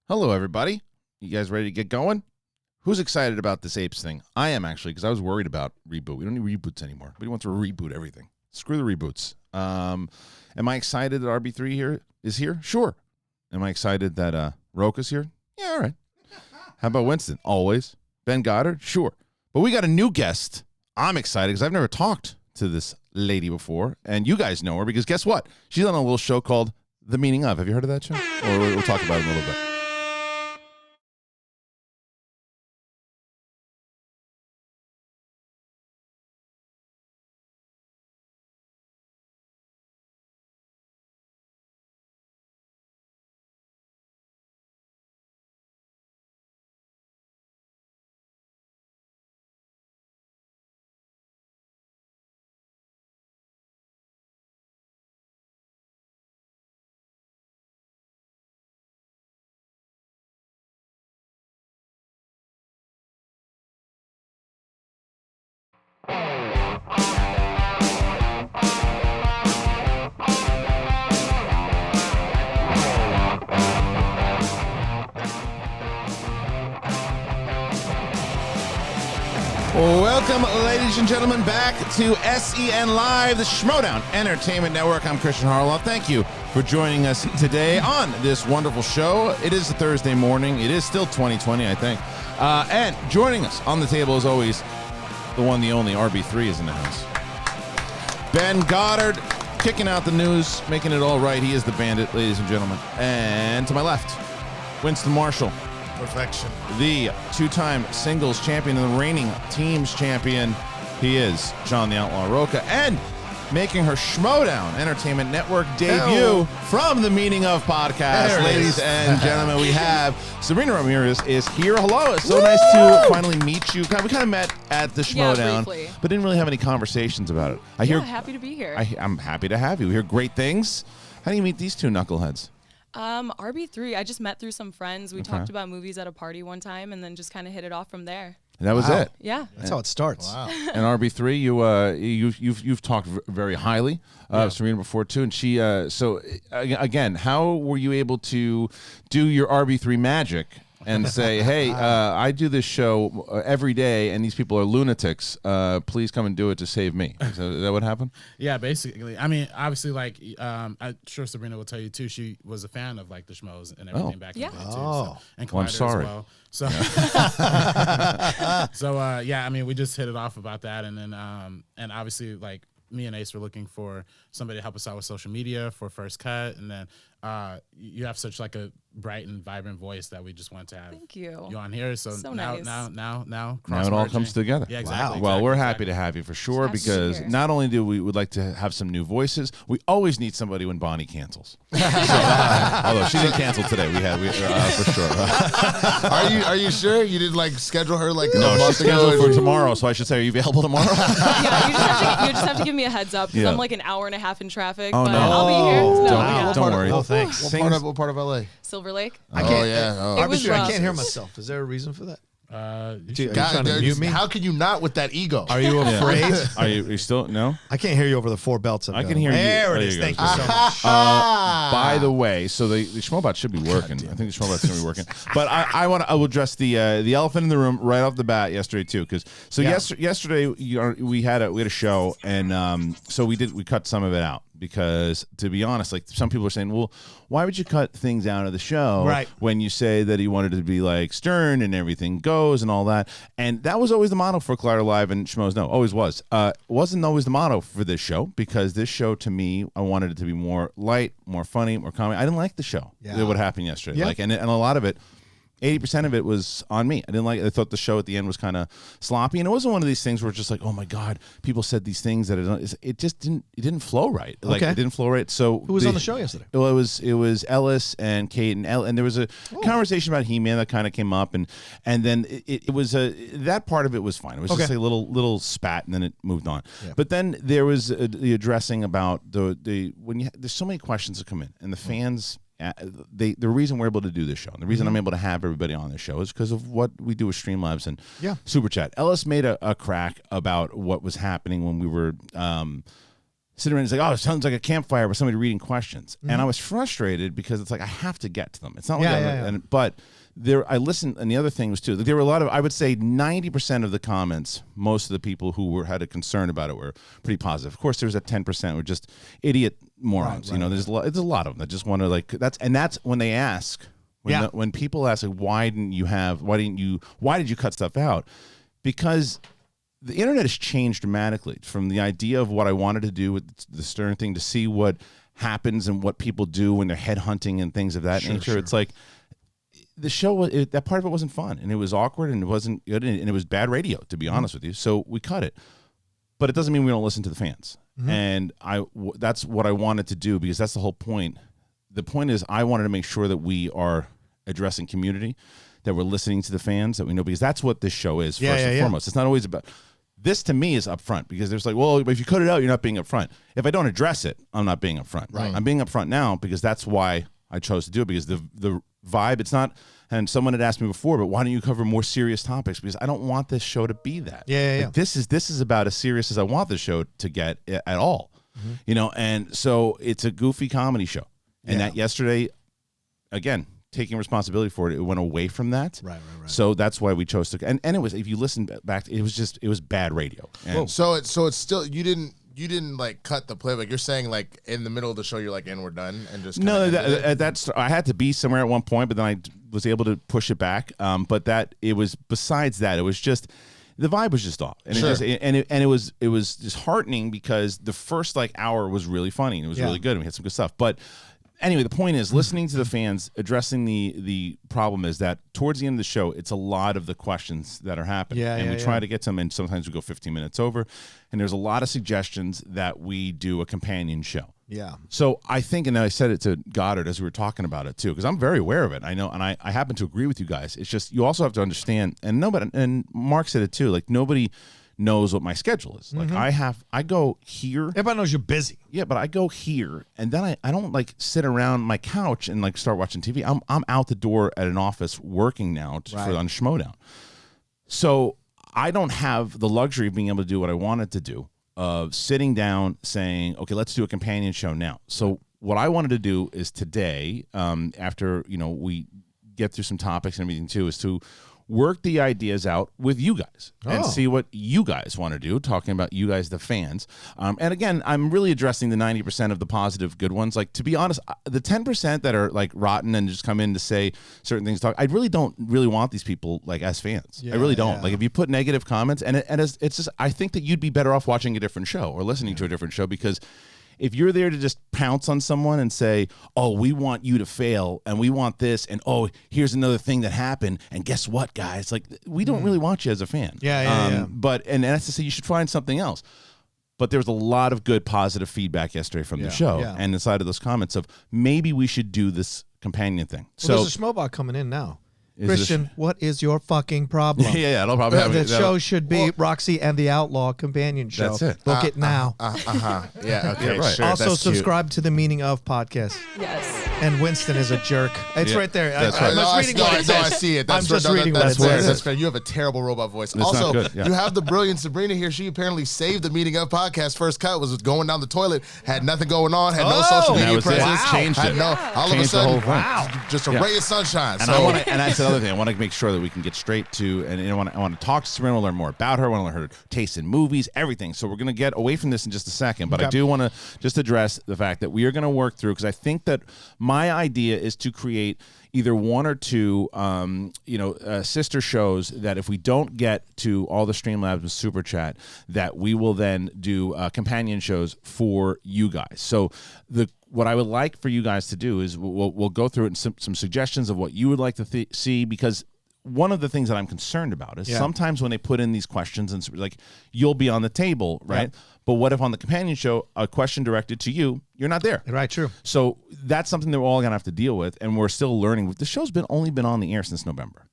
Hello, everybody. You guys ready to get going? Who's excited about this Apes thing? I am, actually, because I was worried about Reboot. We don't need reboots anymore. We want to reboot everything. Screw the reboots. Am I excited that RB3 is here? Sure. Am I excited that Rocha's here? Yeah, all right. How about Winston? Always. Ben Goddard? Sure. But we got a new guest. I'm excited because I've never talked to this lady before, and you guys know her because guess what? She's on a little show called The Meaning Of. Have you heard of that show? Or we'll talk about it in a little bit. Welcome, ladies and gentlemen, back to SEN Live, the Schmodown Entertainment Network. I'm Kristian Harloff. Thank you for joining us today on this wonderful show. It is a Thursday morning. It is still 2020, I think. And joining us on the table, as always, the one, the only, RB3 is in the house. Ben Goddard, kicking out the news, making it all right. He is the bandit, ladies and gentlemen. And to my left, Winston Marshall. Perfection. The two-time singles champion and the reigning teams champion. He is John the Outlaw Rocha. And making her Schmodown Entertainment Network debut from the Meaning Of podcast. Ladies and gentlemen, we have Sabrina Ramirez is here. Hello. It's so nice to finally meet you. We kind of met at the Schmodown, but didn't really have any conversations about it. Happy to be here. I'm happy to have you. We hear great things. How do you meet these two knuckleheads? RB3, I just met through some friends. We talked about movies at a party one time and then just kind of hit it off from there. And that was it. Yeah. That's how it starts. Wow. And RB3, you've talked very highly of Serena before too, and she. So again, how were you able to do your RB3 magic and say, hey, I do this show every day, and these people are lunatics. Please come and do it to save me. Is that what happened? Yeah, basically. I mean, obviously, like, I'm sure Sabrina will tell you too. She was a fan of like the Schmoes and everything back in the day too. So, and I'm sorry. As well. So, yeah. I mean, we just hit it off about that, and then, and obviously, like, me and Ace were looking for somebody to help us out with social media for First Cut, and then you have such like a bright and vibrant voice that we just want to have. Thank you. You on here, so now it all comes together. Yeah, exactly. Wow. Well, we're happy to have you for sure because not only do we would like to have some new voices, we always need somebody when Bonnie cancels. Although she didn't cancel today, we for sure. Are you sure you didn't like schedule her like no? A month She's scheduled ago? for tomorrow, so I should say, are you available tomorrow? Yeah, you just have to give me a heads up because I'm like an hour and a half in traffic. Oh, but no. I'll be here. Don't worry. Oh, thanks. What part of LA? Silver Lake. I can't hear myself. Is there a reason for that? Dude, God, how can you not with that ego? Are you afraid? Are you still no? I can't hear you over the four belts. I can hear you. There it is. Thank you so much. By the way, so the Schmobot should be working. I think the Schmobot's going to be working. But I will address the elephant in the room right off the bat yesterday too, because yesterday we had a show, and so we cut some of it out. Because to be honest, like some people are saying, well, why would you cut things out of the show when you say that he wanted it to be like stern and everything goes and all that? And that was always the motto for Collider Live and Schmoes. No, always was. Wasn't always the motto for this show because this show to me, I wanted it to be more light, more funny, more comedy. I didn't like the show. Yeah. What happened yesterday. Yeah. Like, and a lot of it. 80% of it was on me. I thought the show at the end was kind of sloppy, and it wasn't one of these things where it's just like, oh my God, people said these things that it just didn't flow right. Like it didn't flow right. So who was on the show yesterday? Well, it was Ellis and Kate and there was a conversation about He-Man that kind of came up, and then it was that part of it was fine. It was just a little spat, and then it moved on. Yeah. But then there was the addressing about there's so many questions that come in, and the fans. The reason we're able to do this show, and the reason I'm able to have everybody on this show is because of what we do with Streamlabs and Super Chat. Ellis made a crack about what was happening when we were sitting around, he's like, oh, it sounds like a campfire with somebody reading questions. And I was frustrated because it's like, I have to get to them. It's not like but I listened, and the other thing was too, there were a lot of, I would say 90% of the comments, most of the people who had a concern about it were pretty positive. Of course, there was that 10% were just idiot morons. Right. There's a lot of them that just want to like, that's when they ask, when people ask, like, why did you cut stuff out? Because the internet has changed dramatically from the idea of what I wanted to do with the Stern thing to see what happens and what people do when they're headhunting and things of that nature. Sure. It's like, the show, that part of it wasn't fun, and it was awkward, and it wasn't good, and it was bad radio, to be honest with you. So we cut it, but it doesn't mean we don't listen to the fans. And that's what I wanted to do, because that's the whole point. The point is, I wanted to make sure that we are addressing community, that we're listening to the fans, that we know, because that's what this show is first and foremost. It's not always about. This to me is upfront, because there's like, well, if you cut it out, you're not being upfront. If I don't address it, I'm not being upfront. Right. I'm being upfront now because that's why I chose to do it, because the vibe, it's not, and someone had asked me before, but why don't you cover more serious topics? Because I don't want this show to be that. Like, this is about as serious as I want the show to get at all. And so it's a goofy comedy show. And that yesterday, again, taking responsibility for it, it went away from that. Right. So that's why we chose to, and it was, if you listen back, it was bad radio. And so it's still, you didn't like cut the playback. You're saying like in the middle of the show, you're like, and we're done, and just that's I had to be somewhere at one point, but then I was able to push it back. But it was besides that, it was just the vibe was just off, and it was disheartening because the first like hour was really funny and it was really good and we had some good stuff, but. Anyway, the point is listening to the fans, addressing the problem is that towards the end of the show, it's a lot of the questions that are happening. And we try to get to them, and sometimes we go 15 minutes over. And there's a lot of suggestions that we do a companion show. Yeah. So I think, and I said it to Goddard as we were talking about it too, because I'm very aware of it. I know, and I happen to agree with you guys. It's just you also have to understand, and Mark said it too, like nobody knows what my schedule is. Like I go here. Everybody knows you're busy. Yeah, but I go here, and then I don't like sit around my couch and like start watching TV. I'm out the door at an office working now on Schmodown. So I don't have the luxury of being able to do what I wanted to do, of sitting down saying, okay, let's do a companion show now. So what I wanted to do is today, after we get through some topics and everything too, is to work the ideas out with you guys and see what you guys want to do, talking about you guys, the fans. And again, I'm really addressing the 90% of the positive good ones. Like, to be honest, the 10% that are like rotten and just come in to say certain things, I really don't want these people like as fans. I really don't. Like, if you put negative comments, and it's just, I think that you'd be better off watching a different show or listening to a different show, because if you're there to just pounce on someone and say, oh, we want you to fail and we want this, and oh, here's another thing that happened, and guess what, guys? Like, we don't really want you as a fan. But that's to say you should find something else. But there was a lot of good positive feedback yesterday from the show and inside of those comments of maybe we should do this companion thing. Well, there's a Schmobot coming in now. Kristian, what is your fucking problem? It'll probably happen. The show should be Roxy and the Outlaw companion show. That's it. Book it now. Yeah, okay, right. sure. Also, that's subscribe to the Meaning of podcast. Yes. And Winston is a jerk. It's right there. That's right. I'm just reading what it says. I see it. I'm just reading what it That's says. fair. You have a terrible robot voice. That's Also, not good. you have the brilliant Sabrina here. She apparently saved the Meaning of podcast. First cut was going down the toilet, had nothing going on, had no social media presence. Changed it. All of a sudden, just a ray of sunshine. And that's the other thing. I want to make sure that we can get straight to, and I want to talk to Sabrina, learn more about her, I want to learn her taste in movies, everything. So we're going to get away from this in just a second, but I do want to just address the fact that we are going to work through, because I think that my idea is to create either one or two, sister shows that if we don't get to all the Streamlabs and Super Chat, that we will then do companion shows for you guys. So what I would like for you guys to do is we'll go through it and some suggestions of what you would like to see, because one of the things that I'm concerned about is sometimes when they put in these questions and like you'll be on the table, right? Yeah. But what if on the companion show, a question directed to you, you're not there? Right, true. So that's something that we're all going to have to deal with, and we're still learning. The show's only been on the air since November.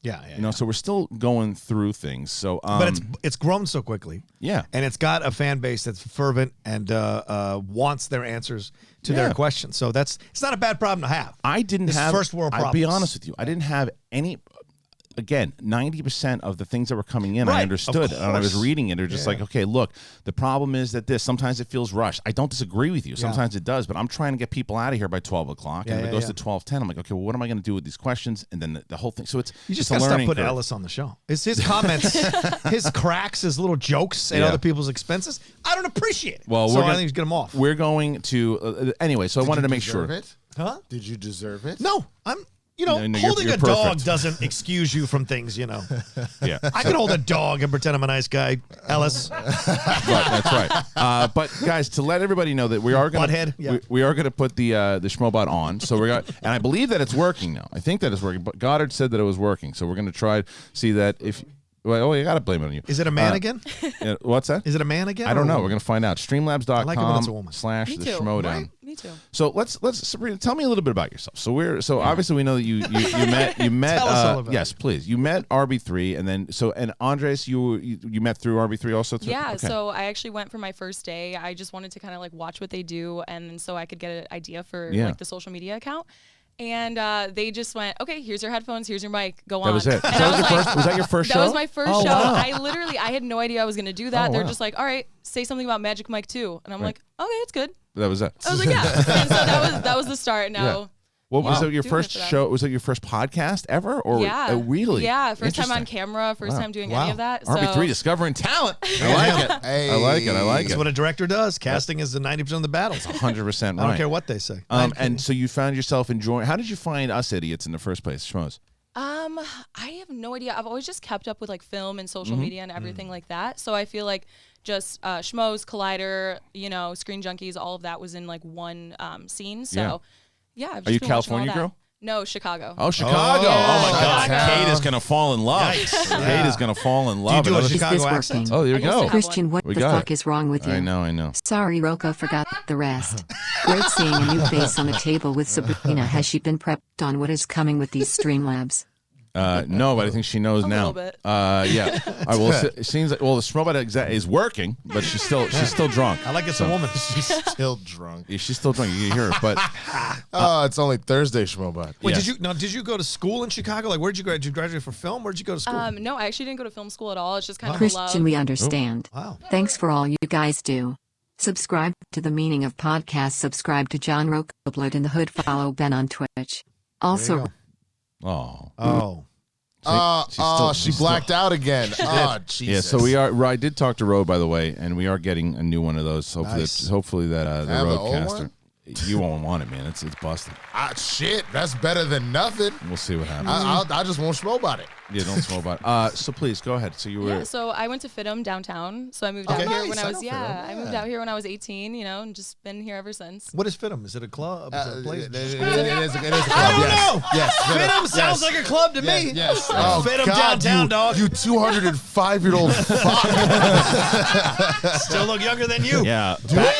So we're still going through things. So, but it's grown so quickly. Yeah. And it's got a fan base that's fervent and wants their answers to their questions. So it's not a bad problem to have. I didn't have first world problems. I'll be honest with you. I didn't have any. again, 90% of the things that were coming in, I Right, understood. of And I was course. reading it. They're just like, okay, look, the problem is that sometimes it feels rushed. I don't disagree with you. Sometimes it does, but I'm trying to get people out of here by 12 o'clock. And if it goes to 12:10, I'm like, okay, well, what am I going to do with these questions? And then the whole thing. So You just got to stop putting Ellis on the show. It's his comments, his cracks, his little jokes at other people's expenses. I don't appreciate it. Well, so I think he's get him off. We're going to anyway. So I wanted to make sure. Huh? Did you deserve it? No, I'm. No, holding you're a dog perfect. doesn't excuse you from things. Yeah, I can hold a dog and pretend I'm a nice guy, Ellis. that's right. But guys, to let everybody know that we are going Butthead, we are going to put the Schmobot on. So we're going, and I believe that it's working now. I think that it's working. But Goddard said that it was working. So we're going to try to see that if. Well, you got to blame it on you. Is it a man again? What's that? Is it a man again? I don't know. We're going to find out. Streamlabs.com like it when it's a woman. / Me the too. Schmodown. Right? Me too. So let's Sabrina, tell me a little bit about yourself. So obviously we know that you met Tell us all about yes, please. You met RB3 and then and Andres you met through RB3 also through. Yeah, Okay. so I actually went for my first day. I just wanted to kind of like watch what they do, and so I could get an idea for like the social media account. And they just went, okay, here's your headphones, here's your mic, go on. That was it. And Was that your first show? That was my first Oh, show. wow. I had no idea I was going to do that. Oh, They're wow. just like, all right, say something about Magic Mike 2. And I'm like, okay, it's good. That was it. I was like, yeah. And so that was the start. Now, What was yeah, that your doing first it for them. show? Was that your first podcast ever? Or yeah. Really? Yeah, first time on Interesting. camera, first time doing any of that. So, RB3 discovering talent. I like it. Hey. I like it. I like That's it. what a director does. Casting is the 90% of the battle. 100% right. I don't care what they say. And so you found yourself enjoying. How did you find Us Idiots in the first place, Schmoes? I have no idea. I've always just kept up with like film and social media and everything like that. So I feel like just Schmoes, Collider, Screen Junkies, all of that was in like one scene. So yeah, I've just Are you been watching all California that. girl? No, Chicago. Oh, Chicago. Yeah. Oh, my God. Chicago. Kate is going to fall in love. Kate is going to fall in love. Do you do a Another- Chicago this accent? working? Oh, there we I used to go. have Christian, one. what We the got fuck it. is wrong with you? I know. Sorry, Rocha forgot the rest. Great seeing a new face on the table with Sabrina. Has she been prepped on what is coming with these Streamlabs? No, but I think she knows now. little bit. Yeah. I will. It seems like the Schmobot is working, but she's still drunk. I like it's a woman. She's still drunk. Yeah, she's still drunk. You can hear her, but Oh, it's only Thursday, Schmobot. Wait, Yeah. did you go to school in Chicago? Like, where'd you graduate? Did you graduate for film? Where'd you go to school? No, I actually didn't go to film school at all. It's just kind of a love. Christian, we understand. Wow. Thanks for all you guys do. Subscribe to The Meaning of Podcast. Subscribe to John Rocha. Blood in the Hood. Follow Ben on Twitch. Also, Oh. She blacked out again. Oh, Jesus. yeah. So we are. I did talk to Road, by the way, and we are getting a new one of those. Hopefully, Nice. hopefully that the Have the old Roadcaster. one? You won't want it, man. It's busted. Shit, that's better than nothing. We'll see what happens. I just won't smoke about it. Yeah, don't smoke about it. So please go ahead. So you were. Yeah, so I went to FITM downtown. So I moved out Okay. here when Nice. I was I know FITM. I moved out here when I was 18, and just been here ever since. What is FITM? Is it a club? Is it a place? It is a club. I don't know. Yes. FITM sounds like a club to me. Yes. FITM downtown, dog. You 205-year-old fuck. Still look younger than you. Yeah. Black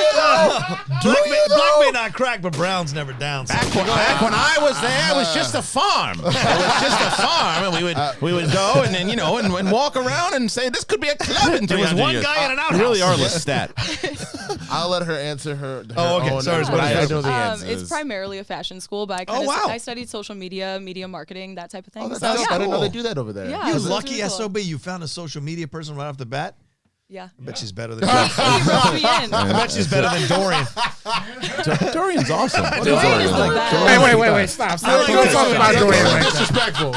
may not crack, but Brown's never down. So Back when I was there, it was just a farm. It was just a farm, and we would go and then and walk around and say this could be a club in 300 there was one years. guy in an You outhouse. really are Lestat. I'll let her answer her. Oh, okay. own- Sorry, but I know the It's answers. primarily a fashion school, but I kind of wow. I studied social media, media marketing, that type of thing. Oh, that's so dope. yeah, I didn't know Cool. they do that over there. Yeah. You That's lucky really cool. SOB, you found a social media person right off the bat. yeah. I bet she's better than He roped me in. I bet she's better than Dorian. Dorian's awesome. What is Dorian is the Dorian? best. Wait, stop. I like Don't this. talk about Dorian like that. Disrespectful.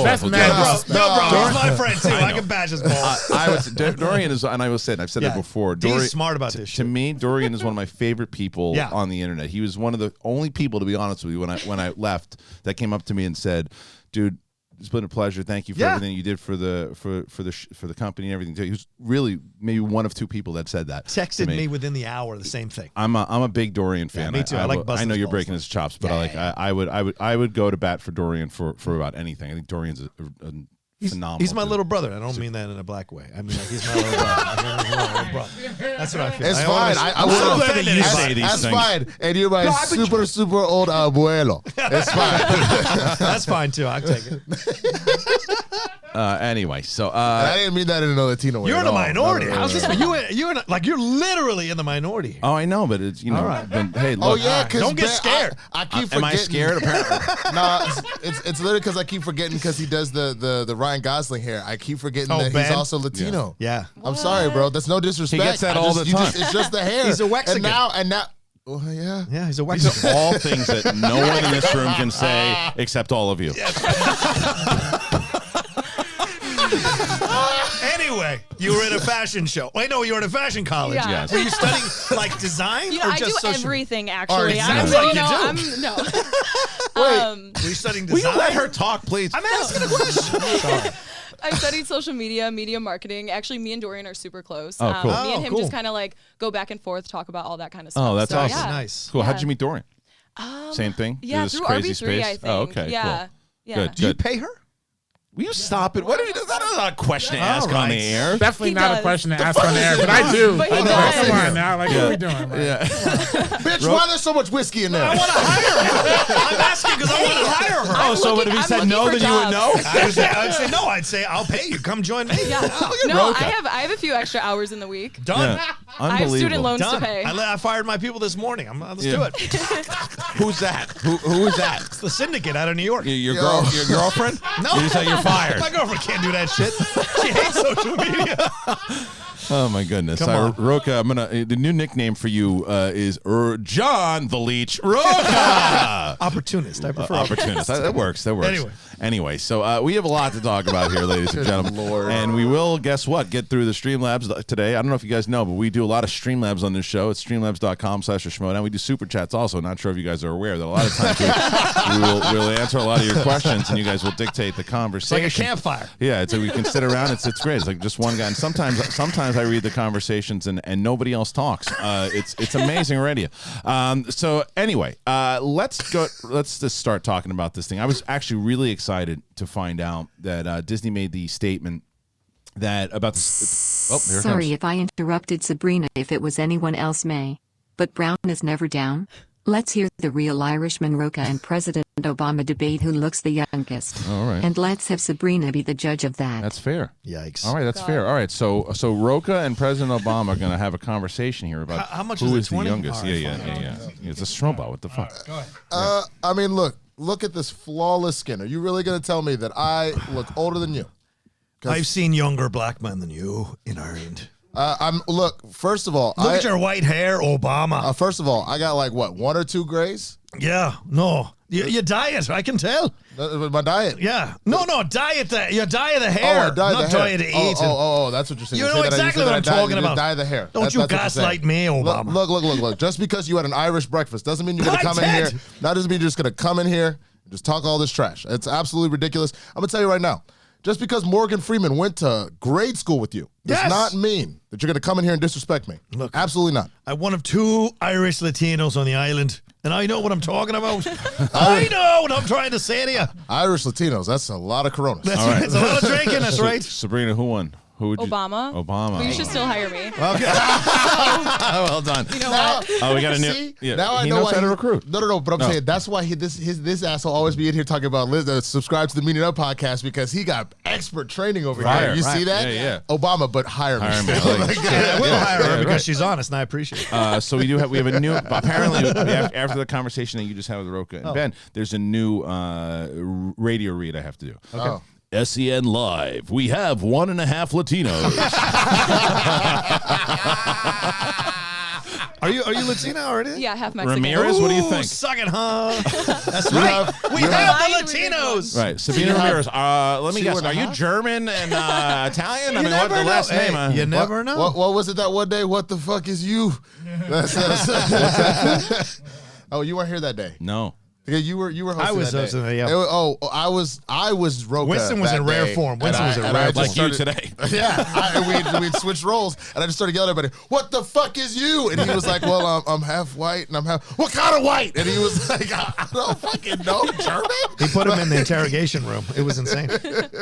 That's mad. No, he's my friend too. I can bash his balls. I would say Dorian is, and I will say, I've said Yeah. it before. D's Dorian, smart about this To shit. me, Dorian is one of my favorite people Yeah. on the internet. He was one of the only people, to be honest with you, when I left, that came up to me and said, "Dude, it's been a pleasure. Thank you for Yeah. everything you did for the company and everything." He was really maybe one of two people that said that. to Texted me within the hour the same thing. I'm a big Dorian fan. me too. I like I busting know his you're balls, breaking though. his chops, but Yeah. I would go to bat for Dorian for about anything. I think Dorian's a phenomenal. He's my dude. little brother. I don't mean that in a black way. I mean like he's my little brother. That's what I feel. It's I fine. always- I'm so glad that offended. you That's- say these That's things. fine. And you're my super old abuelo. It's fine. That's fine too. I'll take it. Anyway, so I didn't mean that in a Latino way. You're in the minority. No. How's this? You're literally in the minority. oh, I know, but it's All right. But, hey, look, Oh yeah, because Don't get scared. I keep forgetting. am I scared? Apparently, Nah, it's literally because I keep forgetting because he does the Ryan Gosling hair. I keep forgetting that Ben? he's also Latino. Yeah. I'm sorry, bro. That's no disrespect. He gets that all the time. It's just the hair. He's a Wexican. And now. Oh yeah. Yeah, he's a these Wexican. are all things that no one in this room can say except all of you. Anyway, you were in a fashion show. Wait, no, you were in a fashion college. Yeah. Yes. Were you studying like design You know, or I do just social? everything actually. Sounds like you do. No. Were you studying Will design? you let her talk, please? I'm asking a question. Sorry. I studied social media marketing. Actually, me and Dorian are super close. Oh, cool. Me and him cool. just kind of like go back and forth, talk about all that kind of stuff. Oh, that's So, awesome. yeah. Nice. Cool. How'd Yeah. you meet Dorian? Same thing. Yeah, This through crazy RB3, space. I think. Oh, okay. Yeah. Cool. Yeah. Good. Do you Good. pay her? Will you stop it? What are you? That's not a question to ask on right. the air. Definitely He not does. a question to ask on the air, but I do. But he Come does. on now, like what are we doing? Like, Yeah. Bitch, why there's so much whiskey in there? I want to hire her. I'm asking because I want to hire her. Oh, so if he said no, then you would know? I'd say no. I'd say I'll pay you. Come join me. Yeah. No, I have a few extra hours in the week. Done. Yeah. I have student loans Done. to pay. I fired my people this morning. Let's do it. Who's that? Who is that? It's the syndicate out of New York. Your girlfriend? No. You say you're fired. My girlfriend can't do that shit. She hates social media. Oh my goodness! Come on. Rocha, I'm gonna. The new nickname for you is John the Leech Rocha. Opportunist. I prefer Opportunist. That works. That works. Anyway, so we have a lot to talk about here, ladies and gentlemen. Lord. And we will, guess what, get through the Streamlabs today. I don't know if you guys know, but we do a lot of Streamlabs on this show. It's streamlabs.com/Schmodown. We do super chats also. Not sure if you guys are aware that a lot of times we'll answer a lot of your questions and you guys will dictate the conversation. It's like a campfire. Yeah, so we can sit around. It's great. It's like just one guy. And sometimes I read the conversations and nobody else talks. It's amazing radio. So anyway, let's just start talking about this thing. I was actually really excited to find out that Disney made the statement that about the. Oh, here it Sorry comes. if I interrupted Sabrina. If it was anyone else, may. But Brown is never down. Let's hear the real Irishman Rocha and President Obama debate who looks the youngest. All right. And let's have Sabrina be the judge of that. That's fair. Yikes. All right, that's fair. All right, so Rocha and President Obama are going to have a conversation here about How much who is it, the 20? youngest. All right, Yeah. It's a Schmodown. What the fuck? Go ahead. I mean, look at this flawless skin. Are you really going to tell me that I look older than you? I've seen younger black men than you in Ireland. First of all, Look at your white hair, Obama. First of all, I got like what, 1 or 2 grays? Yeah, no. You diet, I can tell. My diet. Yeah. No, diet the you dye the hair. I dye not the hair. dye to eat. Oh, that's what you're saying. You say know that exactly what I'm talking about. Dye the hair. Don't That's you what you're gaslight saying. me, Obama. Look. Just because you had an Irish breakfast doesn't mean you're going to I come in here. did. That doesn't mean you're just going to come in here and just talk all this trash. It's absolutely ridiculous. I'm going to tell you right now. Just because Morgan Freeman went to grade school with you does Yes. not mean that you're going to come in here and disrespect me. Look. Absolutely not. I'm one of 2 Irish Latinos on the island, and I know what I'm talking about. I know what I'm trying to say to you. Irish Latinos, that's a lot of Coronas. That's right. It's a lot of drinking, that's right. Sabrina, who won? Who would you? Obama. Obama. Well, you should still hire me. Well done. You know what? Oh, we got a new. See? Yeah, Now I he know knows why how to he- recruit. No. But I'm saying that's why this asshole always be in here talking about subscribe to the Meaning Up podcast because he got expert training over here. You see that? Yeah. Obama, but hire me. Hire me. I will hire her Yeah, because right. she's honest, and I appreciate it. So we have a new. Apparently, after the conversation that you just had with Rocha and Ben, there's a new radio read I have to do. Oh. SEN Live. We have 1.5 Latinos. Are you Latina already? Yeah, half Mexican. Ramirez, what do you think? Suck it, huh? That's You right. have- We you have have- the Latinos. Right, Sabina have Ramirez. Let me guess. 2.5? Are you German and Italian? You I mean, what never the know. last Hey, name? you never know. What was it that one day? What the fuck is you? Oh, you weren't here that day. No. Yeah, you were hosting I was that day. hosting it, yeah. It was, I was Rocha. Winston was that in rare day, form. and Winston was in and rare I just Like you started- today. Yeah, we'd switched roles, and I just started yelling at everybody, "What the fuck is you?" And he was like, "Well, I'm half white, and I'm half what kind of white?" And he was like, "I don't fucking know, German." He put him in the interrogation room. It was insane.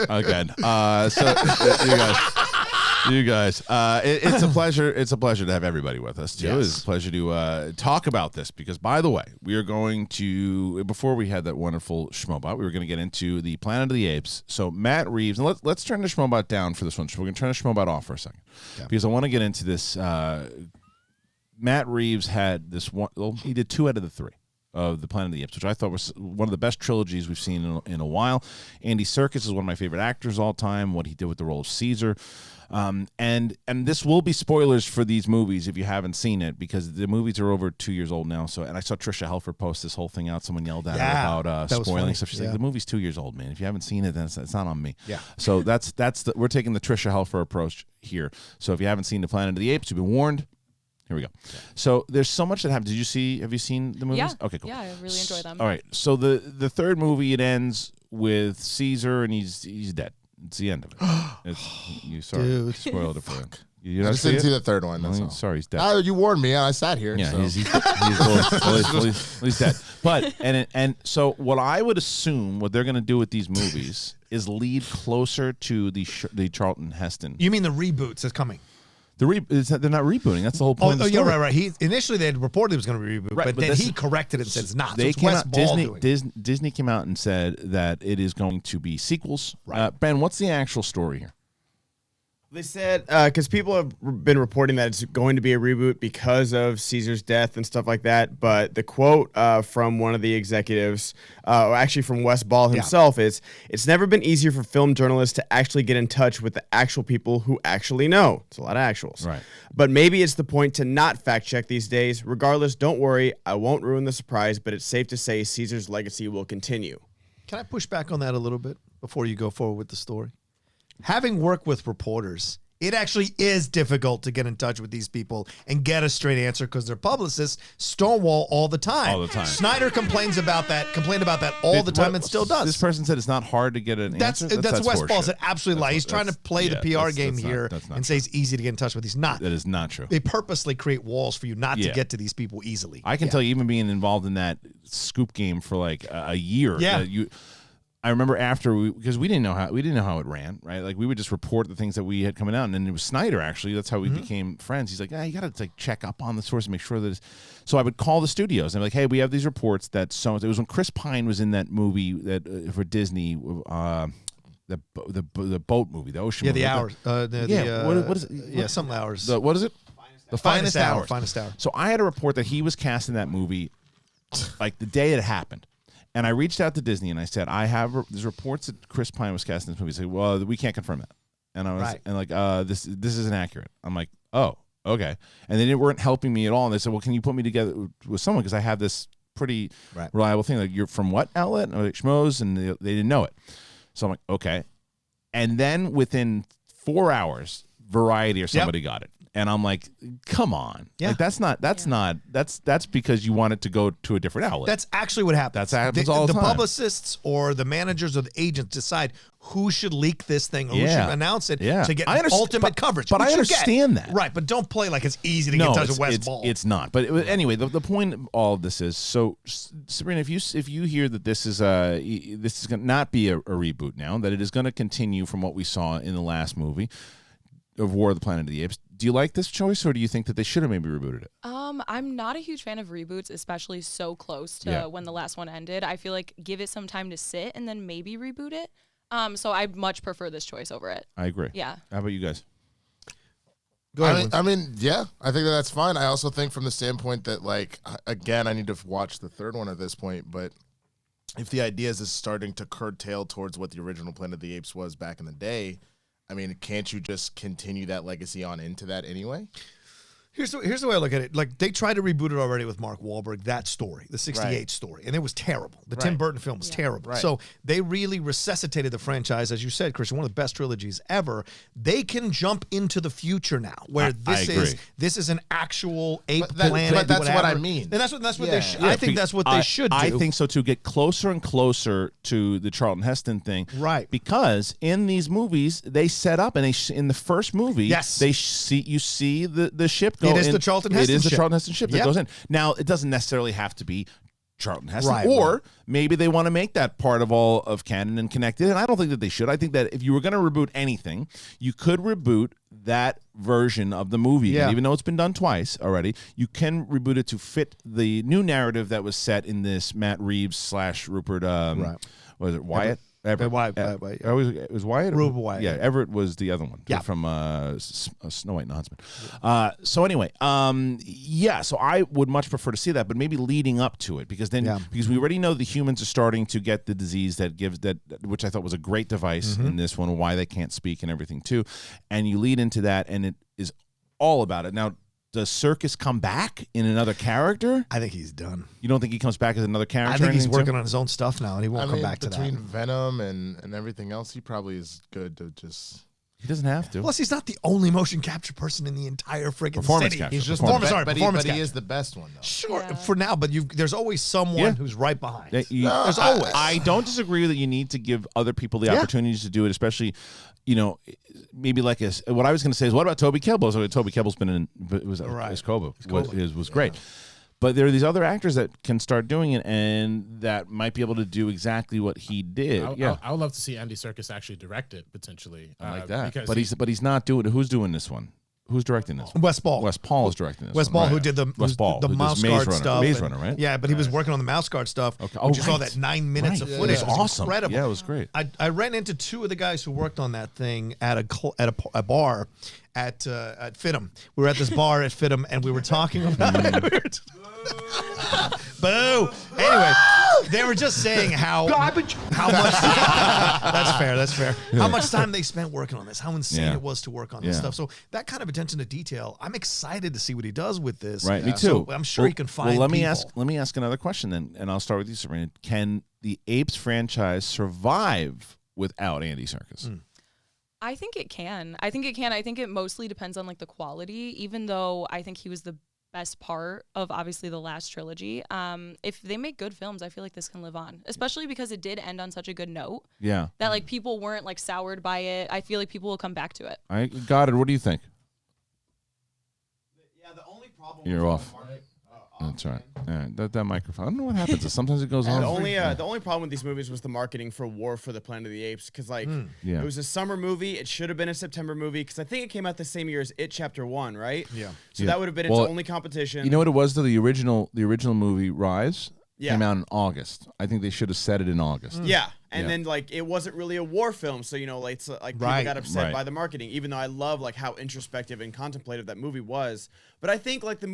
Again. So you guys. You guys, it's a pleasure. It's a pleasure to have everybody with us too. Yes. It's a pleasure to talk about this because, by the way, we are going to before we had that wonderful Schmobot, we were going to get into the Planet of the Apes. So Matt Reeves, and let's turn the Schmobot down for this one. So we're going to turn the Schmobot off for a second because I want to get into this. Matt Reeves had this one. Well, he did 2 out of the 3 of the Planet of the Apes, which I thought was one of the best trilogies we've seen in a while. Andy Serkis is one of my favorite actors all time. What he did with the role of Caesar, and this will be spoilers for these movies if you haven't seen it because the movies are over 2 years old now. So, and I saw Trisha Helfer post this whole thing out. Someone yelled at her about spoiling stuff. She's like, "The movie's 2 years old, man. If you haven't seen it, then it's not on me." Yeah. So we're taking the Trisha Helfer approach here. So if you haven't seen the Planet of the Apes, you've been warned. Here we go. So there's so much that happens. Have you seen the movies? Yeah. Okay, cool. Yeah, I really enjoy them. All right. So the third movie, it ends with Caesar and he's dead. It's the end of it. You spoiled it for him. You I just didn't see the third one. That's all. Sorry, he's dead. You warned me. I sat here. Yeah, so. he's dead. But and so what I would assume what they're going to do with these movies is lead closer to the Charlton Heston. You mean the reboots that's coming? They're not rebooting. That's the whole point. Oh, yeah, right. He initially they had reported it was going to be reboot, but then he corrected it and said it's not. They so it's Wes Ball doing it. Disney came out and said that it is going to be sequels. Right. Ben, what's the actual story here? They said, because people have been reporting that it's going to be a reboot because of Caesar's death and stuff like that. But the quote from one of the executives, or actually from Wes Ball himself, is, "It's never been easier for film journalists to actually get in touch with the actual people who actually know." It's a lot of actuals. Right. But maybe it's the point to not fact check these days. Regardless, don't worry. I won't ruin the surprise, but it's safe to say Caesar's legacy will continue. Can I push back on that a little bit before you go forward with the story? Having worked with reporters, it actually is difficult to get in touch with these people and get a straight answer because their publicists stonewall all the time. All the time. Snyder complained about that all the time and still does. This person said it's not hard to get an answer. That's Wes Ball horseshit. said absolutely lie. He's trying to play the PR game here and say it's easy to get in touch with. He's not. That is not true. They purposely create walls for you not to get to these people easily. I can tell you, even being involved in that scoop game for like a year. Yeah. I remember because we didn't know how it ran, right? Like we would just report the things that we had coming out, and then it was Snyder actually. That's how we became friends. He's like, you got to check up on the source and make sure that it's. So I would call the studios and be like, hey, we have these reports that it was when Chris Pine was in that movie that for Disney, the boat movie, the ocean. movie. The hours. What is it? Yeah, some hours. What is it? The Finest Hour. Finest Hour. So I had a report that he was cast in that movie, like the day it happened. And I reached out to Disney and I said, I have there's reports that Chris Pine was cast in this movie. He said, well, we can't confirm that. And I was this isn't accurate. I'm like, oh, okay. And they weren't helping me at all. And they said, well, can you put me together with someone? Because I have this pretty reliable thing. Like, you're from what outlet? And I'm like, Schmoes. And they didn't know it. So I'm like, okay. And then within 4 hours, Variety or somebody got it. And I'm like, come on. Yeah. Like, that's because you want it to go to a different outlet. That's actually what happens. That happens all the time. The publicists or the managers or the agents decide who should leak this thing or who should announce it to get ultimate coverage. But I understand that. Right, but don't play like it's easy to get in touch with Wes Ball. It's not. But anyway, the point of all of this is, so Sabrina, if you hear that this is going to not be a reboot now, that it is going to continue from what we saw in the last movie of War of the Planet of the Apes, do you like this choice, or do you think that they should have maybe rebooted it? I'm not a huge fan of reboots, especially so close to when the last one ended. I feel like give it some time to sit and then maybe reboot it. So I much prefer this choice over it. I agree. Yeah. How about you guys? Go ahead. I mean, I think that's fine. I also think from the standpoint that, like, again, I need to watch the third one at this point, but if the idea is starting to curtail towards what the original Planet of the Apes was back in the day, I mean, can't you just continue that legacy on into that anyway? Here's the way I look at it. Like, they tried to reboot it already with Mark Wahlberg, that story, the 68 story, and it was terrible. The Tim Burton film was terrible. Right. So they really resuscitated the franchise, as you said, Kristian, one of the best trilogies ever. They can jump into the future now, where this is an actual ape planet. But that's what I mean. And that's what they should. I think that's what they should do. I think so too. Get closer and closer to the Charlton Heston thing, right? Because in these movies, they set up, and in the first movie, you see the ship. It is the Charlton Heston ship. It is the Charlton Heston ship that goes in. Now, it doesn't necessarily have to be Charlton Heston, Right, or right. maybe they want to make that part of all of canon and connected. And I don't think that they should. I think that if you were going to reboot anything, you could reboot that version of the movie again, Yeah. even though it's been done twice already. You can reboot it to fit the new narrative that was set in this Matt Reeves / Rupert. Was it Wyatt? Wyatt. It was Wyatt. Rupert Wyatt. Yeah, Everett was the other one. Yeah. From Snow White and the Huntsman. So anyway, so I would much prefer to see that, but maybe leading up to it, because because we already know the humans are starting to get the disease that gives that, which I thought was a great device in this one, why they can't speak and everything too, and you lead into that, and it is all about it. Now, does Circus come back in another character? I think he's done. You don't think he comes back as another character? I think he's working on his own stuff now, and he won't come back to that. Between Venom and everything else, he probably is good to just... He doesn't have to. Plus, he's not the only motion capture person in the entire freaking Performance city. capture. He's just Performance. but he is the best one, though. Sure, Yeah. for now, but there's always someone who's right behind. There's always. I don't disagree that you need to give other people the opportunities to do it, especially, maybe like what I was going to say is, what about Toby Kebbell? So Toby Kebbell's been in, it was as Kobo. Was great. But there are these other actors that can start doing it, and that might be able to do exactly what he did. I would love to see Andy Serkis actually direct it potentially. I like that. Because But he's not doing it. Who's doing this one? Who's directing this one? Wes Ball. Wes Paul is directing this Wes one. Ball, right. who did the mouse Maze guard Runner. stuff. Maze Runner, right? Yeah, but he was working on the mouse guard stuff. Okay. You saw right. that 9 minutes of Right. footage. It was awesome. Incredible. Yeah, it was great. I ran into two of the guys who worked on that thing at a bar at Fidham. We were at this bar at Fidham, and we were talking about it. Boo! Anyway, they were just saying how much. That's fair. How much time they spent working on this? How insane it was to work on this stuff. So that kind of attention to detail, I'm excited to see what he does with this. Right, me too. So I'm sure he can find. Well, let me people. ask another question then, and I'll start with you, Sabrina. Can the Apes franchise survive without Andy Serkis? I think it can. I think it mostly depends on like the quality, even though I think he was the best part of obviously the last trilogy. If they make good films, I feel like this can live on, especially because it did end on such a good note. Yeah. That like people weren't like soured by it. I feel like people will come back to it. Goddard, what do you think? Yeah, the only problem. You're off. That's right. All right. That microphone. I don't know what happens. Sometimes it goes on. The only problem with these movies was the marketing for War for the Planet of the Apes, because it was a summer movie. It should have been a September movie, because I think it came out the same year as It Chapter 1, right? Yeah. So that would have been its only competition. You know what it was though? The original movie Rise Yeah. came out in August. I think they should have set it in August. Yeah. And Yeah. then like it wasn't really a war film, so people got upset by the marketing. Even though I love like how introspective and contemplative that movie was, but I think like the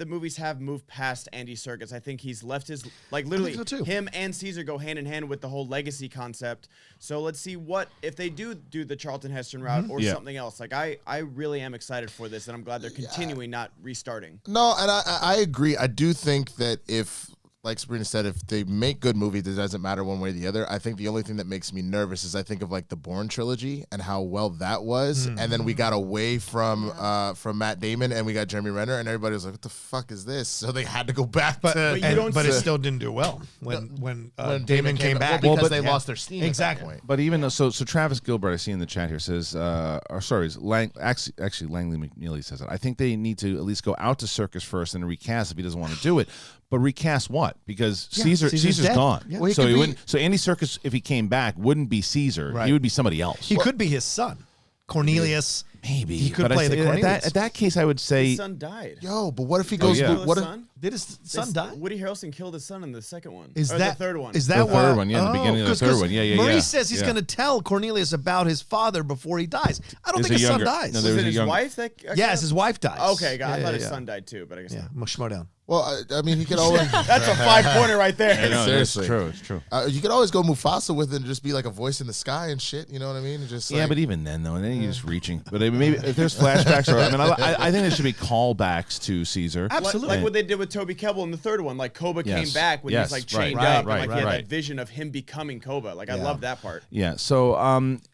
movies have moved past Andy Serkis. I think he's left his literally so too. him and Caesar go hand in hand with the whole legacy concept. So let's see what if they do the Charlton Heston route or something else. Like I really am excited for this, and I'm glad they're continuing, not restarting. No, and I agree. I do think that if, like Sabrina said, if they make good movies, it doesn't matter one way or the other. I think the only thing that makes me nervous is I think of like the Bourne trilogy and how well that was, and then we got away from Matt Damon and we got Jeremy Renner, and everybody was like, "What the fuck is this?" So they had to go back But to. it still didn't do well when Damon came back. because they lost their steam. Exactly. At that point. But even though, so Travis Gilbert, I see in the chat here says, actually Langley McNeely says it. I think they need to at least go out to Circus first and recast if he doesn't want to do it. But recast what? Because Caesar's dead. gone. Yeah. Well, he So could he be- wouldn't. So Andy Serkis, if he came back, wouldn't be Caesar. Right. He would be somebody else. He could be his son, Cornelius. Maybe he could But play I the say- Cornelius. at that case, I would say His son died. Yo, but what if he goes? yeah. What His if, son? Did his son die? Woody Harrelson killed his son in the second one. Is or that the third one? Is that The third why? one, yeah, the beginning of the 'cause third one. Yeah, yeah, Maurice yeah. says he's Yeah. going to tell Cornelius about his father before he dies. I don't Is think it his son younger? dies. No, Was there it was a his young- wife that? Yes, his wife dies. Okay, God, I thought his yeah. son died too, but I guess Yeah, not. schmo down. well, I mean, he could always. That's a 5-pointer right there. No, Seriously. it's true. It's true. You could always go Mufasa with it and just be like a voice in the sky and shit. You know what I mean? And just Yeah, like, but even then, though, and then you're just reaching. But maybe if there's flashbacks, or I mean, I think there should be callbacks to Caesar. Absolutely. Like what they did with Toby Kebbell in the third one. Like Koba Yes. came back when Yes, he was like right, chained right, up. right, and like he had right. that vision of him becoming Koba. Like I love that part. Yeah. So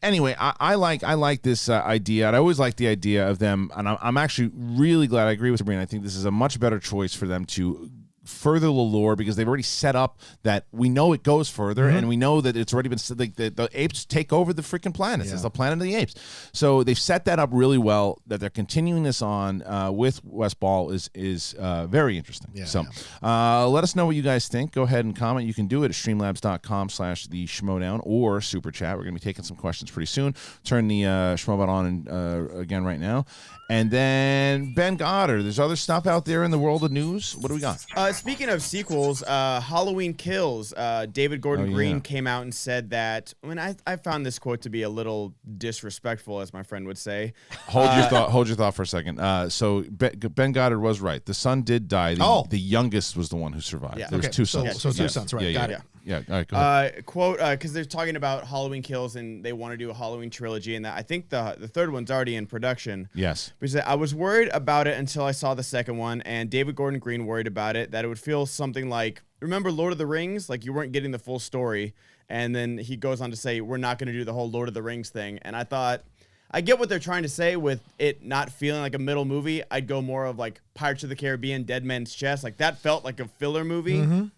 anyway, I like this idea, and I always like the idea of them. And I'm actually really glad. I agree with Sabrina. I think this is a much better choice for them to further the lore because they've already set up that we know it goes further and we know that it's already been like the apes take over the freaking planets. It's the planet of the apes. So they've set that up really well. That they're continuing this on with Wes Ball is very interesting. So let us know what you guys think. Go ahead and comment. You can do it at streamlabs.com/the Schmodown or Super Chat. We're going to be taking some questions pretty soon. Turn the Schmobot on again right now. And then Ben Goddard. There's other stuff out there in the world of news. What do we got? Speaking of sequels, Halloween Kills. David Gordon Green came out and said that. I mean, I found this quote to be a little disrespectful, as my friend would say. Hold your thought for a second. So Ben Goddard was right. The son did die. The youngest was the one who survived. Yeah. There was two sons. So two sons, right? Got it. Yeah. All right. Go ahead. Quote, because they're talking about Halloween Kills and they want to do a Halloween trilogy, and I think the third one's already in production. Yes. Because I was worried about it until I saw the second one, and David Gordon Green worried about it, that it would feel something like, remember Lord of the Rings? Like you weren't getting the full story. And then he goes on to say, we're not going to do the whole Lord of the Rings thing. And I thought, I get what they're trying to say with it not feeling like a middle movie. I'd go more of like Pirates of the Caribbean, Dead Man's Chest. Like that felt like a filler movie.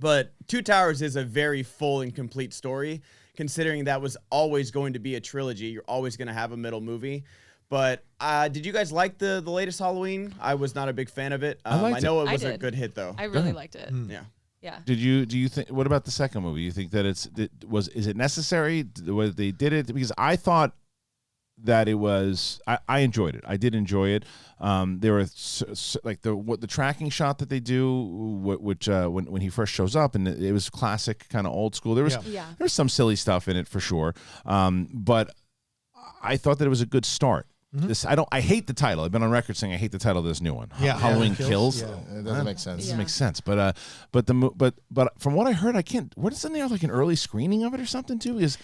But Two Towers is a very full and complete story, considering that was always going to be a trilogy. You're always going to have a middle movie. But did you guys like the latest Halloween? I was not a big fan of it. I know it was a good hit, though. I really liked it. Yeah. Do you think? What about the second movie? You think that is it necessary the way they did it? Because I thought that it was. I enjoyed it. I did enjoy it. There were like the tracking shot that they do, which when he first shows up, and it was classic kind of old school. There was some silly stuff in it for sure. But I thought that it was a good start. I hate the title. I've been on record saying I hate the title of this new one. Halloween Kills. Yeah, it doesn't make sense. It doesn't make sense. But from what I heard, I can't. What isn't there like an early screening of it or something too? Is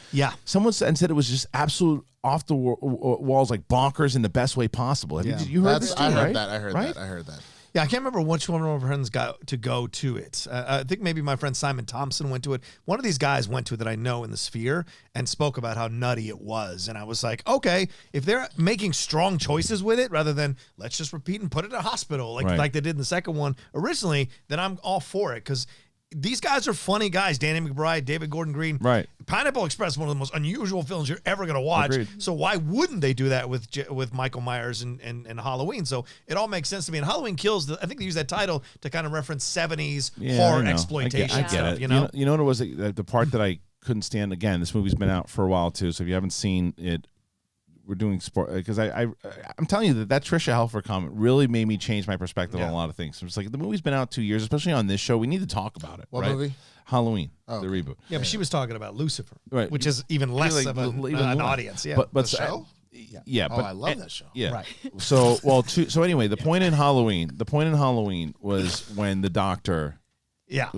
someone said it was just absolute off the walls like bonkers in the best way possible. You heard this too, I heard right? that. I heard that. Yeah, I can't remember which one of our friends got to go to it. I think maybe my friend Simon Thompson went to it. One of these guys went to it that I know in the sphere and spoke about how nutty it was. And I was like, okay, if they're making strong choices with it rather than let's just repeat and put it in a hospital like they did in the second one originally, then I'm all for it because these guys are funny guys. Danny McBride, David Gordon Green. Right. Pineapple Express is one of the most unusual films you're ever going to watch. Agreed. So why wouldn't they do that with Michael Myers and Halloween? So it all makes sense to me. And Halloween Kills, I think they use that title to kind of reference 70s horror exploitation. I get it. You know what it was? The part that I couldn't stand, again, this movie's been out for a while too, so if you haven't seen it, we're doing sport because I'm telling you that Trisha Helfer comment really made me change my perspective on a lot of things. So it's like the movie's been out 2 years, especially on this show. We need to talk about it. What movie? Halloween, the reboot. Yeah, but she was talking about Lucifer, which is even less of an audience. Yeah, but the show. Yeah, but I love that show. Yeah, right. So anyway, the point in Halloween was when the doctor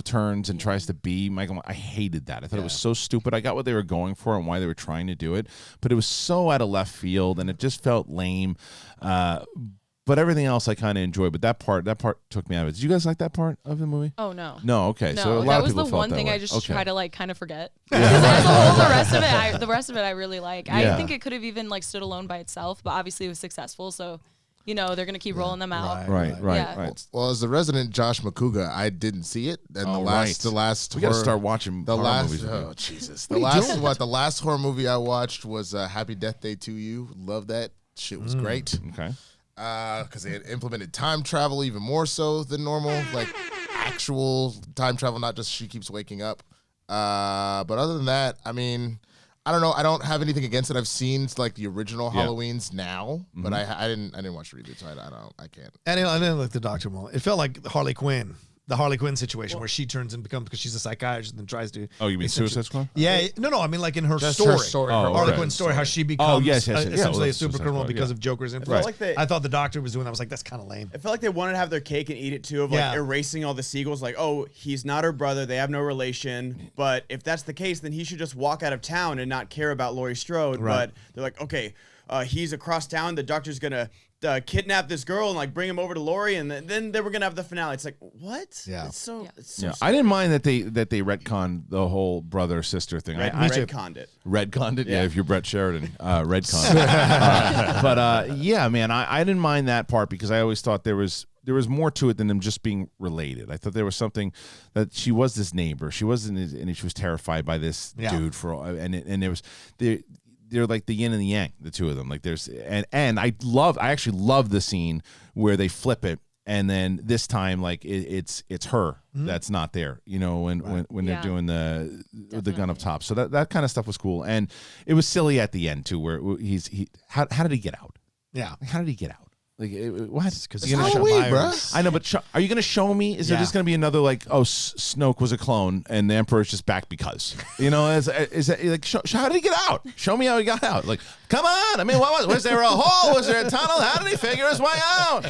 turns and tries to be Michael. I hated that. I thought it was so stupid. I got what they were going for and why they were trying to do it, but it was so out of left field and it just felt lame. But everything else I kind of enjoyed. But that part took me out of it. Did you guys like that part of the movie? Oh no. No. Okay. No, so a lot of people felt that way. that was the one thing I just try to like kind of forget. Yeah. The rest of it I really like. Yeah. I think it could have even like stood alone by itself, but obviously it was successful. So they're gonna keep rolling them out. Right. Well, as the resident Josh McCouga, I didn't see it. And the last we got to start watching the horror last movies. Oh Jesus! The last horror movie I watched was Happy Death Day to You. Love that shit. Was great. Okay. Because they had implemented time travel even more so than normal, like actual time travel, not just she keeps waking up. But other than that, I mean, I don't know. I don't have anything against it. I've seen like the original Halloweens now, but I didn't watch Reboot, so I can't. And I didn't like the Doctor more. It felt like Harley Quinn. The Harley Quinn situation where she turns and becomes, because she's a psychiatrist and then tries to. Oh, you mean Suicide Squad? Yeah. No. I mean, like in her Just story. her story. Harley Quinn's story, how she becomes essentially a super Suicide criminal Squad, because of Joker's influence. I thought the Doctor was doing that. I was like, that's kind of lame. I felt like they wanted to have their cake and eat it too, of like erasing all the sequels. Like, oh, he's not her brother. They have no relation. But if that's the case, then he should just walk out of town and not care about Laurie Strode. Right. But they're like, okay, he's across town. The Doctor's going to kidnap this girl and like bring him over to Laurie, and then they were gonna have the finale. It's like, what? Yeah. It's so I didn't mind that they retconned the whole brother sister thing. I retconned it. Retconned it, yeah. If you're Brett Sheridan, retconned. But yeah, man, I didn't mind that part because I always thought there was there was more to it than them just being related. I thought there was something that she was this neighbor. She wasn't, and she was terrified by this dude and there was they're like the yin and the yang, the two of them. Like there's and I actually love the scene where they flip it. And then this time, like it's her that's not there, you know, when they're doing the gun up top. So that kind of stuff was cool, and it was silly at the end too, where how did he get out? Yeah, how did he get out? Like what? Because it's Halloween, bro. I know, but are you going to show me? Is there just going to be another like, oh, Snoke was a clone and the Emperor's just back because? You know, is that like, how did he get out? Show me how he got out. Like, come on. I mean, was there a hole? Was there a tunnel? How did he figure his way out?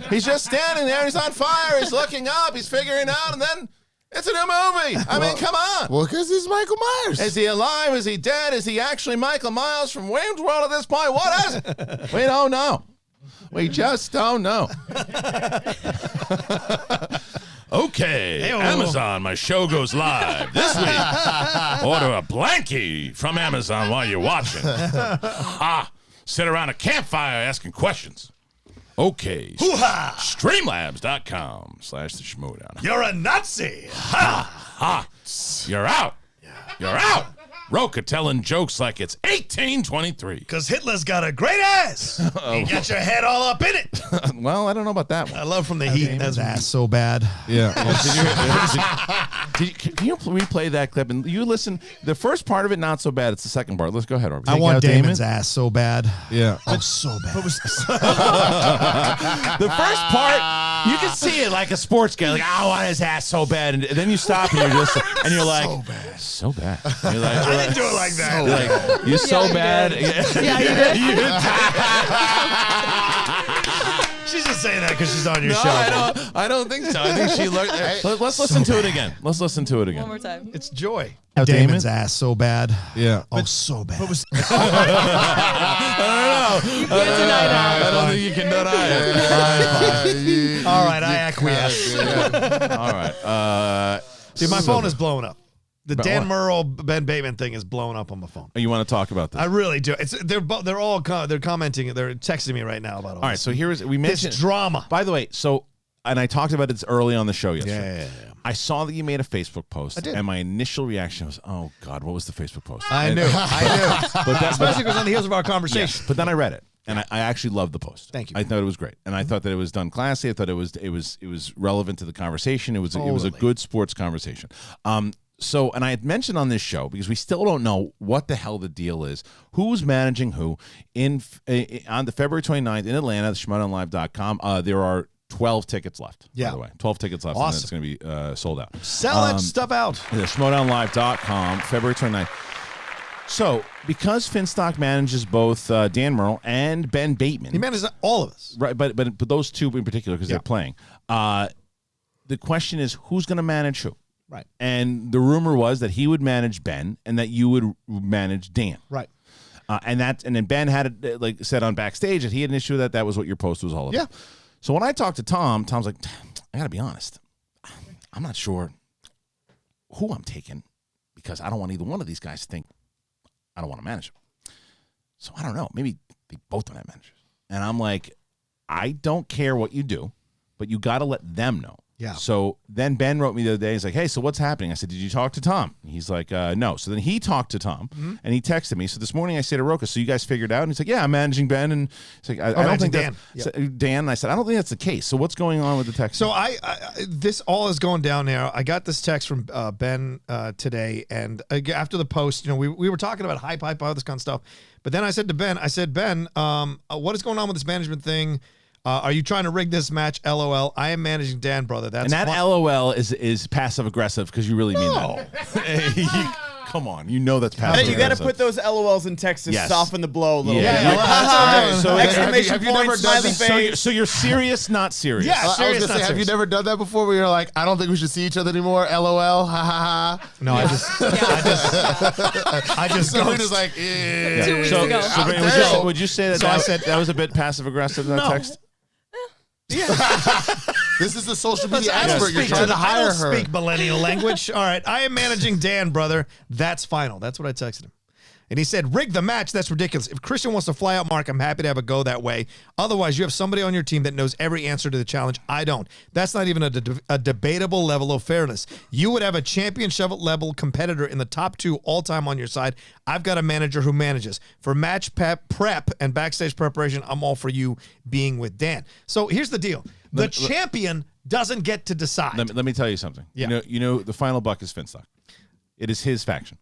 He's just standing there. He's on fire. He's looking up. He's figuring out, and then it's a new movie. I mean, come on. Well, because he's Michael Myers. Is he alive? Is he dead? Is he actually Michael Myers from Wayne's World at this point? What is it? We don't know. We just don't know. Okay, Amazon, my show goes live this week. Order a blankie from Amazon while you're watching. Sit around a campfire asking questions. Okay. Hoo-ha! Streamlabs.com/the Schmodown. You're a Nazi. Ha! You're out. You're out. Rocha telling jokes like it's 1823. Because Hitler's got a great ass. You got your head all up in it. Well, I don't know about that one. I love From the Heat. That's ass so bad. Yeah. Can you replay that clip? And you listen. The first part of it, not so bad. It's the second part. Let's go ahead, RB. I want Damon's ass so bad. Yeah. Oh, so bad. The first part, you can see it like a sports guy. Like, I want his ass so bad. And then you stop and you're like, so bad. You're like, I didn't do it like that. Like, you're so bad. Yeah, you did. She's just saying that because she's on your No, show. I don't think so. I think she learned. Let's listen to it again. Let's listen to it again. One more time. It's joy. Damon's ass so bad. Yeah. Oh, so bad. I don't know. I don't think you can deny it. All right, I acquiesce. All right. See, my phone is blowing up. The About Dan what? Murrell, Ben Bateman thing is blowing up on my phone. Oh, you want to talk about this? I really do. They're commenting. They're texting me right now about all right. So we mentioned this drama. By the way, and I talked about it early on the show yesterday. Yeah. I saw that you made a Facebook post, I did. and my initial reaction was, "Oh God, what was the Facebook post?" I knew. But Especially because on the heels of our conversation. Yes, but then I read it, and I actually loved the post. Thank you. I thought it was great, and I thought that it was done classy. I thought it was relevant to the conversation. It was a good sports conversation. So, and I had mentioned on this show, because we still don't know what the hell the deal is, who's managing who, on the February 29th in Atlanta, the SchmodownLive.com, there are 12 tickets left, by the way. 12 tickets left, and it's going to be sold out. Sell that stuff out. Yeah, SchmodownLive.com, February 29th. So, because Finstock manages both Dan Murrell and Ben Bateman. He manages all of us. Right, but those two in particular, because they're playing. The question is, who's going to manage who? Right. And the rumor was that he would manage Ben and that you would manage Dan. Right. And then Ben had it, said on backstage that he had an issue with that. That was what your post was all about. Yeah. So when I talked to Tom, Tom's like, I got to be honest. I'm not sure who I'm taking because I don't want either one of these guys to think I don't want to manage them. So I don't know. Maybe they both don't have managers. And I'm like, I don't care what you do, but you got to let them know. Yeah. So then Ben wrote me the other day. He's like, hey, so what's happening? I said, did you talk to Tom? He's like, no. So then he talked to Tom, and he texted me. So this morning I said to Rocha, so you guys figured out? And he's like, yeah, I'm managing Ben. And he's like, I don't think Dan. Dan. And I said, I don't think that's the case. So what's going on with the text? So this all is going down there. I got this text from Ben today, and after the post, we were talking about hype, all this kind of stuff. But then I said to Ben, what is going on with this management thing? Are you trying to rig this match? LOL. I am managing Dan, brother. That's and that LOL is passive aggressive because you really mean that. Come on, that's passive. You got to put those LOLs in text to soften the blow a little bit. So exclamation point, smiley face. So you're serious, not serious. Yeah, I was serious. gonna say, have you never done that before? Where you're like, I don't think we should see each other anymore. LOL. Ha ha ha. No, I just. So we're just like, 2 weeks ago. Sabrina, would you say that? I said that was a bit passive aggressive. That text. This is the social media expert. You're trying to hire her. Speak millennial language. All right, I am managing Dan, brother. That's final. That's what I texted him. And he said, rig the match. That's ridiculous. If Kristian wants to fly out Mark, I'm happy to have a go that way. Otherwise, you have somebody on your team that knows every answer to the challenge. I don't. That's not even a debatable level of fairness. You would have a championship level competitor in the top 2 all-time on your side. I've got a manager who manages. For match prep and backstage preparation, I'm all for you being with Dan. So here's the deal. The champion doesn't get to decide. Let me tell you something. Yeah. You know, the final buck is Finstock. It is his faction.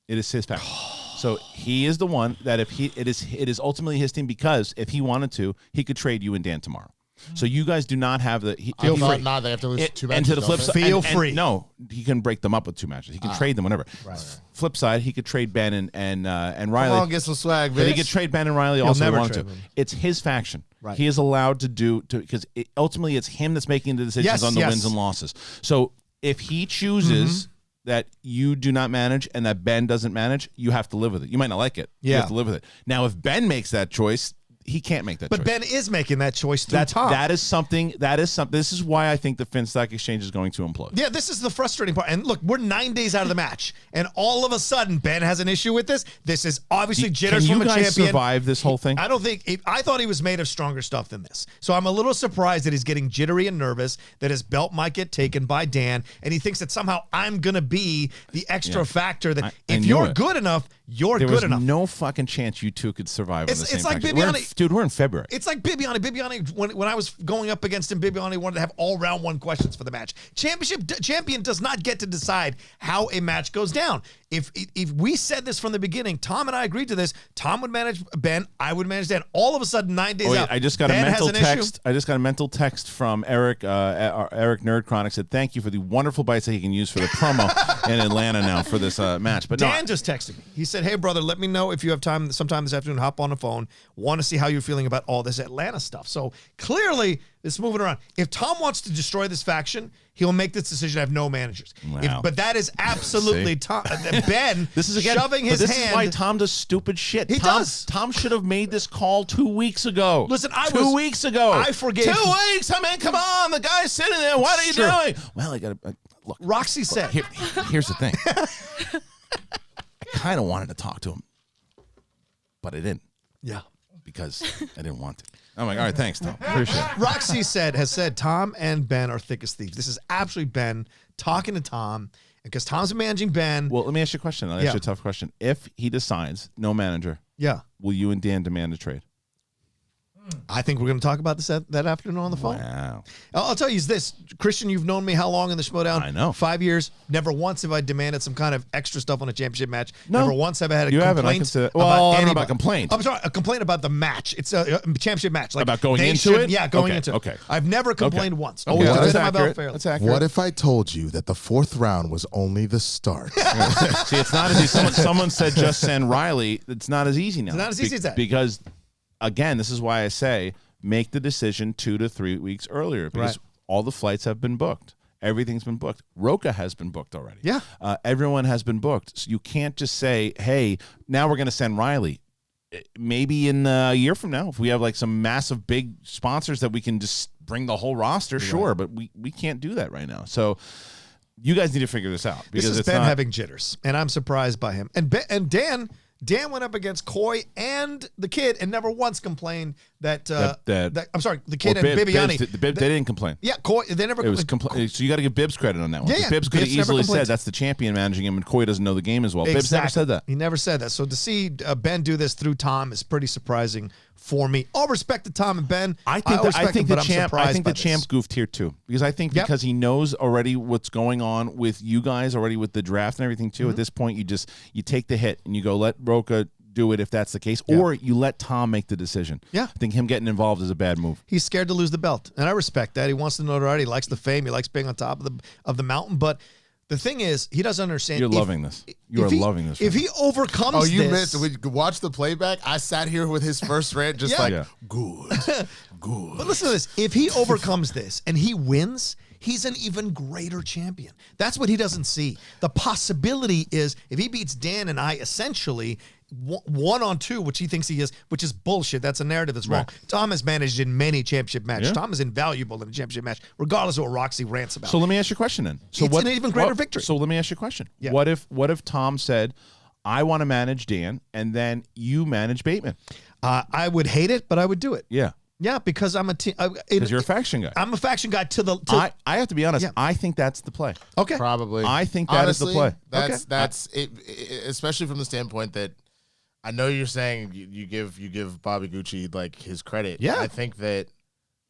It is his faction. So he is the one that it is ultimately his team, because if he wanted to, he could trade you and Dan tomorrow. So you guys do not have the feel free. Not they have to lose 2 matches. And to the flip side, feel free. No, he can break them up with 2 matches. He can trade them whenever. Right. Flip side, he could trade Ben and Riley. Come on, get some swag, bitch. But he could trade Ben and Riley also if he wanted to. them. It's his faction. Right. He is allowed to do because ultimately it's him that's making the decisions on the wins and losses. So if he chooses that you do not manage and that Ben doesn't manage, you have to live with it. You might not like it. You have to live with it. Now, if Ben makes that choice, he can't make that choice. But Ben is making that choice through Tom. That is something. This is why I think the Finstock exchange is going to implode. Yeah, this is the frustrating part. And look, we're 9 days out of the match, and all of a sudden Ben has an issue with this. This is obviously jitters from a champion. Can you guys survive this whole thing? I don't think. I thought he was made of stronger stuff than this. So I'm a little surprised that he's getting jittery and nervous, that his belt might get taken by Dan, and he thinks that somehow I'm going to be the extra factor that if you're good enough, you're good enough. There was no fucking chance you two could survive. It's like Bibiani. Dude, we're in February. It's like Bibiani. Bibiani, when I was going up against him, Bibiani wanted to have all round 1 questions for the match. Champion does not get to decide how a match goes down. If we said this from the beginning, Tom and I agreed to this. Tom would manage Ben, I would manage Dan. All of a sudden, 9 days out, I just got Ben a mental has an text. issue. I just got a mental text from Eric. Eric Nerd Chronic said, "Thank you for the wonderful bites that he can use for the promo in Atlanta now for this match." But Dan just texted me. He said, "Hey brother, let me know if you have time sometime this afternoon. Hop on the phone. Want to see how you're feeling about all this Atlanta stuff." So clearly, it's moving around. If Tom wants to destroy this faction, he'll make this decision. I have no managers. Wow. But that is absolutely Tom. Ben. This is again shoving his hand. This is why Tom does stupid shit. He does. Tom should have made this call 2 weeks ago. Listen, 2 weeks ago. I forgave. 2 weeks. I mean, come on. The guy's sitting there. What are you doing? Well, I got to look. Roxy said. Here's the thing. I kind of wanted to talk to him, but I didn't. Yeah. Because I didn't want to. I'm like, all right, thanks, Tom. Appreciate it. Roxy has said Tom and Ben are thick as thieves. This is absolutely Ben talking to Tom, because Tom's managing Ben. Well, let me ask you a question. I'll ask you a tough question. If he decides no manager, will you and Dan demand a trade? I think we're going to talk about this that afternoon on the phone. Wow. I'll tell you this, Kristian, you've known me how long in the Schmodown? I know. 5 years. Never once have I demanded some kind of extra stuff on a championship match. No. Never once have I had a You complaint haven't. about I don't know anybody. about complaint. I'm sorry, a complaint about the match. It's a championship match. Like about going they into should- it? Yeah, going Okay, into it. okay. I've never complained once. Okay, Always that's defended my belt accurate. fairly. That's accurate. What if I told you that the 4th round was only the start? See, it's not as easy. Someone said just send Riley. It's not as easy now. It's not as easy as that. Because, again, this is why I say make the decision 2 to 3 weeks earlier, because all the flights have been booked. Everything's been booked. Rocha has been booked already. Yeah. Everyone has been booked. So you can't just say, hey, now we're going to send Riley. Maybe in a year from now, if we have like some massive big sponsors that we can just bring the whole roster, sure. But we can't do that right now. So you guys need to figure this out. Because This is it's Ben not, having jitters, and I'm surprised by him. And Dan went up against Coy and the kid and never once complained that I'm sorry, the kid and Bibiani. They didn't complain. Yeah, Coy. They never. It was so you got to give Bibbs credit on that one. Yeah, Bibbs could have Bibbs never easily complained. said that's the champion managing him, and Coy doesn't know the game as well. Bibbs never said that. He never said that. So to see Ben do this through Tom is pretty surprising for me. All respect to Tom and Ben. I think the champ goofed here too, because I think because he knows already what's going on with you guys already with the draft and everything too. At this point, you take the hit and you go let Rocha do it if that's the case, or you let Tom make the decision. Yeah. I think him getting involved is a bad move. He's scared to lose the belt, and I respect that. He wants the notoriety. He likes the fame. He likes being on top of the mountain. But the thing is, he doesn't understand. You're loving this. You are loving this. If he overcomes you this, missed. We watch the playback. I sat here with his first rant, just good. But listen to this. If he overcomes this and he wins, he's an even greater champion. That's what he doesn't see. The possibility is if he beats Dan and I essentially 1-on-2, which he thinks he is, which is bullshit. That's a narrative that's wrong. Tom has managed in many championship matches. Tom is invaluable in a championship match, regardless of what Roxy rants about. So let me ask you a question then. So it's an even greater victory. So let me ask you a question. Yeah. What if Tom said, I want to manage Dan, and then you manage Bateman. I would hate it, but I would do it. Yeah. Yeah, because I'm a team. Because you're a faction guy. I'm a faction guy I have to be honest. Yeah. I think that's the play. Okay. Probably. I think that is the play. That's it, especially from the standpoint that I know you're saying you give Bobby Gucci like his credit. Yeah. I think that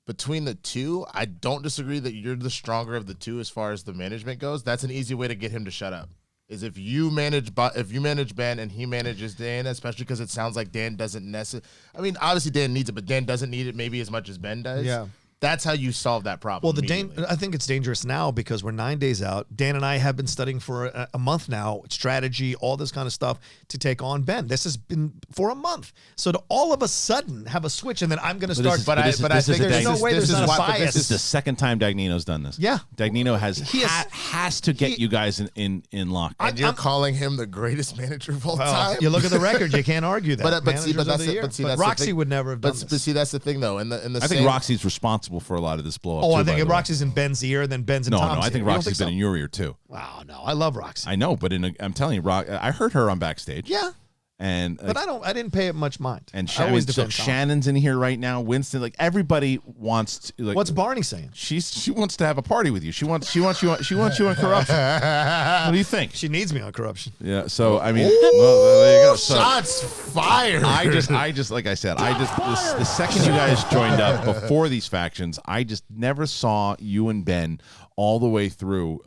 between the two, I don't disagree that you're the stronger of the two as far as the management goes. That's an easy way to get him to shut up. Is if you manage Ben and he manages Dan, especially because it sounds like Dan doesn't necessarily. I mean, obviously Dan needs it, but Dan doesn't need it maybe as much as Ben does. Yeah. That's how you solve that problem. Well, I think it's dangerous now because we're 9 days out. Dan and I have been studying for a month now, strategy, all this kind of stuff to take on Ben. This has been for a month. So to all of a sudden have a switch and then I'm going to start. I think there's no way there's not a bias. This is the second time Dagnino's done this. Yeah. Dagnino has to get you guys in lock. And you're calling him the greatest manager of all time. You look at the record, you can't argue that. But Roxy would never have done this. But see, that's the thing though. I think Roxy's responsible for a lot of this blow up. Oh, I think Roxy's in Ben's ear, then Ben's in Tom's ear. No, I think Roxy's been in your ear too. Wow, no, I love Roxy. I know, but I'm telling you, I heard her on backstage. Yeah. But I didn't pay it much mind. And Shannon's in here right now. Winston, like everybody wants to. Like, what's Barney saying? She wants to have a party with you. She wants you on Corruption. What do you think? She needs me on Corruption. Yeah. So I mean, well, there you go. So, shots fired. I just like I said, the second you guys joined up before these factions, I just never saw you and Ben all the way through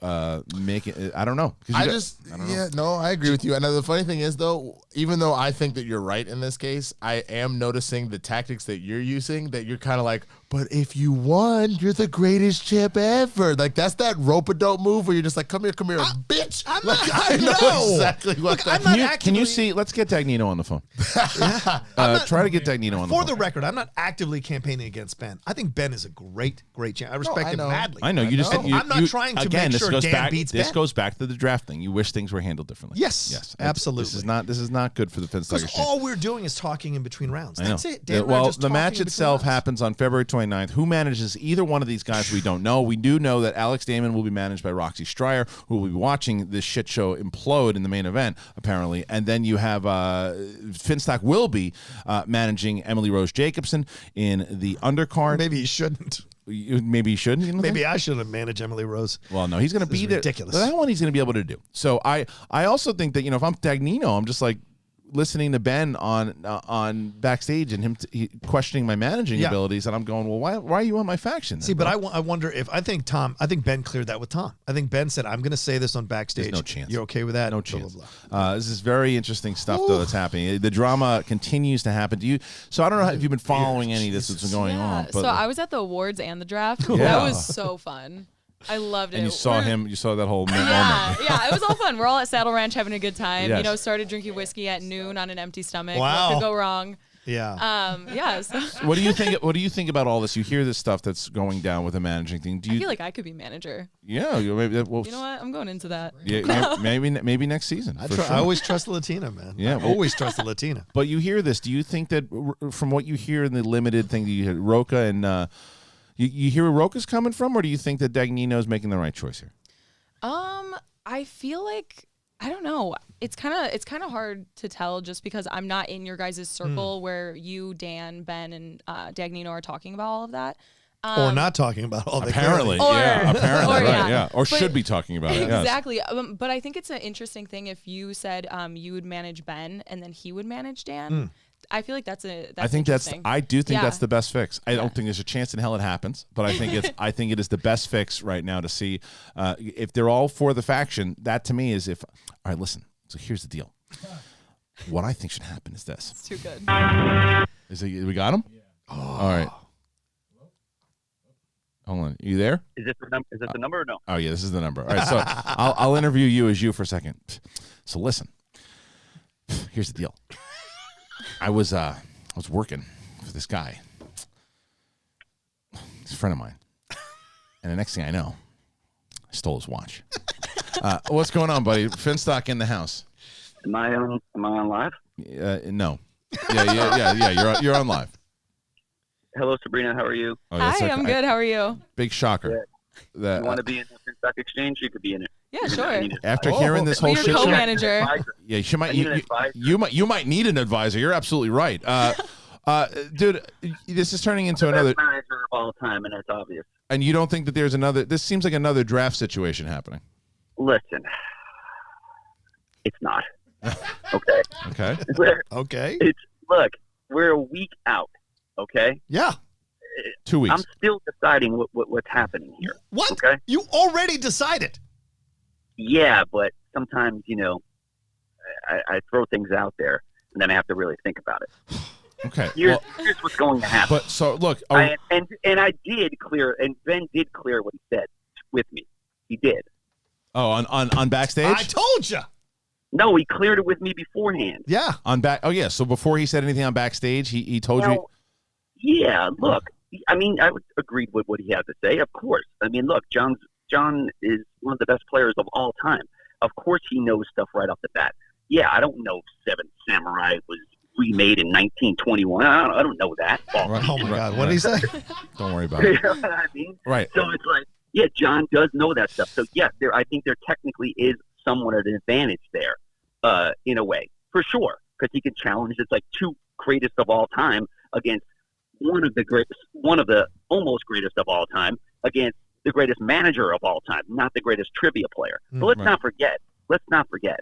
making. I don't know. I don't know. I agree with you. And the funny thing is, though, even though I think that you're right in this case, I am noticing the tactics that you're using. That you're kind of like, but if you won, you're the greatest champ ever. Like that's that rope-a-dope move where you're just like, come here, bitch. I know exactly what that. Can you see? Let's get Dagnino on the phone. Try to get Dagnino on the phone. For the record, I'm not actively campaigning against Ben. I think Ben is a great champ. I respect him madly. I know. I'm not trying to make sure Dan beats Ben. This goes back to the draft thing. You wish things were handled differently. Yes, absolutely. This is not good for the Finstock Because all we're doing is talking in between rounds. That's it. The match itself happens on February 29th. Who manages either one of these guys, we don't know. We do know that Alex Damon will be managed by Roxy Stryer, who will be watching this shit show implode in the main event, apparently. And then you have Finstock will be managing Emily Rose Jacobson in the undercard. Maybe he shouldn't. Maybe he shouldn't. Maybe I shouldn't manage Emily Rose. Well, no, he's going to be there. Ridiculous. That one he's going to be able to do. So I also think that if I'm Dagnino, I'm just like listening to Ben on backstage and him questioning my managing abilities, and I'm going, well, why are you on my faction? See, but I wonder if I think Ben cleared that with Tom. I think Ben said, I'm going to say this on backstage. There's no chance. You're okay with that? No chance. Blah, blah, blah. This is very interesting stuff though that's happening. The drama continues to happen. So I don't know if you've been following any of this that's been going on. But so I was at the awards and the draft. That was so fun. I loved it. And you saw that whole moment. Yeah, it was all fun. We're all at Saddle Ranch having a good time. Yes. Started drinking whiskey at noon on an empty stomach. Wow. What could go wrong? Yeah. So. What do you think? What do you think about all this? You hear this stuff that's going down with the managing thing. I feel like I could be manager. Yeah, maybe. Well, you know what? I'm going into that. Yeah, maybe next season. I always trust the Latina, man. Yeah, I always trust the Latina. But you hear this. Do you think that from what you hear in the limited thing, you hear Rocha and you hear where Rocha's coming from, or do you think that Dagnino's making the right choice here? I feel like I don't know. It's kind of hard to tell just because I'm not in your guys' circle where you, Dan, Ben, and Dagnino are talking about all of that. Or not talking about all that. Apparently, or should be talking about it. Exactly. Yes. But I think it's an interesting thing if you said you would manage Ben and then he would manage Dan. I feel like that's I do think that's the best fix. I don't think there's a chance in hell it happens, but I think it is the best fix right now to see if they're all for the faction. That to me is all right, listen. So here's the deal. What I think should happen is this. It's too good. We got him? Yeah. Oh. All right. Hold on. You there? Is this the number or no? Oh yeah, this is the number. All right, so I'll interview you as you for a second. So listen. Here's the deal. I was working for this guy. He's a friend of mine. And the next thing I know, I stole his watch. What's going on, buddy? Finstock in the house. Am I on live? No. Yeah. You're on live. Hello, Sabrina. How are you? Hi, I'm good. How are you? Big shocker. You want to be in the Finstock Exchange? You could be in it. Yeah, sure. After hearing this whole Be your shit show, co-manager. yeah, I need an advisor. you might need an advisor. You're absolutely right, dude. This is turning into The another. best manager of all time, and that's obvious. And you don't think that there's another? This seems like another draft situation happening. Listen, it's not. Okay. Okay. Okay. Look, we're a week out. Okay. Yeah. 2 weeks. I'm still deciding what's happening here. What? Okay. You already decided. Yeah, but sometimes I throw things out there, and then I have to really think about it. Okay. Here's what's going to happen. But so look, and I did clear, and Ben did clear what he said with me. He did. Oh, on backstage. I told you. No, he cleared it with me beforehand. Yeah. On back. Oh yeah. So before he said anything on backstage, he told you. Yeah. Look, I mean, I would agree with what he had to say. Of course. I mean, look, John is one of the best players of all time. Of course, he knows stuff right off the bat. Yeah, I don't know if Seven Samurai was remade in 1921. I don't know that. Right. Oh my God. What did he say? Don't worry about You it. know what I mean? Right. So it's like, yeah, John does know that stuff. So yes, I think there technically is somewhat of an advantage there, in a way, for sure, because he can challenge it's like two greatest of all time against one of the almost greatest of all time against the greatest manager of all time, not the greatest trivia player. But let's not forget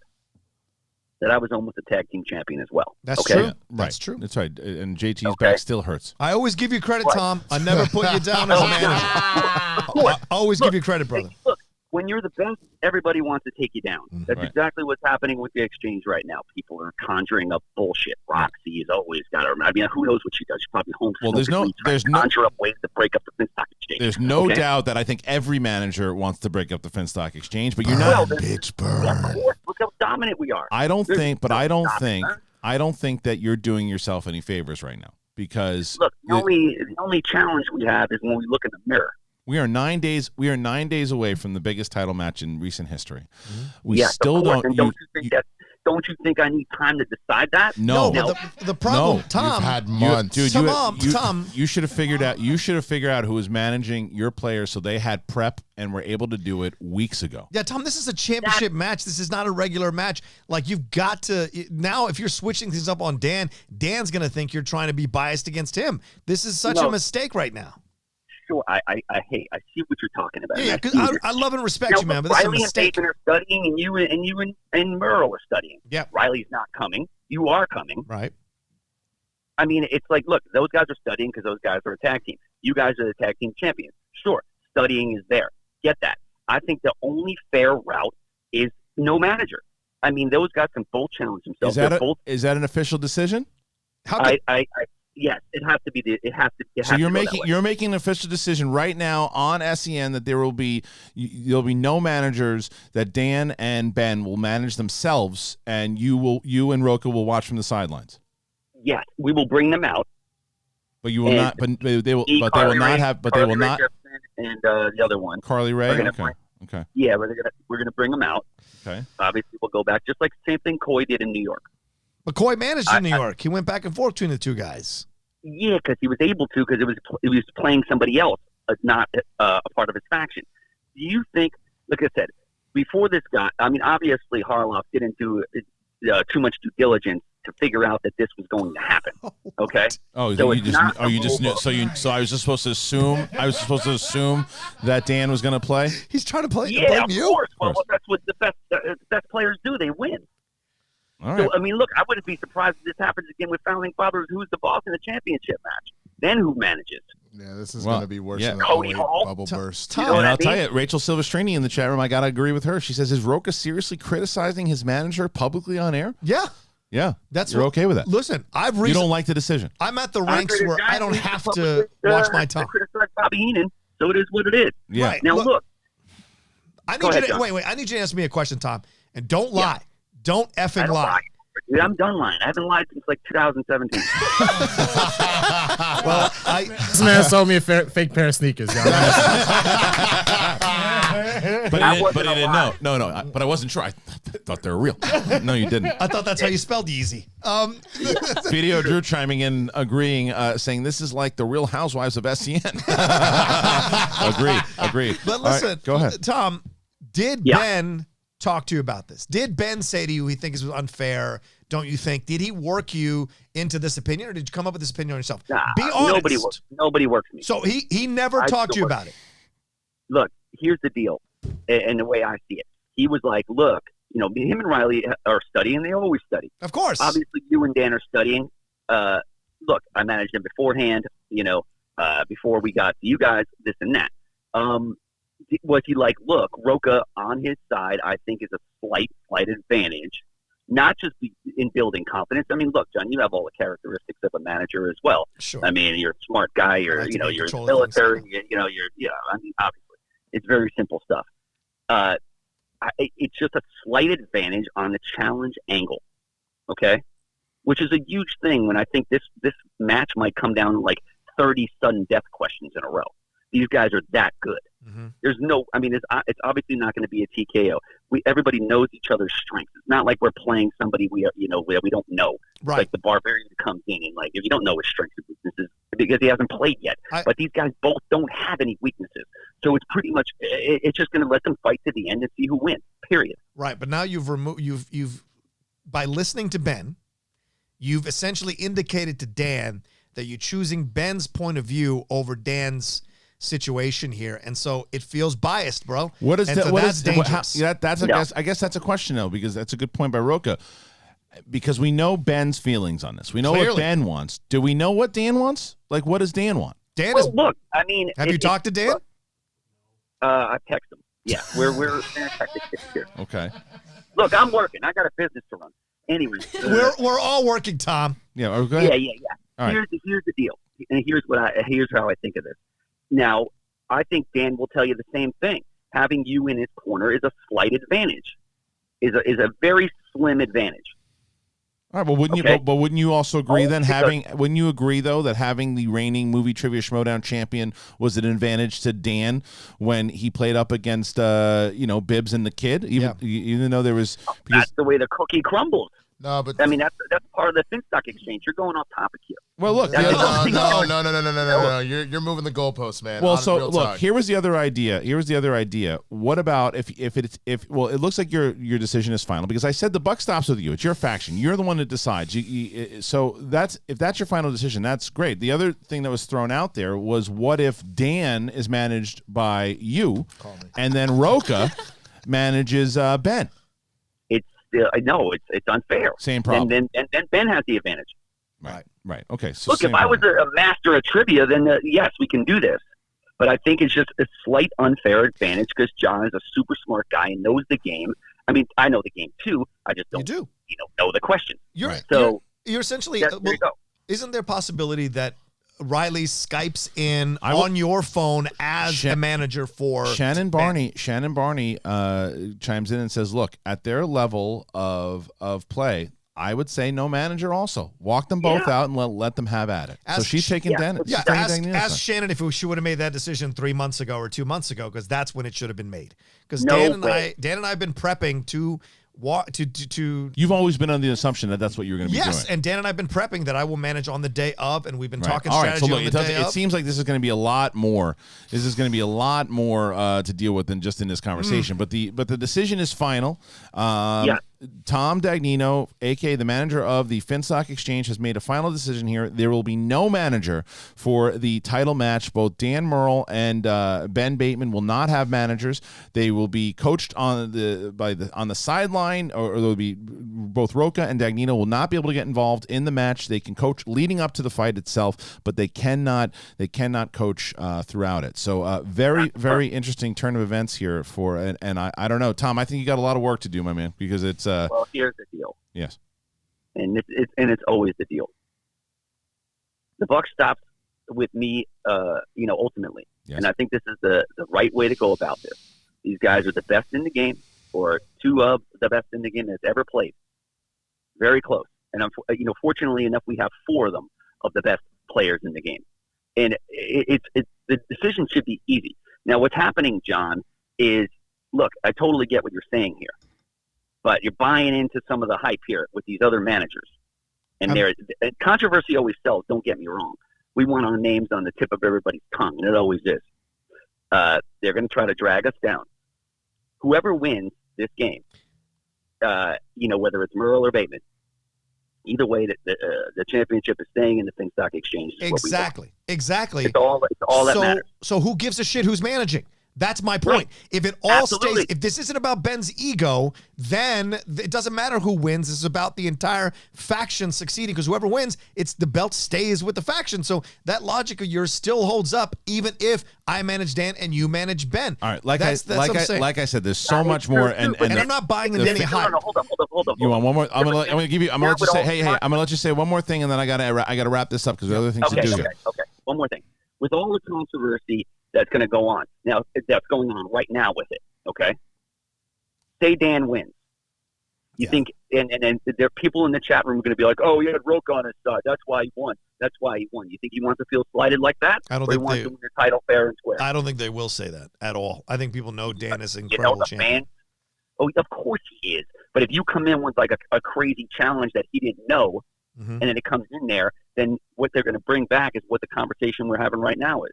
that I was almost a tag team champion as well. That's okay? true. Right. That's true. That's right. And JT's back still hurts. I always give you credit, Tom. I never put you down as a manager. I always give you credit, brother. Look, when you're the best, everybody wants to take you down. That's Right. exactly what's happening with the exchange right now. People are conjuring up bullshit. Roxy has always got to. I mean, who knows what she does? She's probably home. Well, there's no conjure up ways to break up the Finstock Exchange. There's no okay? doubt that I think every manager wants to break up the Finstock Exchange, but you're not. Pittsburgh. Yeah, of course. Look how dominant we are. I don't There's think no stopping that. I don't think that you're doing yourself any favors right now because Look, the only challenge we have is when we look in the mirror. we are 9 days away from the biggest title match in recent history. We Yes, still of course. don't. And don't you think I need time to decide that? No, but the problem, No. Tom. You've had months. Dude, Tom. you should have figured out. You should have figured out who was managing your players, so they had prep and were able to do it weeks ago. Yeah, Tom, this is a championship match. This is not a regular match. Like, you've got to now. If you're switching things up on Dan, Dan's gonna think you're trying to be biased against him. This is such a mistake right now. Sure, I see what you're talking about. Yeah, because I love and respect you, man, but this is a Riley mistake. and Nathan are studying, and you and Merle are studying. Yeah. Riley's not coming. You are coming. Right. I mean, it's like, look, those guys are studying because those guys are a tag team. You guys are the tag team champions. Sure, studying is there. Get that. I think the only fair route is no manager. I mean, those guys can both challenge themselves. Is that an official decision? Yes, it has to be. So you're making an official decision right now on SEN that there'll be no managers, that Dan and Ben will manage themselves, and you and Rocha will watch from the sidelines. Yes, we will bring them out. But you will not. But they will. But they will not have. But they will not. And the other one, Carly Ray. Okay. Yeah, we're gonna bring them out. Okay. Obviously, we'll go back just like the same thing Coy did in New York. McCoy managed in New York. He went back and forth between the two guys. Yeah, because he was able to, because it was playing somebody else, not a part of his faction. Do you think, like I said, before this guy, I mean, obviously Harloff didn't do too much due diligence to figure out that this was going to happen. Okay. Oh, so you just knew. So I was just supposed to assume. I was supposed to assume that Dan was going to play. He's trying to play. Yeah, blame you. Of course. Well, that's what the best players do. They win. All right. So, I mean, look, I wouldn't be surprised if this happens again with Founding Fathers. Who's the boss in the championship match? Then who manages? Yeah, this is going to be worse than the Cody 08 Hall? bubble burst. You know what And I I'll tell mean? you, Rachel Silvestrini in the chat room, I got to agree with her. She says, is Rocha seriously criticizing his manager publicly on air? Yeah. Yeah. You're okay with that. Listen, You don't like the decision. I'm at the ranks where I don't have to watch my tongue. I criticize Bobby Heenan, so it is what it is. Yeah. Right. Now, look. I need Go you ahead, to John. wait. I need you to answer me a question, Tom, and don't lie. Don't effing I don't lie. lie. Dude, I'm done lying. I haven't lied since like 2017. Well, This man sold me a fake pair of sneakers. Y'all. But he didn't know. No. But I wasn't sure. I thought they were real. No, you didn't. I thought that's how you spelled easy. Video Drew chiming in, agreeing, saying this is like the Real Housewives of SEN. Agreed. But All right, listen, go ahead. Tom. Did Ben talk to you about this? Did Ben say to you he thinks it was unfair? Don't you think? Did he work you into this opinion, or did you come up with this opinion on yourself? Nah, Be honest. Nobody works me. So he never talked to you about it. Look, here's the deal, and the way I see it. He was like, look, him and Riley are studying. They always study. Of course. Obviously, you and Dan are studying. Look, I managed him beforehand, before we got to you guys, this and that. Was he like, look, Rocha on his side, I think is a slight advantage, not just in building confidence. I mean, look, John, you have all the characteristics of a manager as well. Sure. I mean, you're a smart guy. You're in the military. Obviously, it's very simple stuff. It's just a slight advantage on the challenge angle, okay? Which is a huge thing when I think this match might come down to like 30 sudden death questions in a row. These guys are that good. Mm-hmm. It's obviously not going to be a TKO. Everybody knows each other's strengths. It's not like we're playing somebody we don't know. Right. It's like the Barbarian comes in and like, if you don't know his strengths and weaknesses because he hasn't played yet. But these guys both don't have any weaknesses. So it's pretty much, it's just going to let them fight to the end and see who wins, period. Right. But now you've by listening to Ben, you've essentially indicated to Dan that you're choosing Ben's point of view over Dan's situation here, and so it feels biased, bro. That's dangerous. I guess that's a question though, because that's a good point by Rocha. Because we know Ben's feelings on this. We know what Ben wants. Do we know what Dan wants? Like, what does Dan want? Look, I mean, have you talked to Dan? I text him. Yeah, we're hectic here. Okay. Look, I'm working. I got a business to run. Anyway, we're all working, Tom. Yeah. Okay. Yeah. Here's the deal, and here's how I think of this. Now, I think Dan will tell you the same thing. Having you in his corner is a slight advantage, is a very slim advantage. All right, well, wouldn't you also agree wouldn't you agree though that having the reigning movie trivia Schmodown champion was an advantage to Dan when he played up against Bibbs and the Kid, even though there was that's the way the cookie crumbles. No, but I mean that's part of the FinStock exchange. You're going off topic here. Well, look, no. You're moving the goalposts, man. Well, so look, here was the other idea. What about if it looks like your decision is final because I said the buck stops with you. It's your faction. You're the one that decides. So if that's your final decision, that's great. The other thing that was thrown out there was what if Dan is managed by you, and then Rocha manages Ben. I know it's unfair. Same problem. And then Ben has the advantage. Right. Okay. So look, if I was a master of trivia, then yes, we can do this. But I think it's just a slight unfair advantage because John is a super smart guy and knows the game. I mean, I know the game too. I just don't. You do. Know the question. You're essentially. There you go. Isn't there a possibility that Riley Skypes in on your phone as a manager for Shannon Barney? Shannon Barney chimes in and says, "Look, at their level of play, I would say no manager. Also, walk them both out and let them have at it." So she's taking Dan. Yeah, ask Shannon if she would have made that decision 3 months ago or 2 months ago, because that's when it should have been made. Because Dan and I have been prepping to. You've always been on the assumption that that's what you're going to be doing. Yes, and Dan and I have been prepping that I will manage on the day of, and we've been talking All strategy right, so look, on the day of. It seems like this is going to be a lot more. This is going to be a lot more to deal with than just in this conversation. But the decision is final. Tom Dagnino, a.k.a. the manager of the FinStock Exchange, has made a final decision here. There will be no manager for the title match. Both Dan Murrell and Ben Bateman will not have managers. They will be coached on the sideline, or they'll be both Rocha and Dagnino will not be able to get involved in the match. They can coach leading up to the fight itself, but they cannot coach throughout it. So very, very interesting turn of events here and I don't know, Tom, I think you got a lot of work to do, my man, because it's well, here's the deal. Yes. And it's always the deal. The buck stops with me, ultimately. Yes. And I think this is the right way to go about this. These guys are the best in the game, or two of the best in the game that's ever played. Very close. And fortunately enough, we have 4 of them of the best players in the game. And the decision should be easy. Now, what's happening, John, is, look, I totally get what you're saying here. But you're buying into some of the hype here with these other managers. And controversy always sells, don't get me wrong. We want our names on the tip of everybody's tongue, and it always is. They're going to try to drag us down. whoever wins this game, whether it's Merle or Bateman, either way, the championship is staying in the FinStock Exchange. Exactly. It's all that matters. So who gives a shit who's managing? That's my point. Right. If it all stays, if this isn't about Ben's ego, then it doesn't matter who wins. It's about the entire faction succeeding, because whoever wins, the belt stays with the faction. So that logic of yours still holds up, even if I manage Dan and you manage Ben. All right, like I said, there's so much more, and I'm not buying into any hype. Hold up. You want one more? I'm gonna let you say. Hey, I'm gonna let you say one more thing, and then I gotta wrap this up because there are other things to do here. Okay. One more thing. With all the controversy that's going to go on now, that's going on right now with it. Okay, say Dan wins. You think, and there are people in the chat room going to be like, "Oh, he had Rocha on his side. That's why he won. That's why he won." You think he wants to feel slighted like that? I don't think he wants to win the title fair and square. I don't think they will say that at all. I think people know Dan is an incredible champion. Oh, of course he is. But if you come in with like a crazy challenge that he didn't know, and then it comes in there, then what they're going to bring back is what the conversation we're having right now is.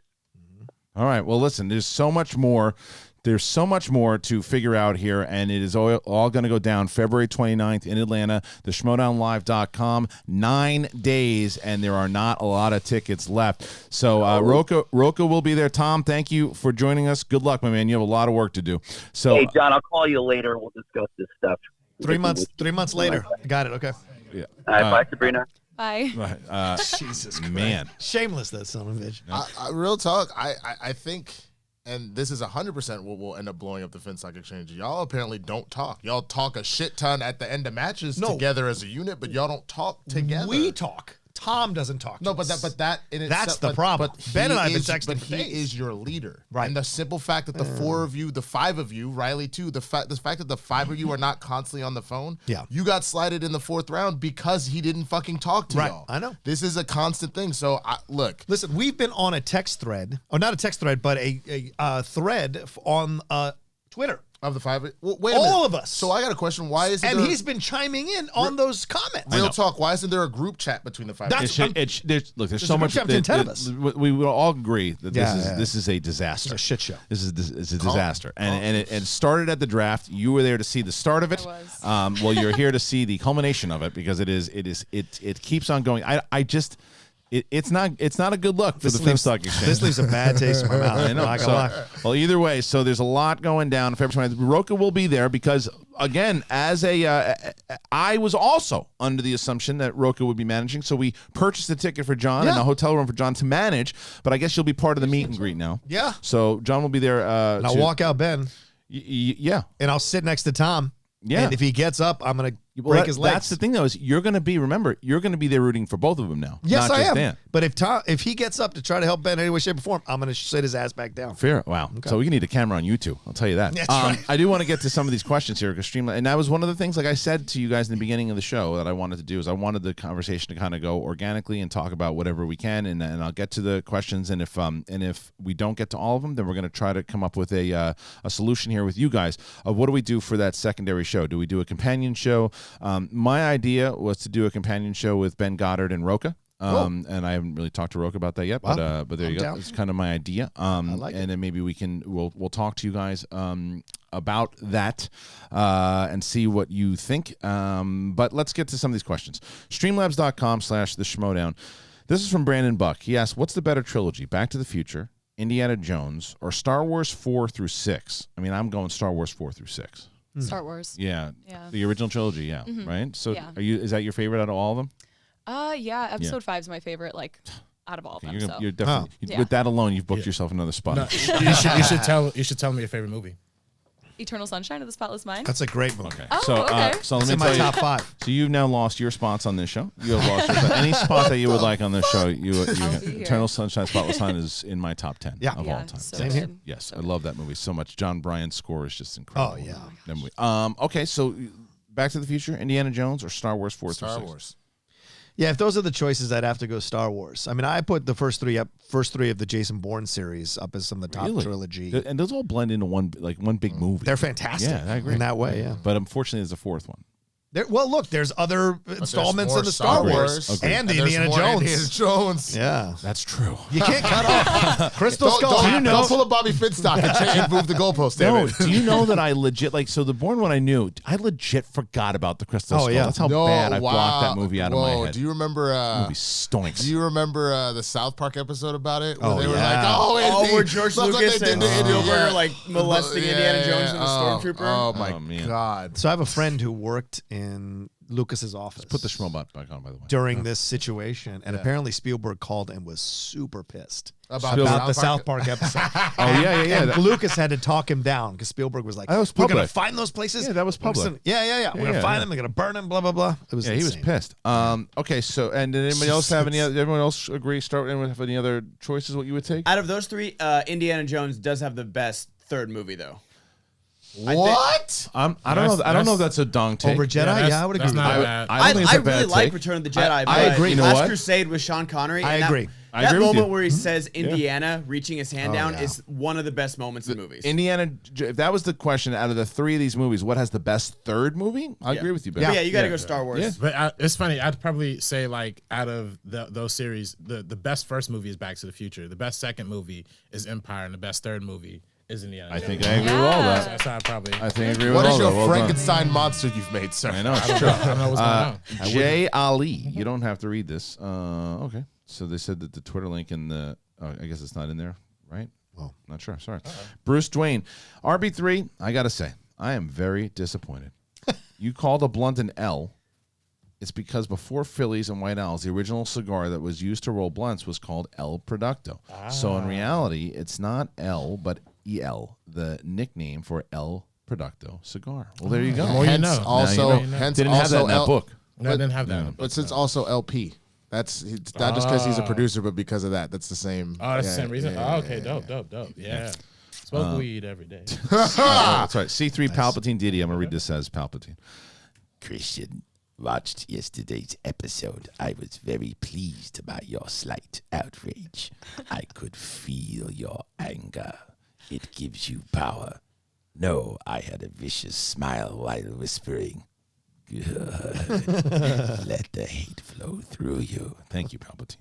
All right. Well, listen, there's so much more. There's so much more to figure out here, and it is all going to go down February 29th in Atlanta, theschmodownlive.com, 9 days, and there are not a lot of tickets left. So Rocha will be there. Tom, thank you for joining us. Good luck, my man. You have a lot of work to do. So, hey, John, I'll call you later. We'll discuss this stuff. 3 months later. Got it. Okay. Yeah. All right, bye, Sabrina. Bye. Jesus Christ. Man. Shameless, that son of a bitch. Real talk, I think, and this is 100% what will end up blowing up the FinStock Exchange. Y'all apparently don't talk. Y'all talk a shit ton at the end of matches together as a unit, but y'all don't talk together. We talk. Tom doesn't talk. No, but that in itself, that's the problem. But Ben and I have been texting. But he is your leader, right? And the simple fact that the four of you, the five of you, Riley too, the fact that the five of you are not constantly on the phone. Yeah, you got slighted in the 4th round because he didn't fucking talk to y'all. I know this is a constant thing. So listen, we've been on a text thread, or not a text thread, but a thread on Twitter. Of the 5, wait a minute. All of us. So I got a question. Why is and he's been chiming in on those comments. Real talk. Why isn't there a group chat between the 5? There's so much. 10 of us. We will all agree that this is a disaster. It's a shit show. This is a disaster, and it started at the draft. You were there to see the start of it. I was. Well, you're here to see the culmination of it because it keeps on going. It's not a good look for the FinStock Exchange. This leaves a bad taste in my mouth. I know. Well, either way, so there's a lot going down. February 20th. Rocha will be there because, again, I was also under the assumption that Rocha would be managing, so we purchased a ticket for John and a hotel room for John to manage. But I guess you'll be part of the meet and greet now. Yeah. So John will be there. And I'll walk out Ben. Yeah. And I'll sit next to Tom. Yeah. And if he gets up, I'm going to break his legs. That's the thing, though, is you're going to be there rooting for both of them now. Yes, not I just am. Dan. But if he gets up to try to help Ben in any way, shape, or form, I'm going to sit his ass back down. Fair. Wow. Okay. So we need a camera on you two. I'll tell you that. That's right. I do want to get to some of these questions here because Streamline, and that was one of the things, like I said to you guys in the beginning of the show, that I wanted to do is I wanted the conversation to kind of go organically and talk about whatever we can, and I'll get to the questions, and if we don't get to all of them, then we're going to try to come up with a solution here with you guys of what do we do for that secondary show? Do we do a companion show? My idea was to do a companion show with Ben Goddard and Rocha. And I haven't really talked to Rocha about that yet, but there you go. It's kind of my idea. And then maybe we'll talk to you guys about that and see what you think. But let's get to some of these questions. Streamlabs.com/theschmodown. This is from Brandon Buck. He asks, what's the better trilogy, Back to the Future, Indiana Jones, or Star Wars 4 through 6? I mean, I'm going Star Wars 4 through 6. Star Wars. Yeah. The original trilogy, right? So is that your favorite out of all of them? Yeah, episode 5 is my favorite, like, out of all of them. You're definitely with that alone, you've booked yourself another spot. No, you should tell me your favorite movie. Eternal Sunshine of the Spotless Mind. That's a great movie. Okay. Oh, okay. So let me in tell my you, top 5. So you've now lost your spots on this show. You have lost your spot. Any spot that you would like on this show. Eternal Sunshine, Spotless Mind is in my top 10 of all time. So Same here. Yes, so I love that movie so much. John Bryan's score is just incredible. Oh yeah. That movie. Okay, so Back to the Future, Indiana Jones, or Star Wars 4 through 6? Star Wars. Yeah, if those are the choices, I'd have to go Star Wars. I mean, I put the first three of the Jason Bourne series up as some of the top trilogy. And those all blend into one big movie. They're fantastic. Yeah, I agree. In that way, yeah. But unfortunately, there's a fourth one. Well, look, there's other installments more in the Star Wars and the Indiana Jones. Indiana Jones. Yeah, that's true. You can't cut off Crystal Skull. Don't pull a Bobby Finstock and move the goalpost. No, do you know that I legit so the Bourne one I knew, I legit forgot about the Crystal Skull. That's how bad I blocked that movie out of my head. Do you remember? Movie stinks. Do you remember the South Park episode about it? Where they were like, where George Lucas and Spielberg like molesting Indiana Jones and the stormtrooper. Oh my God! So I have a friend who worked in Lucas's office. Let's put the Schmobot back on, by the way. During this situation, and apparently Spielberg called and was super pissed about the South Park episode. And Lucas had to talk him down because Spielberg was like, that was "We're gonna find those places." Yeah, that was public. We're gonna find them. We're gonna burn them. Blah blah blah. It was he was pissed. Okay, so and did anybody else have any? Everyone else agree? Anyone have any other choices? What you would take? Out of those three, Indiana Jones does have the best third movie, though. What? I don't know if that's a dong take. Over Jedi? Yeah, I would agree. I really like Return of the Jedi. I agree. You know Last what? Crusade with Sean Connery. I agree. That moment where he says Indiana reaching his hand down is one of the best moments in movies. Indiana, if that was the question, out of the three of these movies, what has the best third movie? I agree with you, Ben. Yeah, you got to go Star Wars. Yeah. But it's funny. I'd probably say, like, out of those series, the best first movie is Back to the Future. The best second movie is Empire, and the best third movie is Indiana Jones. I think I agree with all that. That's how I probably. I think I agree with What all is that. your Well Frankenstein monster you've made, sir? I know, it's true. I don't know what's going on. Jay Ali, you don't have to read this. Okay. So they said that the Twitter link in the, I guess it's not in there, right? Well, not sure. Sorry. Bruce Dwayne, RB3, I got to say, I am very disappointed. You called a blunt an L. It's because before Phillies and White Owls, the original cigar that was used to roll blunts was called El Producto. So in reality, it's not L, but EL, the nickname for El Producto cigar. Well, there you go. Well, you know. Also, didn't have that in that book. No, I didn't have that. But since also LP. That's not just because he's a producer, but because of that. That's the same. Oh, that's the same reason? Okay, dope. Yeah. Smoke weed every day. That's right. C3 Palpatine Diddy. I'm going to read this as Palpatine. Christian, watched yesterday's episode. I was very pleased by your slight outrage. I could feel your anger. It gives you power. No, I had a vicious smile while whispering, "Good. Let the hate flow through you." Thank you, Palpatine.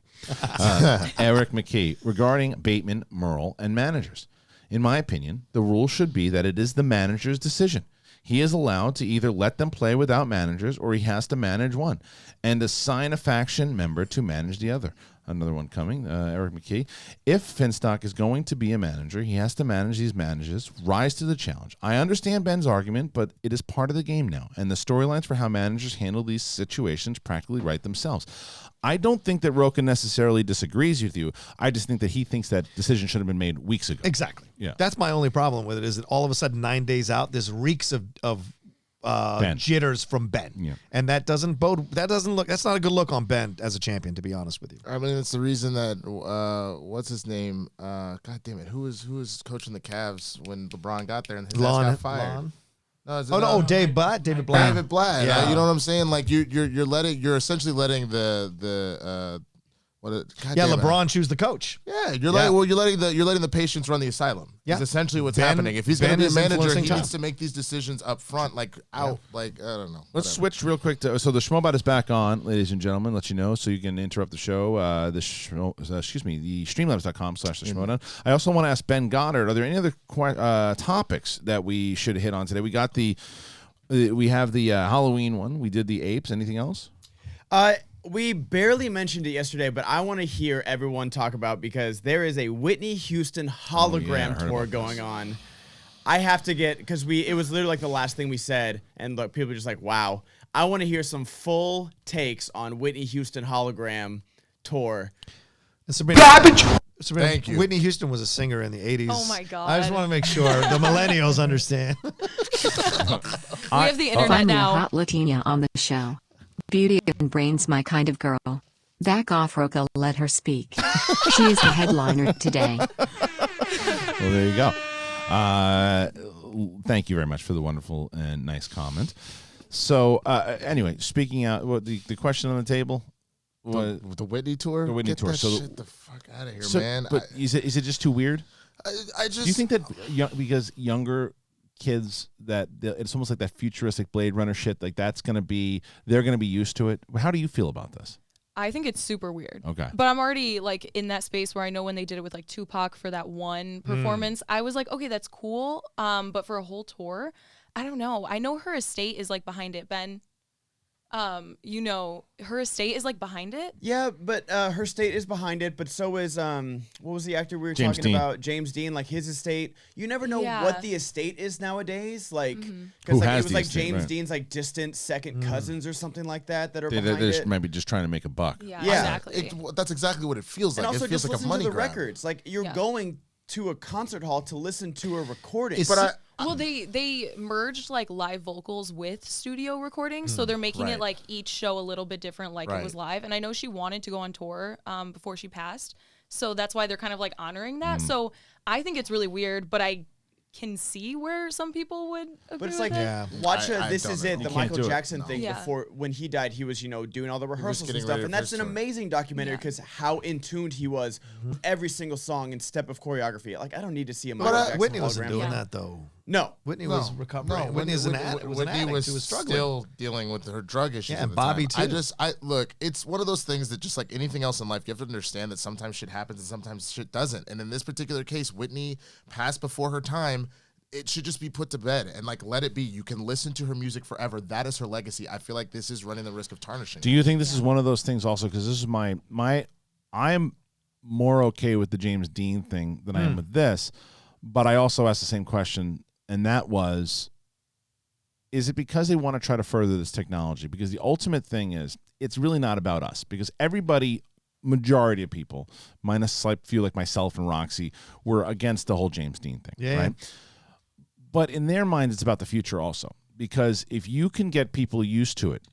Eric McKee, regarding Bateman, Merle, and managers. In my opinion, the rule should be that it is the manager's decision. He is allowed to either let them play without managers or he has to manage one and assign a faction member to manage the other. Another one coming, Eric McKee. If Finstock is going to be a manager, he has to manage these managers, rise to the challenge. I understand Ben's argument, but it is part of the game now, and the storylines for how managers handle these situations practically write themselves. I don't think that Rocha necessarily disagrees with you. I just think that he thinks that decision should have been made weeks ago. Exactly. Yeah. That's my only problem with it is that all of a sudden 9 days out, this reeks of jitters from Ben. Yeah. And that doesn't look, that's not a good look on Ben as a champion, to be honest with you. I mean, it's the reason that, what's his name? God damn it. Who was coaching the Cavs when LeBron got there and his ass got fired? David Blatt. David Blatt. Yeah. You know what I'm saying? Like you're essentially letting LeBron choose the coach. Yeah, you're letting the patients run the asylum. Yeah, That's essentially what's happening. If he's going to be a manager, he needs to make these decisions up front, I don't know. Let's switch real quick to the Schmobot is back on, ladies and gentlemen. Let you know so you can interrupt the show. The streamlabs.com/the I also want to ask Ben Goddard: are there any other topics that we should hit on today? We got we have the Hallween one. We did the Apes. Anything else? We barely mentioned it yesterday, but I want to hear everyone talk about because there is a Whitney Houston hologram tour going on. I have to get, because it was literally like the last thing we said, and look, people are just like, wow. I want to hear some full takes on Whitney Houston hologram tour. Garbage! Thank you. Whitney Houston was a singer in the 80s. Oh my God. I just want to make sure the millennials understand. We have the internet Finally, now. a hot Latina on the show. Beauty and brains, my kind of girl. Back off, Rocha, let her speak. She is the headliner today. Well, there you go. Thank you very much for the wonderful and nice comment. So, anyway, speaking out, the question on the table? The Whitney tour? The Whitney tour. That shit the fuck out of here, man. But is it just too weird? I just... Do you think that because younger kids that it's almost like that futuristic Blade Runner shit. Like they're going to be used to it. How do you feel about this? I think it's super weird. Okay. But I'm already like in that space where I know when they did it with like Tupac for that one performance, I was like, okay, that's cool. But for a whole tour, I don't know. I know her estate is like behind it, Ben. You know, her estate is like behind it. Yeah, but her estate is behind it, but so is what was the actor we were James talking Dean. about? James Dean, like his estate. You never know what the estate is nowadays, like Who because like, has it was the like estate, James right. Dean's like distant second cousins or something like that are They're behind it. maybe just trying to make a buck. Yeah, Yeah. exactly. That's exactly what it feels And like. also It feels just like a listen money to the grab. records. Like you're Yeah. going to a concert hall to listen to a recording. But Well, they merged like live vocals with studio recordings, so they're making right. it like each show a little bit different, like Right. it was live. And I know she wanted to go on tour before she passed, so that's why they're kind of like honoring that. So I think it's really weird, but I can see where some people would agree But it's with like, it. watch I This don't Is know. It, You the can't Michael do it. Jackson No. thing Yeah. before when he died, he was, doing all the rehearsals and getting stuff. ready And for that's his an tour. amazing documentary Yeah. because how in tuned he was with every single song and step of choreography. Like, I don't need to see a But Michael Jackson Whitney wasn't hologram. doing Yeah. that though. No. Whitney was recovering. Whitney was an addict. Whitney was struggling. still dealing with her drug issues. Yeah, at the Bobby time. too. I look. It's one of those things that just like anything else in life, you have to understand that sometimes shit happens and sometimes shit doesn't. And in this particular case, Whitney passed before her time. It should just be put to bed and like let it be. You can listen to her music forever. That is her legacy. I feel like this is running the risk of tarnishing. Do you think this is one of those things also? Because this is I'm more okay with the James Dean thing than I am with this, but I also asked the same question, and that was, is it because they want to try to further this technology? Because the ultimate thing is, it's really not about us, because everybody, majority of people, minus a slight few like myself and Roxy, were against the whole James Dean thing, Yeah. right? But in their mind, it's about the future also, because if you can get people used to it,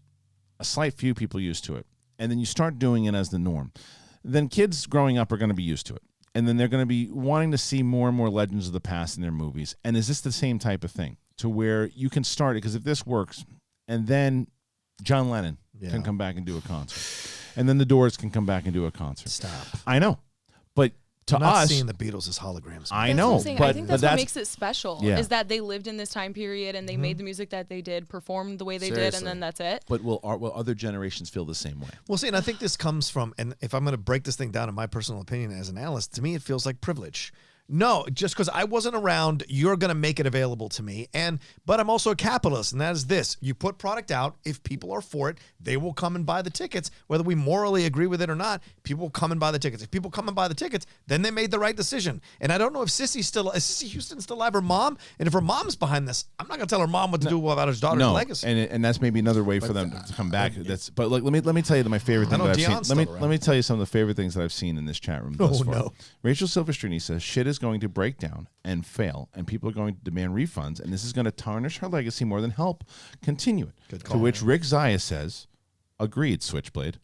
a slight few people used to it, and then you start doing it as the norm, then kids growing up are going to be used to it. And then they're going to be wanting to see more and more legends of the past in their movies. And is this the same type of thing to where you can start it? Because if this works, and then John Lennon can come back and do a concert, and then the Doors can come back and do a concert. Stop. I know. But to I'm not us, seeing the Beatles as holograms. I That's know. what I'm saying. But I think that's what makes it special, Yeah. is that they lived in this time period and they made the music that they did, performed the way they did, and then that's it. But will other generations feel the same way? Well, see, and I think this comes from, and if I'm going to break this thing down in my personal opinion as an analyst, to me it feels like privilege. No, just because I wasn't around, you're going to make it available to me. But I'm also a capitalist, and that is this. You put product out. If people are for it, they will come and buy the tickets. Whether we morally agree with it or not, people will come and buy the tickets. If people come and buy the tickets, then they made the right decision. And I don't know if is Sissy Houston still alive, her mom? And if her mom's behind this, I'm not going to tell her mom what to do about her daughter's legacy. And that's maybe another way for them to come back. But look, let me tell you my favorite thing that I've Dion's seen. still Let me tell you some of the favorite things that I've seen in this chat room thus far. no. Rachel Silverstreet says shit is going to break down and fail, and people are going to demand refunds, and this is going to tarnish her legacy more than help continue it. Good To call. which Rick Zaya says, "Agreed, Switchblade."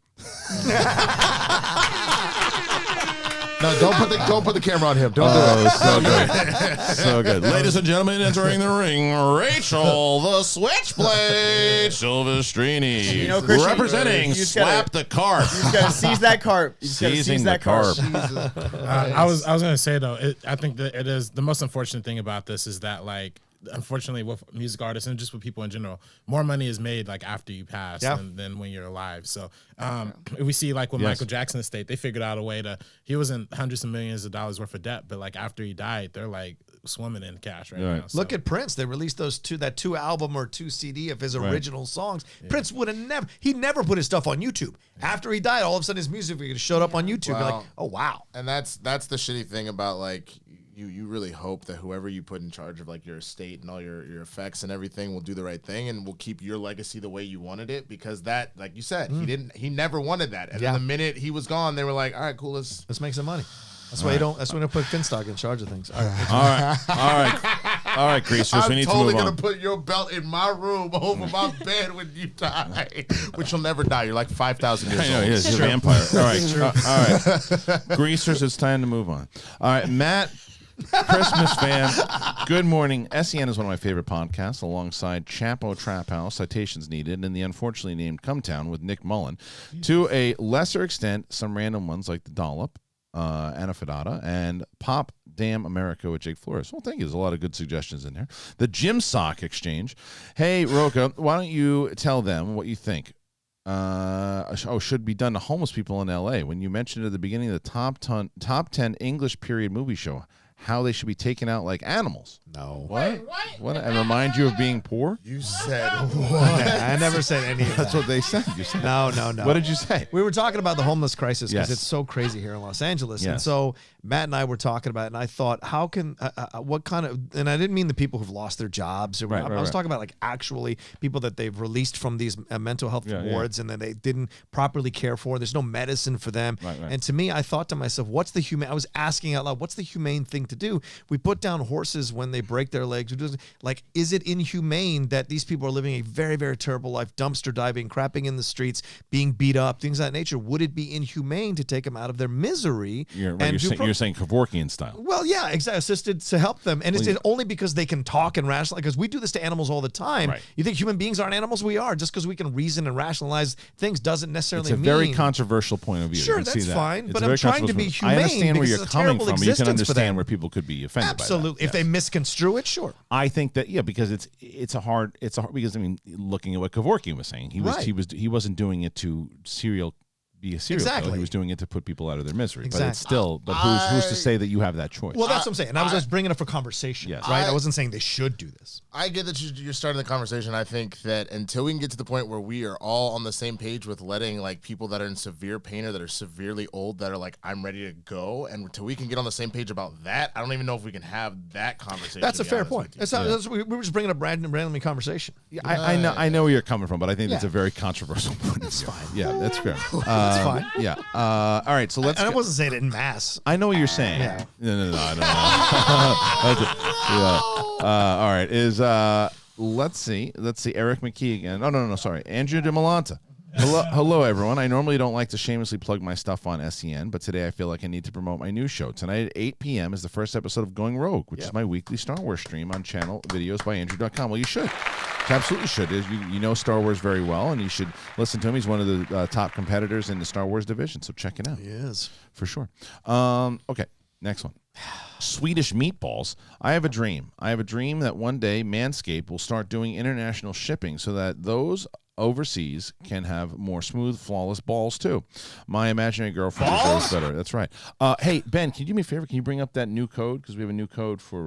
No, don't put the camera on him. Don't do it. So good. So good. Ladies and gentlemen, entering the ring, Rachel the Switchblade Silvestrini, You know, Christian, representing you just gotta- Slap the Carp. You just gotta seize that carp. You just gotta Seizing seize the that carp. carp. I was gonna say though, I think that it is the most unfortunate thing about this is that like, unfortunately, with music artists and just with people in general, more money is made like after you pass than when you're alive. So we see like with Michael Jackson's estate, they figured out a way to. He was in hundreds of millions of dollars worth of debt, but like after he died, they're like swimming in cash right now. So. Look at Prince. They released that two album or 2 CD of his original songs. Yeah. Prince would have never put his stuff on YouTube. After he died, all of a sudden his music video showed up on YouTube. You're like, oh wow. And that's the shitty thing about like you really hope that whoever you put in charge of like your estate and all your effects and everything will do the right thing and will keep your legacy the way you wanted it, because that, like you said, he never wanted that. And then the minute he was gone, they were like, all right, cool, let's make some money. That's why that's when I put Finstock in charge of things. All right, Greasers. We need totally to move on. gonna put your belt in my room over my bed when you die, which you'll never die. You're like 5,000 years old. I know, he's a vampire. All right. Greasers, it's time to move on. All right, Matt, Christmas fan, good morning. SEN is one of my favorite podcasts, alongside Chapo Trap House, Citations Needed, and the unfortunately named Come Town with Nick Mullen. To a lesser extent, some random ones like The Dollop, Anna Fadada, and Pop Damn America with Jake Flores. Well, thank you. There's a lot of good suggestions in there. The Gym Sock Exchange. Hey, Rocha, why don't you tell them what you think? Should be done to homeless people in L.A. When you mentioned at the beginning of the top 10 English period movie show, how they should be taken out like animals. No. What? And remind you of being poor? You said what? I never said any of that. That's what they said. You said No. What did you say? We were talking about the homeless crisis because Yes. it's so crazy here in Los Angeles. And Yes. so Matt and I were talking about it, and I thought, how can, what kind of, and I didn't mean the people who've lost their jobs. Or I was talking about like actually people that they've released from these mental health wards and then they didn't properly care for. There's no medicine for them. Right. And to me, I thought to myself, I was asking out loud, what's the humane thing to do? We put down horses when they break their legs. Like, is it inhumane that these people are living a very, very terrible life, dumpster diving, crapping in the streets, being beat up, things of that nature? Would it be inhumane to take them out of their misery? You're saying Kevorkian style. Well, yeah, exactly. Assisted to help them. And it's only because they can talk and rationalize, because we do this to animals all the time. Right. You think human beings aren't animals? We are. Just because we can reason and rationalize things doesn't necessarily It's a mean. very controversial point of view. Sure, You can see that's that. fine, It's but a I'm very trying to be controversial- humane I understand where because you're it's a coming terrible from. You can existence for them. understand where people could be offended Absolutely. by that. If they misconstrue it, sure. I think that because it's a hard because I mean, looking at what Kevorkian was saying, he wasn't doing it to be a serial killer. He was doing it to put people out of their misery. Exactly. But it's still, who's to say that you have that choice? Well, that's what I'm saying. And I was just bringing it up for conversation, Yes. right? I wasn't saying they should do this. I get that you're starting the conversation. I think that until we can get to the point where we are all on the same page with letting like people that are in severe pain or that are severely old that are like, I'm ready to go, and until we can get on the same page about that, I don't even know if we can have that conversation. That's a fair point. We were just bringing up randomly conversation. Yeah, I know where you're coming from, but I think that's a very controversial point. That's fine. Yeah, that's fair. That's fine. Yeah. All right. So let's. I wasn't saying it in mass. I know what you're saying. Yeah. No. All right. Let's see. Eric McKee again. Oh no. Sorry. Andrew DeMolanta. Hello, everyone. I normally don't like to shamelessly plug my stuff on SEN, but today I feel like I need to promote my new show. Tonight at 8 p.m. is the first episode of Going Rogue, which is my weekly Star Wars stream on channel videos by Andrew.com. Well, you should. You absolutely should. You know Star Wars very well, and you should listen to him. He's one of the top competitors in the Star Wars division, so check it out. He is. For sure. Okay, next one. Swedish meatballs. I have a dream. That one day Manscaped will start doing international shipping so that those overseas can have more smooth, flawless balls too. My imaginary girlfriend deserves better. That's right. Hey, Ben, can you do me a favor? Can you bring up that new code? Because we have a new code for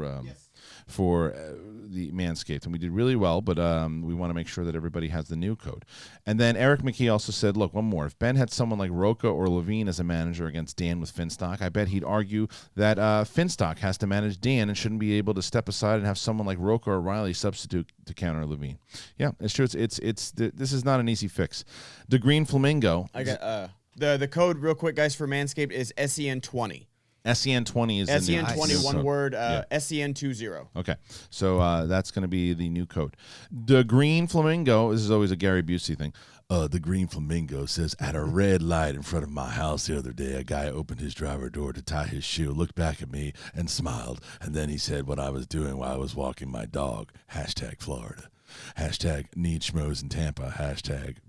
the Manscaped, and we did really well, but we want to make sure that everybody has the new code. And then Eric McKee also said, look, one more. If Ben had someone like Rocha or Levine as a manager against Dan with Finstock, I bet he'd argue that Finstock has to manage Dan and shouldn't be able to step aside and have someone like Rocha or Riley substitute to counter Levine. Yeah, it's true. This is not an easy fix. The Green Flamingo. I got the code real quick, guys, for Manscaped is SEN20. SEN20 is SEN20, one word, SEN20. Okay, so that's going to be the new code. The Green Flamingo, this is always a Gary Busey thing. The Green Flamingo says, at a red light in front of my house the other day, a guy opened his driver door to tie his shoe, looked back at me and smiled, and then he said what I was doing while I was walking my dog. #Florida. #need schmoes in Tampa.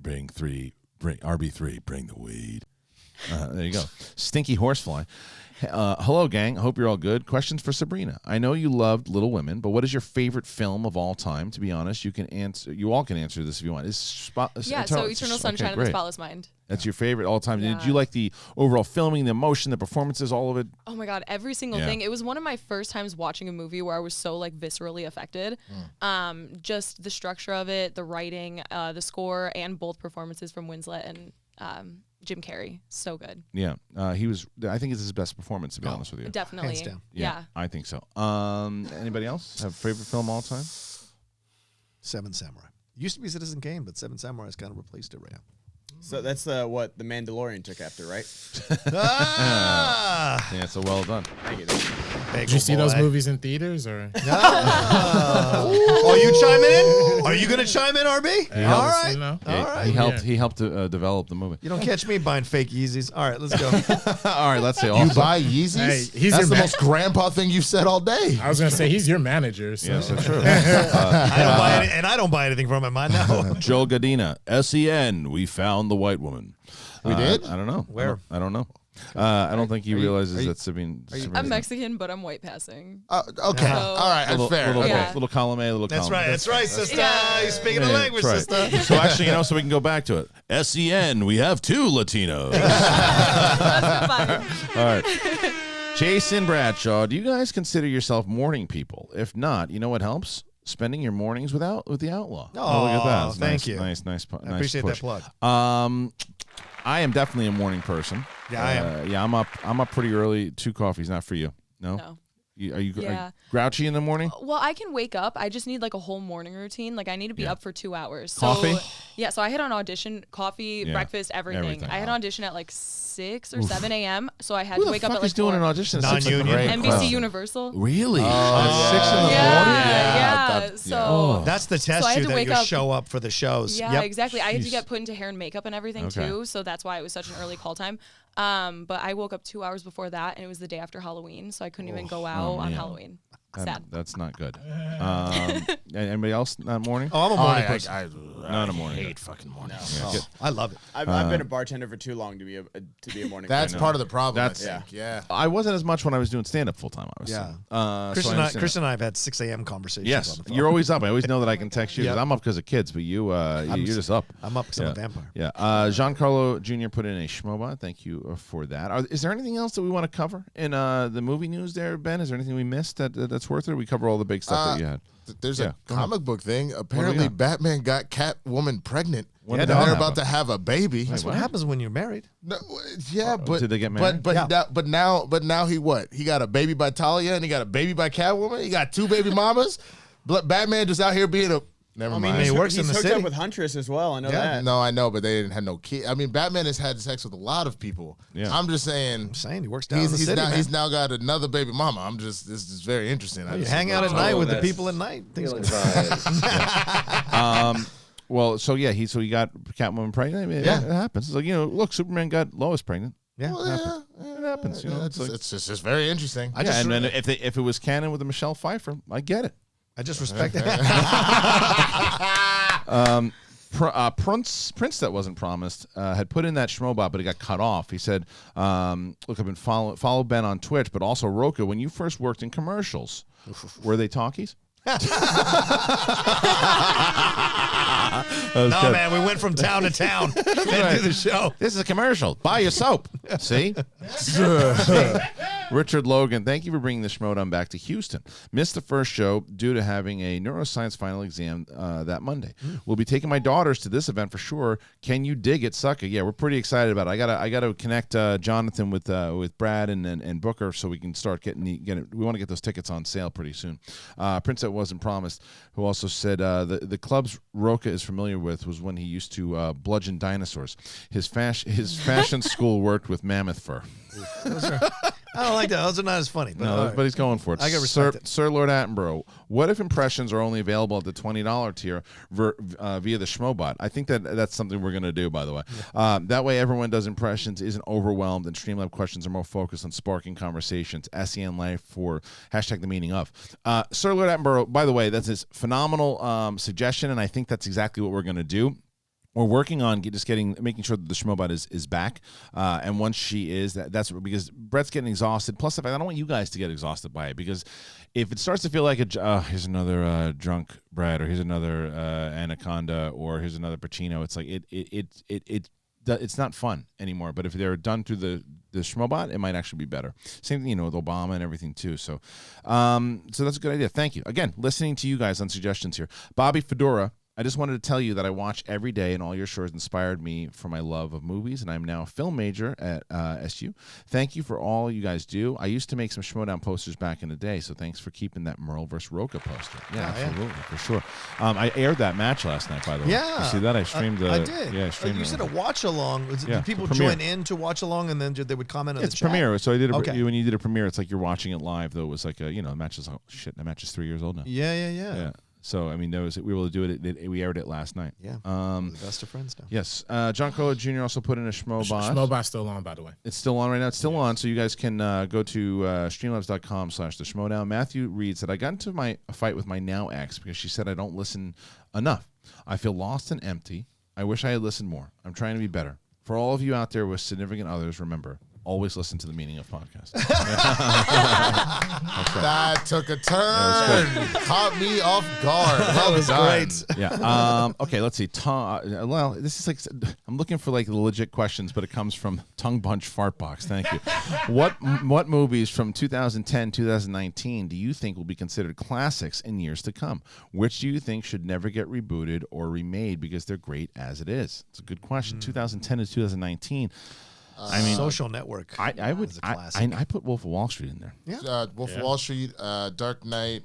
#bring RB3, bring the weed. There you go. Stinky Horsefly. Hello, gang. Hope you're all good. Questions for Sabrina. I know you loved Little Women, but what is your favorite film of all time? To be honest, you all can answer this if you want. So Eternal Sunshine of the Spotless Mind. That's your favorite all time. Yeah. Did you like the overall filming, the emotion, the performances, all of it? Oh my God, every single thing. It was one of my first times watching a movie where I was so like viscerally affected. Just the structure of it, the writing, the score, and both performances from Winslet and Jim Carrey. So good. Yeah. He was, I think it's his best performance, to be honest with you. Definitely. Hands down. Yeah. I think so. Anybody else have a favorite film all time? Seven Samurai. It used to be Citizen Kane, but Seven Samurai has kind of replaced it right now. So that's what the Mandalorian took after, right? Yeah, so well done. Thank you. Did you see those movies in theaters or? Oh, you chiming in? Are you going to chime in, RB? Yeah, All right. you know? All right. He helped to develop the movie. You don't catch me buying fake Yeezys. All right, let's go. All right, let's see. You Also, buy Yeezys? Hey, he's That's your the most grandpa thing you've said all day. I was gonna say he's your manager. So. yes, that's true. I don't buy anything from him. I know. Joe Gadina, SEN, we found the white woman. We did? I don't know. Where? I don't know. I don't think he realizes that Sabine. I'm Mexican, but I'm white passing. Okay, all right, that's fair. Little column A, little column. That's right, sister. You're speaking the language, sister. So actually, so we can go back to it. SEN, we have 2 Latinos. All right. Jason Bradshaw, do you guys consider yourself morning people? If not, you know what helps? Spending your mornings with the outlaw. Oh, look at that. Thank you. Nice I appreciate push. that plug. I am definitely a morning person. Yeah, I am. Yeah, I'm up pretty early. 2 coffees, not for you. No. Are you grouchy in the morning? Well, I can wake up. I just need like a whole morning routine. Like I need to be up for 2 hours. Coffee? Yeah, so I had an audition, coffee, breakfast, everything. I had an audition at like 6 or 7 a.m. So I had to wake up at like 4. Doing an audition at 6 Non-union. NBC Universal. Really? Oh, 6 in the morning? Yeah. So that's the test so you that you show up for the shows. Yeah, yep. exactly. I had to get put into hair and makeup and everything too. So that's why it was such an early call time. But I woke up 2 hours before that, and it was the day after Halloween, so I couldn't even go out on Halloween. Sad. That's not good. Anybody else that morning? Oh, I'm a morning person. Not a morning. I hate fucking mornings. No. I love it. I've been a bartender for too long to be a morning. That's part of the problem. That's I think. Yeah. I wasn't as much when I was doing stand up full time. Chris and I have had 6 a.m. conversations. Yes, on the phone. you're always up. I always know that I can text you because I'm up because of kids, but you're just up. I'm up because I'm a vampire. Yeah. Giancarlo Jr. put in a schmobot. Thank you for that. Is there anything else that we want to cover in the movie news there, Ben? Is there anything we missed that's worth it? We cover all the big stuff that you had. There's a comic book thing. Apparently, Batman got Catwoman pregnant. When they're about to have a baby. That's what happens when you're married. No, yeah, but did they get married? But now he what? He got a baby by Talia and he got a baby by Catwoman. He got 2 baby mamas. Batman just out here being a. Never mind. He works in the hooked city. up with Huntress as well. I know that. No, I know, but they didn't have no kid. I mean, Batman has had sex with a lot of people. Yeah. I'm just saying. He works down in the city. He's now got another baby mama. This is very interesting. You hang out at night with the people at night. Well, so yeah, he got Catwoman pregnant. I mean, it happens. It's like, look, Superman got Lois pregnant. Yeah, it happens. It's just very interesting. And then if it was canon with the Michelle Pfeiffer, I get it. I just respect it. Prince that wasn't promised had put in that schmobot, but it got cut off. He said, look, I've been follow Ben on Twitch, but also Rocha, when you first worked in commercials, were they talkies? No, man, we went from town to town to do the show. This is a commercial. Buy your soap. See? Richard Logan, thank you for bringing the schmodown back to Houston. Missed the first show due to having a neuroscience final exam that Monday. We'll be taking my daughters to this event for sure. Can you dig it, sucker? Yeah, we're pretty excited about it. I gotta connect Jonathan with Brad and Booker so we can start getting we want to get those tickets on sale pretty soon. Prince that wasn't promised, who also said the clubs Rocha is familiar with was when he used to bludgeon dinosaurs. His fashion school worked with mammoth fur. I don't like that. Those are not as funny. But but he's going for it. I get respect. Sir Lord Attenborough, what if impressions are only available at the $20 tier via the Schmobot? I think that's something we're going to do, by the way. That way everyone does impressions, isn't overwhelmed, and Streamlab questions are more focused on sparking conversations. SEN Life for #the meaning of. Sir Lord Attenborough, by the way, that's his phenomenal suggestion, and I think that's exactly what we're going to do. We're working on making sure that the Schmobot is back, and once she is, that's because Brett's getting exhausted. Plus, I don't want you guys to get exhausted by it, because if it starts to feel like here's another drunk Brett, or here's another Anaconda, or here's another Pacino, it's like it's not fun anymore. But if they're done through the Schmobot, it might actually be better. Same thing, with Obama and everything too. So that's a good idea. Thank you again. Listening to you guys on suggestions here, Bobby Fedora. I just wanted to tell you that I watch every day, and all your shows inspired me for my love of movies, and I'm now a film major at SU. Thank you for all you guys do. I used to make some Schmodown posters back in the day, so thanks for keeping that Merle vs. Rocha poster. Yeah, absolutely, for sure. I aired that match last night, by the way. Yeah. You see that? I streamed I did. Yeah, I streamed you said a watch-along. Did people join in to watch along, and then they would comment on the chat? It's premiere, so I did when you did a premiere, it's like you're watching it live, though. It was like, the match is, the match is 3 years old now. Yeah. So, we were able to do it. We aired it last night. Yeah. The best of friends now. Yes. John Cola Jr. also put in a Schmobot. Schmobot's still on, by the way. It's still on right now. It's still on, so you guys can go to streamlabs.com/theschmodown. Matthew reads that I got into a fight with my now ex because she said I don't listen enough. I feel lost and empty. I wish I had listened more. I'm trying to be better. For all of you out there with significant others, remember, always listen to the meaning of podcasts. That took a turn. Caught me off guard. That was great. Yeah. Okay. Let's see. Well, this is like I'm looking for like the legit questions, but it comes from Tongue Bunch Fartbox. Thank you. What movies from 2010, 2019 do you think will be considered classics in years to come? Which do you think should never get rebooted or remade because they're great as it is? It's a good question. 2010 to 2019. I mean, Social Network. I would. I put Wolf of Wall Street in there. Yeah. Wolf of Wall Street, Dark Knight,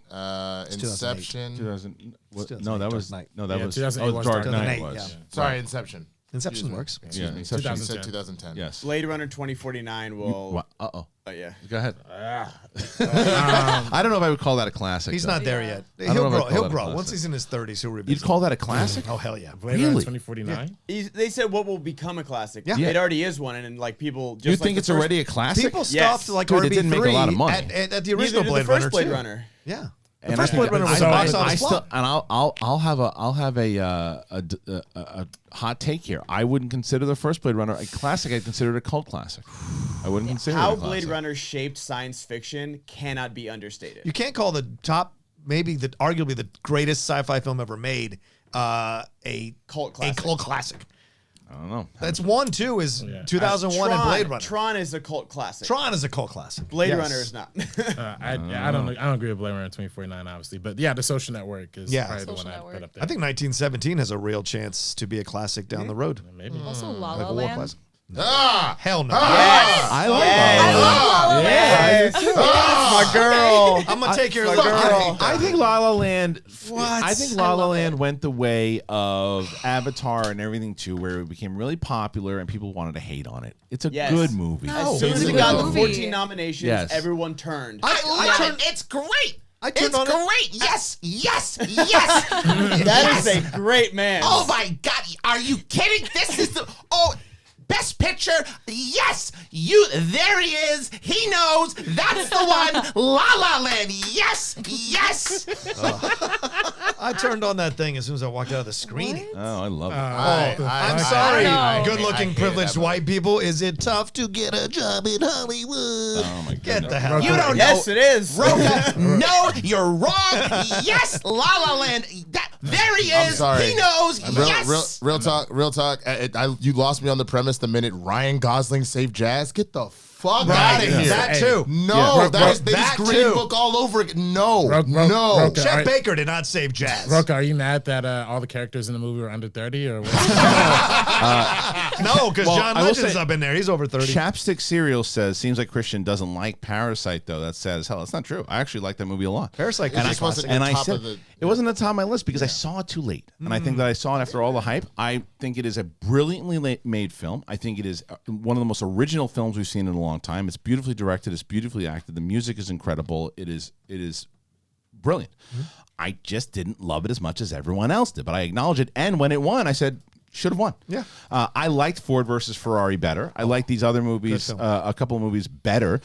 Inception. 2000. No, that was Dark Knight. no, that was 2008 was Dark Dark Knight. Knight, Was. yeah. Sorry, Inception. Inception works. Yeah, You Inception. said 2010. Yes. Blade Runner 2049 will. Uh-oh. Yeah. Go ahead. I don't know if I would call that a classic. He's though. not there yet. I don't know if I'd call He'll that a grow. classic. Once he's in his 30s, he'll revisit. You'd call that a classic? Oh, hell yeah. Blade Runner Really? 2049. They said what will become a classic. Yeah. It already is one, and like people. Just You like think the it's first- already a classic? People Yes. scoffed like Dude, RB3 it didn't make a lot of money. at the Neither original did Blade the first Runner. Blade too. Runner. Yeah. And The first I- Blade Runner was So a box I office still, flop. and I'll have a hot take here. I wouldn't consider the first Blade Runner a classic. I'd consider it a cult classic. I wouldn't consider How it a Blade classic. Runner shaped science fiction cannot be understated. You can't call the top, maybe arguably the greatest sci-fi film ever made, a Cult classic. A cult classic. I don't know. That's 1, 2 is 2001 and Blade Runner. Tron is a cult classic. Tron is a cult classic. Blade Yes. Runner is not. I don't agree with Blade Runner 2049, obviously, but yeah, The Social Network is probably the one I'd put up there. I think 1917 has a real chance to be a classic down the road. Maybe. Also, La Like La a war Land. classic. Ah! Hell no. I like La La Land. My girl. I'm gonna take your My look. girl. I think La La Land. What? I think La La Land went the way of Avatar and everything too, where it became really popular and people wanted to hate on it. It's a Yes. good movie. As soon as it's it a got good the movie. 14 nominations, Yes. everyone turned. It's great. turned on it. great. Yes, yes, yes. That is a great man. Oh my God! Are you kidding? This is the best picture. Yes, there he is. He knows. That's the one. La La Land. Yes, yes. I turned on that thing as soon as I walked out of the screening. Oh, I love it. I'm sorry, I know. good-looking, hated privileged that white people. Is it tough to get a job in Hollywood? Oh my Get goodness. the hell You out. don't Yes, know. it is. Rocha, no, you're wrong. Yes, La La Land. There he I'm is. sorry. He knows. Yes. Real talk. You lost me on the premise the minute Ryan Gosling saved Jazz. Get the fuck out of here. That too. No, Yeah. that is That Green too. Book all over again. No, no. Rocha, Chet Baker did not save Jazz. Rocha, are you mad that all the characters in the movie were under 30 or what? No, because Well, John I will Legend's say- up in there. He's over 30. Chapstick Cereal says, seems like Kristian doesn't like Parasite, though. That's sad as hell. That's not true. I actually like that movie a lot. Parasite It just wasn't And the I top said, of the. it wasn't on the top of my list because I saw it too late. And I think that I saw it after all the hype. I think it is a brilliantly made film. I think it is one of the most original films we've seen in a long time. It's beautifully directed. It's beautifully acted. The music is incredible. It is brilliant. I just didn't love it as much as everyone else did, but I acknowledge it. And when it won, I said, should have won. Yeah. I liked Ford versus Ferrari better. I liked these other movies, film. a couple of movies better,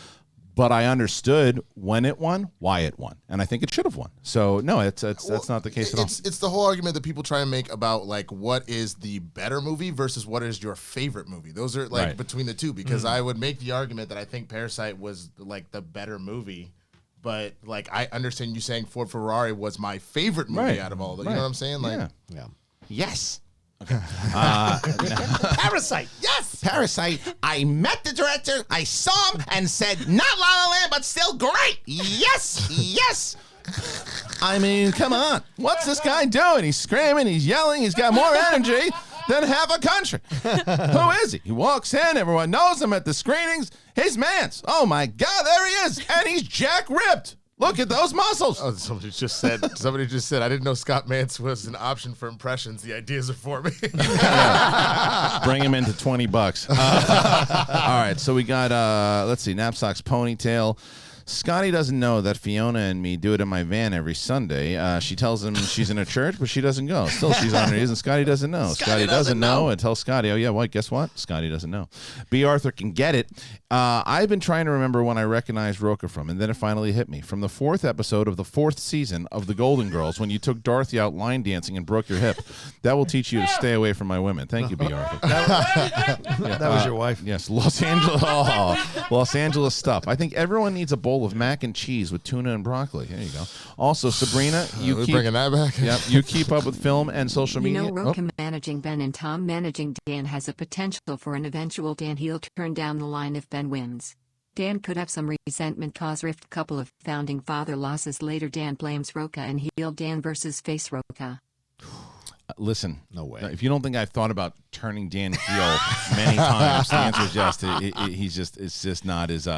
but I understood when it won, why it won, and I think it should have won. So no, that's not the case at all. It's the whole argument that people try and make about like what is the better movie versus what is your favorite movie. Those are like Right. between the two because I would make the argument that I think Parasite was like the better movie. But like I understand you saying Ford Ferrari was my favorite movie Right. out of all of them. Right. You know what I'm saying? Like Yeah. Yes. Parasite. Yes. Parasite. I met the director. I saw him and said, not La La Land, but still great. Yes. Yes. I mean, come on. What's this guy doing? He's screaming, he's yelling, he's got more energy than half a country. Who is he? He walks in, everyone knows him at the screenings. He's Mance. Oh my God, there he is. And he's jack ripped. Look at those muscles. Oh, somebody just said, I didn't know Scott Mance was an option for impressions. The ideas are for me. Bring him into $20. All right, so we got, let's see, Knapsack's ponytail. Scotty doesn't know that Fiona and me do it in my van every Sunday. She tells him she's in a church, but she doesn't go. Still, she's on her knees, and Scotty doesn't know. Scotty doesn't know, and tells Scotty, oh, yeah, well, guess what? Scotty doesn't know. B. Arthur can get it. I've been trying to remember when I recognized Rocha from, and then it finally hit me. From the 4th episode of the 4th season of The Golden Girls, when you took Dorothy out line dancing and broke your hip. That will teach you to stay away from my women. Thank you, B. Arthur. That was your wife. Yes, Los Angeles stuff. I think everyone needs a bowl of mac and cheese with tuna and broccoli. There you go. Also, Sabrina, you keep bringing that back. Yep, you keep up with film and social media. Rocha managing Ben and Tom managing Dan has a potential for an eventual Dan heel turn down the line if Ben wins. Dan could have some resentment cause rift. Couple of founding father losses later. Dan blames Rocha and heel Dan versus face Rocha. Listen, no way. If you don't think I've thought about turning Dan heel many times, the answer is yes. It's just not as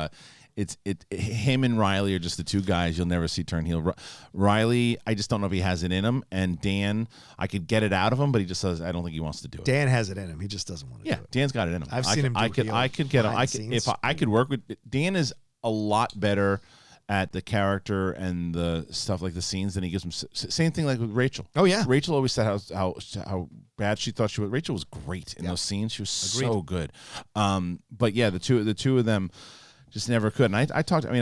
him and Riley are just the two guys you'll never see turn heel. Riley, I just don't know if he has it in him, and Dan, I could get it out of him, but he just says I don't think he wants to do it. Dan has it in him. He just doesn't want to. Yeah, do it. Dan's got it in him. I've seen him. I could get him. If I could work with Dan is a lot better at the character and the stuff like the scenes than he gives him. Same thing like with Rachel. Oh yeah, Rachel always said how bad she thought she was. Rachel was great in those scenes. She was so good. But yeah, the two of them just never could. And I talked. I mean,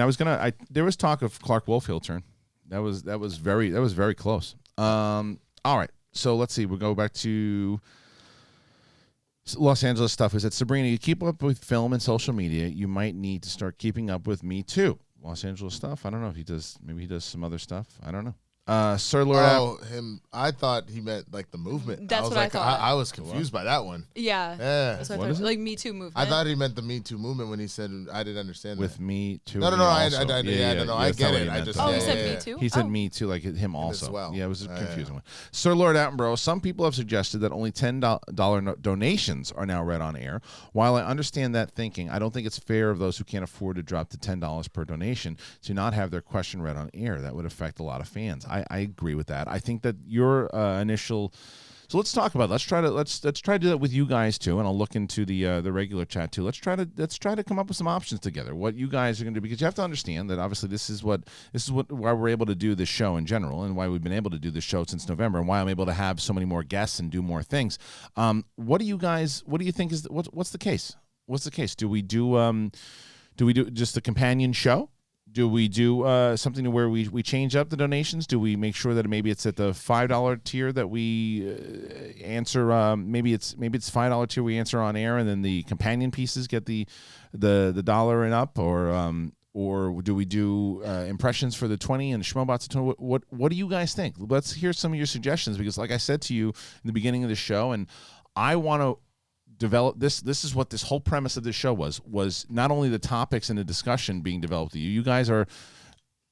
there was talk of Clark Wolffield turn. That was very close. All right, so let's see. We'll go back to Los Angeles stuff. Is that Sabrina? You keep up with film and social media. You might need to start keeping up with me too. Los Angeles stuff. I don't know if he does. Maybe he does some other stuff. I don't know. Sir Lord. Oh, him. I thought he meant like the movement. That's what I thought. I was confused by that one. Yeah. That's what I thought. Like Me Too movement. I thought he meant the Me Too movement when he said I didn't understand with that. Me Too. No. I get it. I just. He said Me Too. He said Me Too, like him also. As well. Yeah, it was a confusing one. Sir Lord Attenborough. Some people have suggested that only $10 donations are now read on air. While I understand that thinking, I don't think it's fair of those who can't afford to drop to $10 per donation to not have their question read on air. That would affect a lot of fans. I agree with that. I think that your initial. So let's talk about it. Let's try to do that with you guys too, and I'll look into the regular chat too. Let's try to come up with some options together. What you guys are going to do, because you have to understand that obviously this is why we're able to do this show in general, and why we've been able to do this show since November, and why I'm able to have so many more guests and do more things. What do you think is what's the case? What's the case? Do we do just the companion show? Do we do something to where we change up the donations? Do we make sure that maybe it's at the $5 tier that we answer? Maybe it's $5 tier we answer on air, and then the companion pieces get the dollar and up, or do we do impressions for the 20 and Schmobots at 20? What do you guys think? Let's hear some of your suggestions, because like I said to you in the beginning of the show, and I want to develop this is what this whole premise of this show was not only the topics and the discussion being developed. You guys are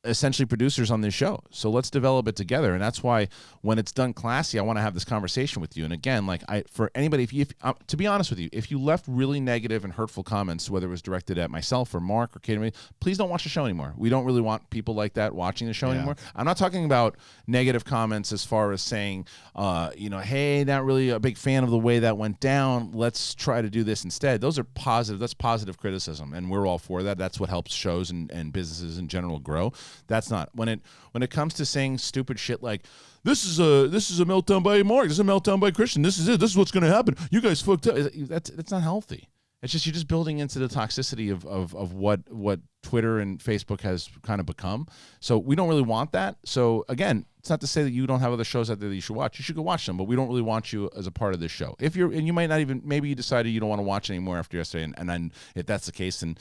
essentially producers on this show, so let's develop it together. And that's why when it's done classy, I want to have this conversation with you. And again, like for anybody, if to be honest with you, if you left really negative and hurtful comments, whether it was directed at myself or Mark or Kate, please don't watch the show anymore. We don't really want people like that watching the show anymore. I'm not talking about negative comments as far as saying hey, not really a big fan of the way that went down, let's try to do this instead. Those are positive. That's positive criticism, and we're all for that. That's what helps shows and businesses in general grow. That's not when it comes to saying stupid shit like this is a meltdown by Mark, this is a meltdown by Kristian, this is it, this is what's going to happen, you guys fucked up. That's not healthy. It's just you're just building into the toxicity of what Twitter and Facebook has kind of become. So we don't really want that. So again, it's not to say that you don't have other shows out there that you should watch. You should go watch them, but we don't really want you as a part of this show. You might not even, maybe you decided you don't want to watch anymore after yesterday, and then if that's the case, then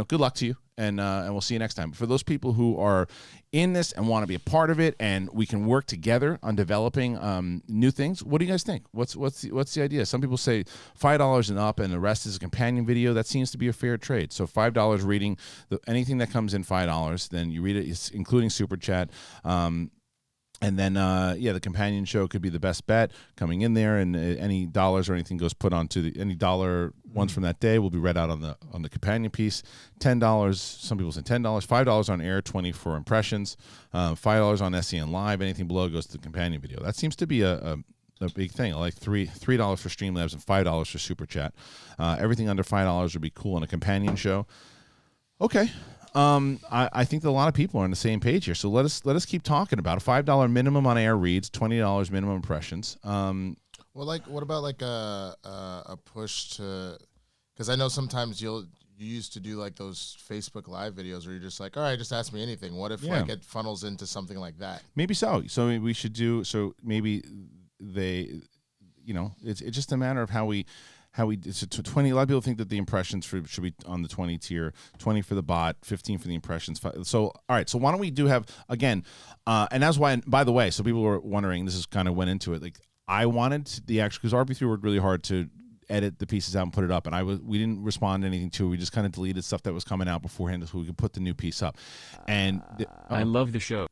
good luck to you, and we'll see you next time. But for those people who are in this and want to be a part of it, and we can work together on developing new things, what do you guys think? What's the idea? Some people say $5 and up, and the rest is a companion video. That seems to be a fair trade. So $5 reading anything that comes in $5, then you read it, it's including Super Chat. And then, the companion show could be the best bet coming in there, and any dollars or anything goes put onto any dollar ones from that day will be read out on the companion piece. $10, some people say $10, $5 on air, 20 for impressions, $5 on SEN Live. Anything below goes to the companion video. That seems to be a big thing. Like $3 for Streamlabs and $5 for Super Chat. Everything under $5 would be cool in a companion show. Okay. I think that a lot of people are on the same page here. So let us keep talking about a $5 minimum on air reads, $20 minimum impressions. Well, like, what about like a push to? Because I know sometimes you used to do like those Facebook Live videos where you're just like, all right, just ask me anything. What if like it funnels into something like that? Maybe so. So we should do. So maybe they, it's just a matter of how we. It's a 20. A lot of people think that the impressions should be on the 20 tier, 20 for the bot, 15 for the impressions. So, all right. So why don't we have again? And that's why. By the way, so people were wondering. This is kind of went into it. Like I wanted the actual because RB3 worked really hard to edit the pieces out and put it up, and we didn't respond to anything to it. We just kind of deleted stuff that was coming out beforehand so we could put the new piece up. And I love the show.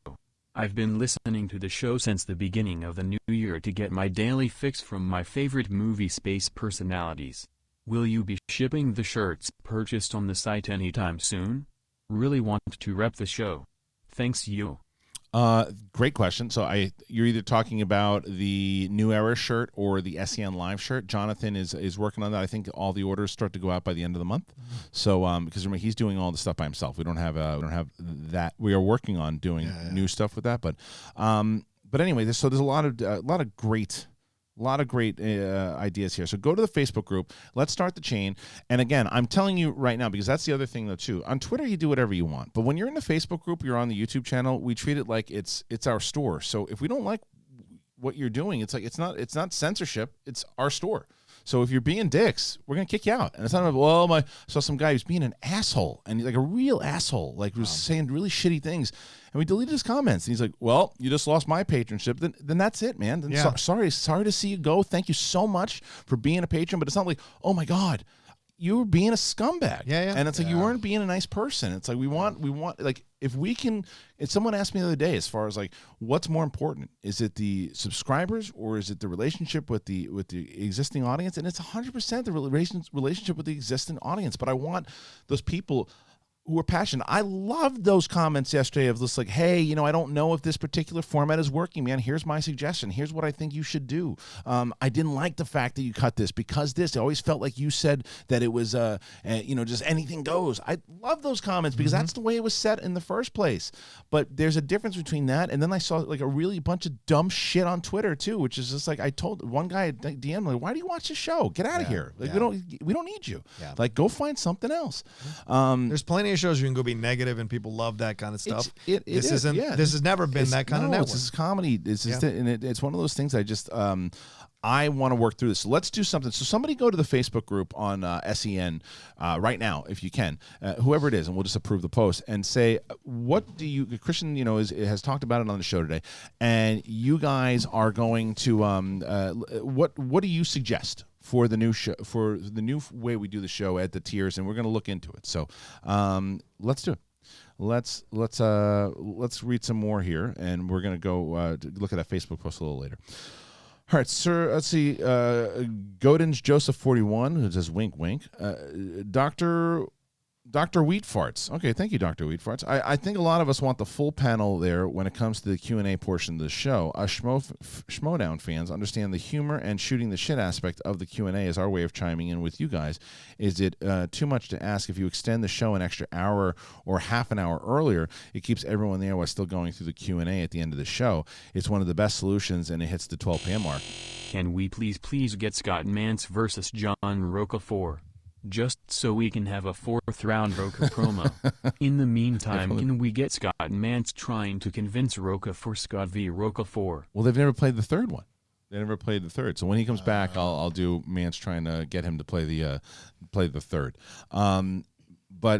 I've been listening to the show since the beginning of the new year to get my daily fix from my favorite movie space personalities. Will you be shipping the shirts purchased on the site anytime soon? Really want to rep the show. Thanks you. Great question. So you're either talking about the New Era shirt or the SEN Live shirt. Jonathan is working on that. I think all the orders start to go out by the end of the month. So because remember, he's doing all the stuff by himself. We don't have that. We are working on doing new stuff with that. But anyway, there's a lot of great ideas here. So go to the Facebook group. Let's start the chain. And again, I'm telling you right now, because that's the other thing though too. On Twitter, you do whatever you want. But when you're in the Facebook group, you're on the YouTube channel, we treat it like it's our store. So if we don't like what you're doing, it's like it's not censorship. It's our store. So if you're being dicks, we're gonna kick you out. And it's not like, well, I saw some guy who's being an asshole, and he's like a real asshole, like was saying really shitty things, and we deleted his comments. And he's like, well, you just lost my patronship. Then that's it, man. Then sorry to see you go. Thank you so much for being a patron, but it's not like, oh my God, you were being a scumbag. Yeah. And it's like you weren't being a nice person. It's like we want like if someone asked me the other day as far as like what's more important, is it the subscribers or is it the relationship with the existing audience? And it's 100% the relationship with the existing audience. But I want those people who are passionate. I loved those comments yesterday of just like, hey, I don't know if this particular format is working, man. Here's my suggestion. Here's what I think you should do. I didn't like the fact that you cut this because this. I always felt like you said that it was, just anything goes. I love those comments because that's the way it was set in the first place. But there's a difference between that and then I saw like a really bunch of dumb shit on Twitter too, which is just like I told one guy at DM, like, why do you watch the show? Get out of here. Like we don't need you. Yeah. Like go find something else. There's plenty of shows you can go be negative and people love that kind of stuff. This has never been that kind of network. This is comedy. It's one of those things I just I want to work through this. So let's do something. So somebody go to the Facebook group on SEN right now, if you can, whoever it is, and we'll just approve the post and say, what do you, Kristian, has talked about it on the show today, and you guys are going to, what do you suggest for the new show, for the new way we do the show at the tiers, and we're going to look into it. So let's do it. Let's read some more here, and we're going to go look at that Facebook post a little later. All right, sir. Let's see. Godin's Joseph 41, who says wink, wink. Dr. Wheat Farts. Okay, thank you, Dr. Wheat Farts. I think a lot of us want the full panel there when it comes to the Q&A portion of the show. Us Schmodown fans understand the humor and shooting the shit aspect of the Q&A as our way of chiming in with you guys. Is it too much to ask if you extend the show an extra hour or half an hour earlier? It keeps everyone there while still going through the Q&A at the end of the show. It's one of the best solutions, and it hits the 12 p.m. mark. Can we please get Scott Mance versus John Rocha 4? Just so we can have a 4th round Rocha promo. In the meantime, can we get Scott Mance trying to convince Rocha for Scott v. Rocha 4? Well, they've never played the third one. They never played the third. So when he comes back, I'll do Mance trying to get him to play the third. But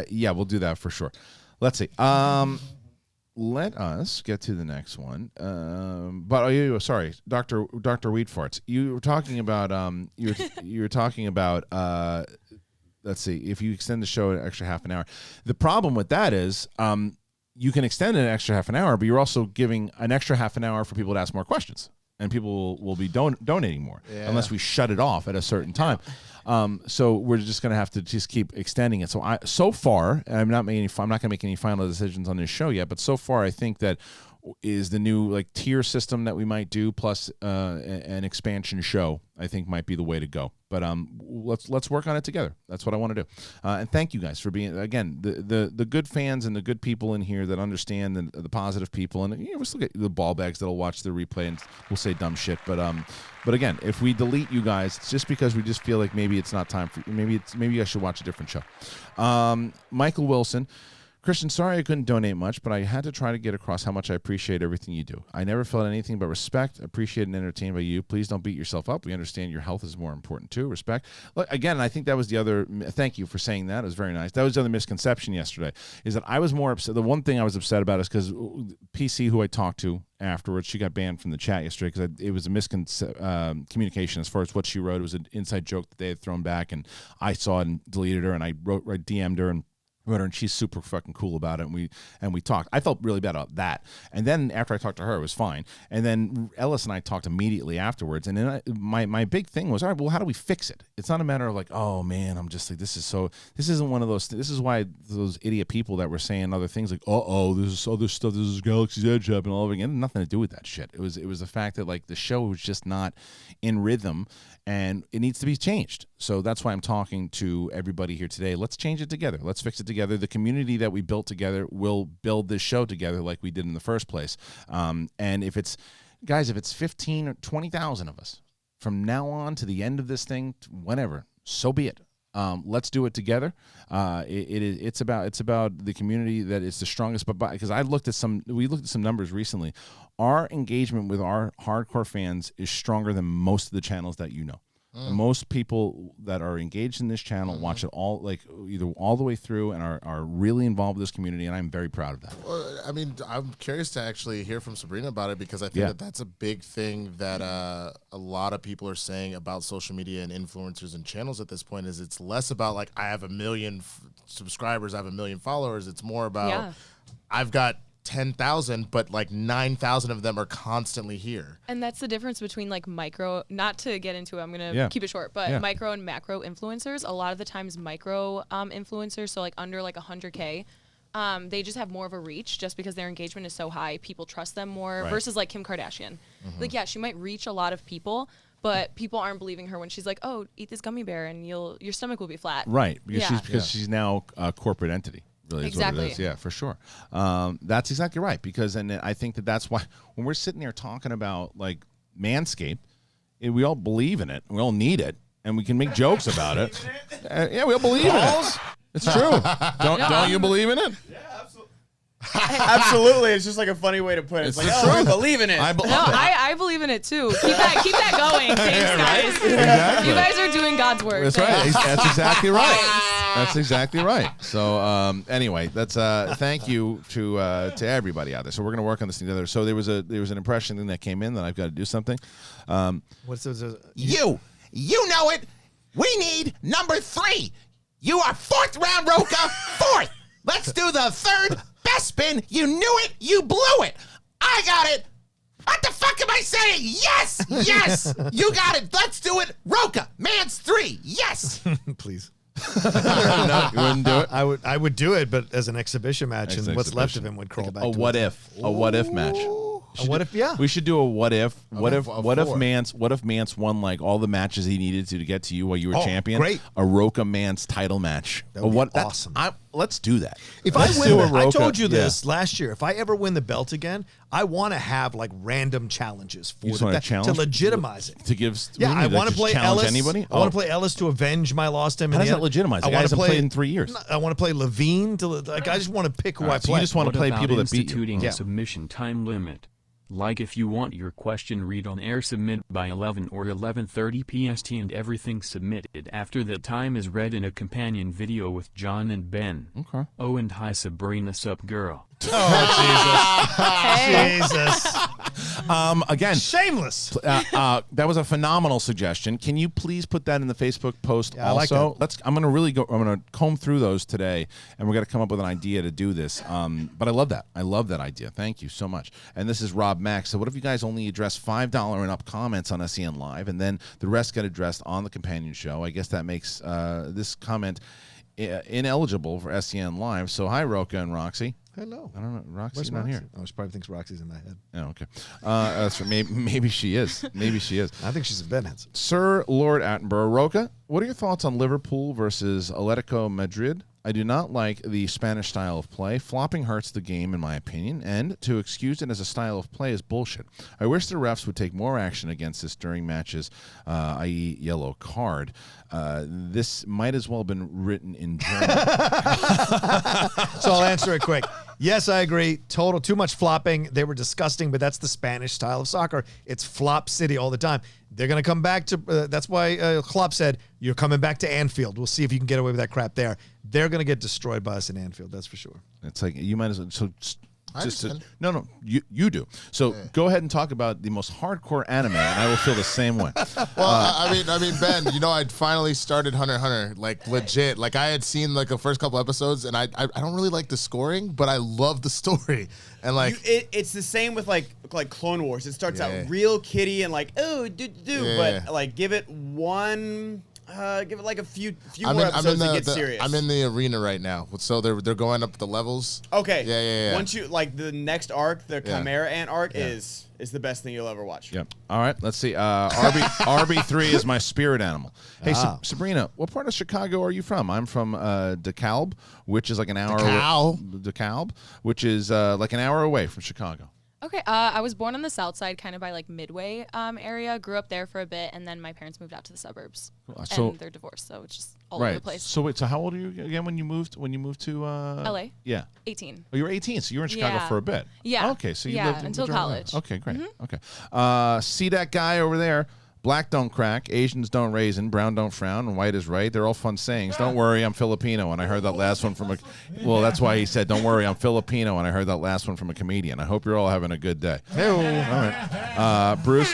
we'll do that for sure. Let's see. Let us get to the next one. Sorry, Dr. Wheat Farts. You were talking about you were talking about let's see, if you extend the show an extra half an hour. The problem with that is you can extend it an extra half an hour, but you're also giving an extra half an hour for people to ask more questions. And people will be donating more unless we shut it off at a certain time. So we're just going to have to just keep extending it. So far, and I'm not going to make any final decisions on this show yet, but so far I think that is the new like tier system that we might do, plus an expansion show. I think might be the way to go. But let's work on it together. That's what I want to do. And thank you guys for being, again, the good fans and the good people in here that understand the positive people. And we still get the ball bags that'll watch the replay and will say dumb shit. But again, if we delete you guys, it's just because we just feel like maybe it's not time for maybe I should watch a different show. Michael Wilson. Kristian, sorry I couldn't donate much, but I had to try to get across how much I appreciate everything you do. I never felt anything but respect, appreciated, and entertained by you. Please don't beat yourself up. We understand your health is more important too. Respect. Look, again, I think that was the other. Thank you for saying that. It was very nice. That was the other misconception yesterday. Is that I was more upset. The one thing I was upset about is because PC, who I talked to afterwards, she got banned from the chat yesterday because it was a miscommunication as far as what she wrote. It was an inside joke that they had thrown back, and I saw it and deleted her, and I DM'd her and wrote her, and she's super fucking cool about it, and we talked. I felt really bad about that, and then after I talked to her, it was fine. And then Ellis and I talked immediately afterwards, and then my big thing was, all right, well, how do we fix it? It's not a matter of like, oh man, I'm just like, this isn't one of those. This is why those idiot people that were saying other things like, this is other stuff, this is Galaxy's Edge happening all over again. It had nothing to do with that shit. It was the fact that like the show was just not in rhythm, and it needs to be changed. So that's why I'm talking to everybody here today. Let's change it together. Let's fix it together. The community that we built together will build this show together like we did in the first place. And if it's 15 or 20,000 of us from now on to the end of this thing, whenever, so be it. Let's do it together. It's about the community that is the strongest. But because we looked at some numbers recently, our engagement with our hardcore fans is stronger than most of the channels that you know. Most people that are engaged in this channel watch it all, like either all the way through, and are really involved with this community, and I'm very proud of that. Well, I mean, I'm curious to actually hear from Sabrina about it, because I think that that's a big thing that a lot of people are saying about social media and influencers and channels at this point. Is it's less about like I have 1 million subscribers, I have 1 million followers. It's more about I've got 10,000, but like 9,000 of them are constantly here. And that's the difference between like micro, not to get into it, I'm going to keep it short, but micro and macro influencers. A lot of the times micro influencers, so like under like 100K, they just have more of a reach just because their engagement is so high. People trust them more versus like Kim Kardashian. Like, yeah, she might reach a lot of people, but people aren't believing her when she's like, oh, eat this gummy bear and your stomach will be flat. Right, because she's now a corporate entity. Really is what it is. Yeah, for sure. That's exactly right. Because, and I think that's why when we're sitting there talking about like Manscaped, we all believe in it. We all need it, and we can make jokes about it. Yeah, we all believe in it. It's true. Don't you believe in it? Yeah, absolutely. Absolutely. It's just like a funny way to put it. It's like, oh, we believe in it. I believe in it too. Keep that going. Thanks, guys. Exactly. You guys are doing God's work. That's right. That's exactly right. That's exactly right. So anyway, that's thank you to everybody out there. So we're gonna work on this together. So there was an impression thing that came in that I've got to do something. You know it. We need number 3. You are 4th round, Rocha. 4th. Let's do the 3rd best spin. You knew it. You blew it. I got it. What the fuck am I saying? Yes. Yes. You got it. Let's do it. Rocha. Man's 3. Yes. Please. No, you wouldn't do it? I would do it, but as an exhibition match, and what's left of him would crawl back. A what if match. What if? Yeah, we should do a what if. What if Mance won like all the matches he needed to get to you while you were champion? Great. A Rocha Mance title match. That would be awesome. Let's do that. If I win, I told you this last year. If I ever win the belt again, I want to have like random challenges for the belt to legitimize it. To give. I want to play Ellis. Anybody? I want to play Ellis to avenge my loss to him. How does that legitimize? The guy hasn't played in 3 years. I want to play Levine. I just want to pick who I play. You just want to play people that beat you. Instituting a submission time limit. Like if you want your question read on air, submit by 11 or 11:30 PST, and everything submitted after that time is read in a companion video with John and Ben. Okay. Oh, and hi Sabrina, sup girl. Oh, Jesus. Again, shameless. That was a phenomenal suggestion. Can you please put that in the Facebook post also? I like I'm gonna comb through those today, and we're gonna come up with an idea to do this. But I love that. I love that idea. Thank you so much. And this is Rob Max. So what if you guys only address $5 and up comments on SEN Live, and then the rest get addressed on the companion show? I guess that makes this comment ineligible for SEN Live. So hi, Rocha and Roxy. Hello. I don't know. Roxy's Where's not Roxy? here. Oh, she probably thinks Roxy's in my head. Oh, okay. That's maybe she is. Maybe she is. I think she's in Benheads. Sir Lord Attenborough. Rocha, what are your thoughts on Liverpool versus Atletico Madrid? I do not like the Spanish style of play. Flopping hurts the game, in my opinion, and to excuse it as a style of play is bullshit. I wish the refs would take more action against this during matches, i.e. yellow card. This might as well have been written in German. So I'll answer it quick. Yes, I agree. Too much flopping. They were disgusting, but that's the Spanish style of soccer. It's flop city all the time. They're going to come back to, that's why Klopp said, you're coming back to Anfield. We'll see if you can get away with that crap there. They're going to get destroyed by us in Anfield, that's for sure. It's like, you might as well, so no, you do. So go ahead and talk about the most hardcore anime, and I will feel the same way. Well, I mean, Ben, I'd finally started Hunter x Hunter, like legit. Like I had seen like the first couple episodes, and I don't really like the scoring, but I love the story. And like it's the same with like Clone Wars. It starts out real kiddie and like but like give it like a few more episodes to get serious. I'm in the arena right now, so they're going up the levels. Okay. Yeah. Once you like the next arc, the Chimera Ant arc is the best thing you'll ever watch. Yep. All right. Let's see. RB3 is my spirit animal. Hey, Sabrina, what part of Chicago are you from? I'm from DeKalb, which is like an hour. DeKalb, which is like an hour away from Chicago. Okay, I was born on the south side, kind of by like Midway area. Grew up there for a bit, and then my parents moved out to the suburbs. So and they're divorced, so it's just all over the place. So wait, so how old are you again when you moved to LA? Yeah. 18. Oh, you were 18, so you were in Chicago for a bit. Yeah. Okay, so you lived until college. Okay, great. Okay. See that guy over there? Black don't crack, Asians don't raisin, brown don't frown, and white is right. They're all fun sayings. Don't worry, I'm Filipino. And I heard that last one from well, that's why he said, don't worry, I'm Filipino. And I heard that last one from a comedian. I hope you're all having a good day. All right. Bruce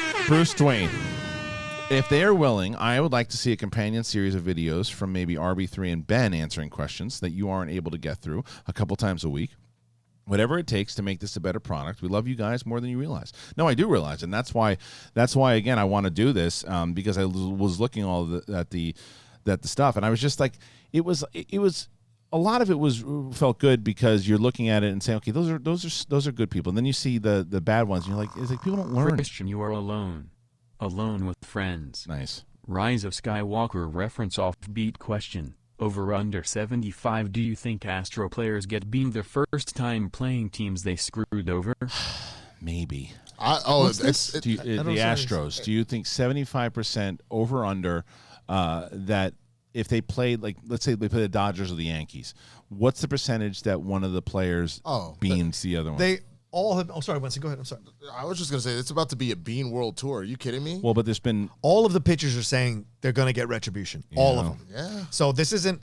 Dwayne. If they are willing, I would like to see a companion series of videos from maybe RB3 and Ben answering questions that you aren't able to get through a couple times a week. Whatever it takes to make this a better product. We love you guys more than you realize. No, I do realize, and that's why again I want to do this because I was looking at the stuff, and I was just like, it was a lot of it felt good because you're looking at it and saying, okay, those are good people, and then you see the bad ones, and you're like, it's like people don't learn. Christian, you are alone with friends. Nice. Rise of Skywalker reference offbeat question. Over under 75. Do you think Astro players get beamed the first time playing teams they screwed over? Maybe. The Astros. Do you think 75% over under that if they played, like, let's say they play the Dodgers or the Yankees, what's the percentage that one of the players beans the other one? They all have. Oh, sorry, Winston. Go ahead. I'm sorry. I was just gonna say it's about to be a Bean World Tour. Are you kidding me? Well, but there's been all of the pitchers are saying they're going to get retribution. All of them. Yeah. So this isn't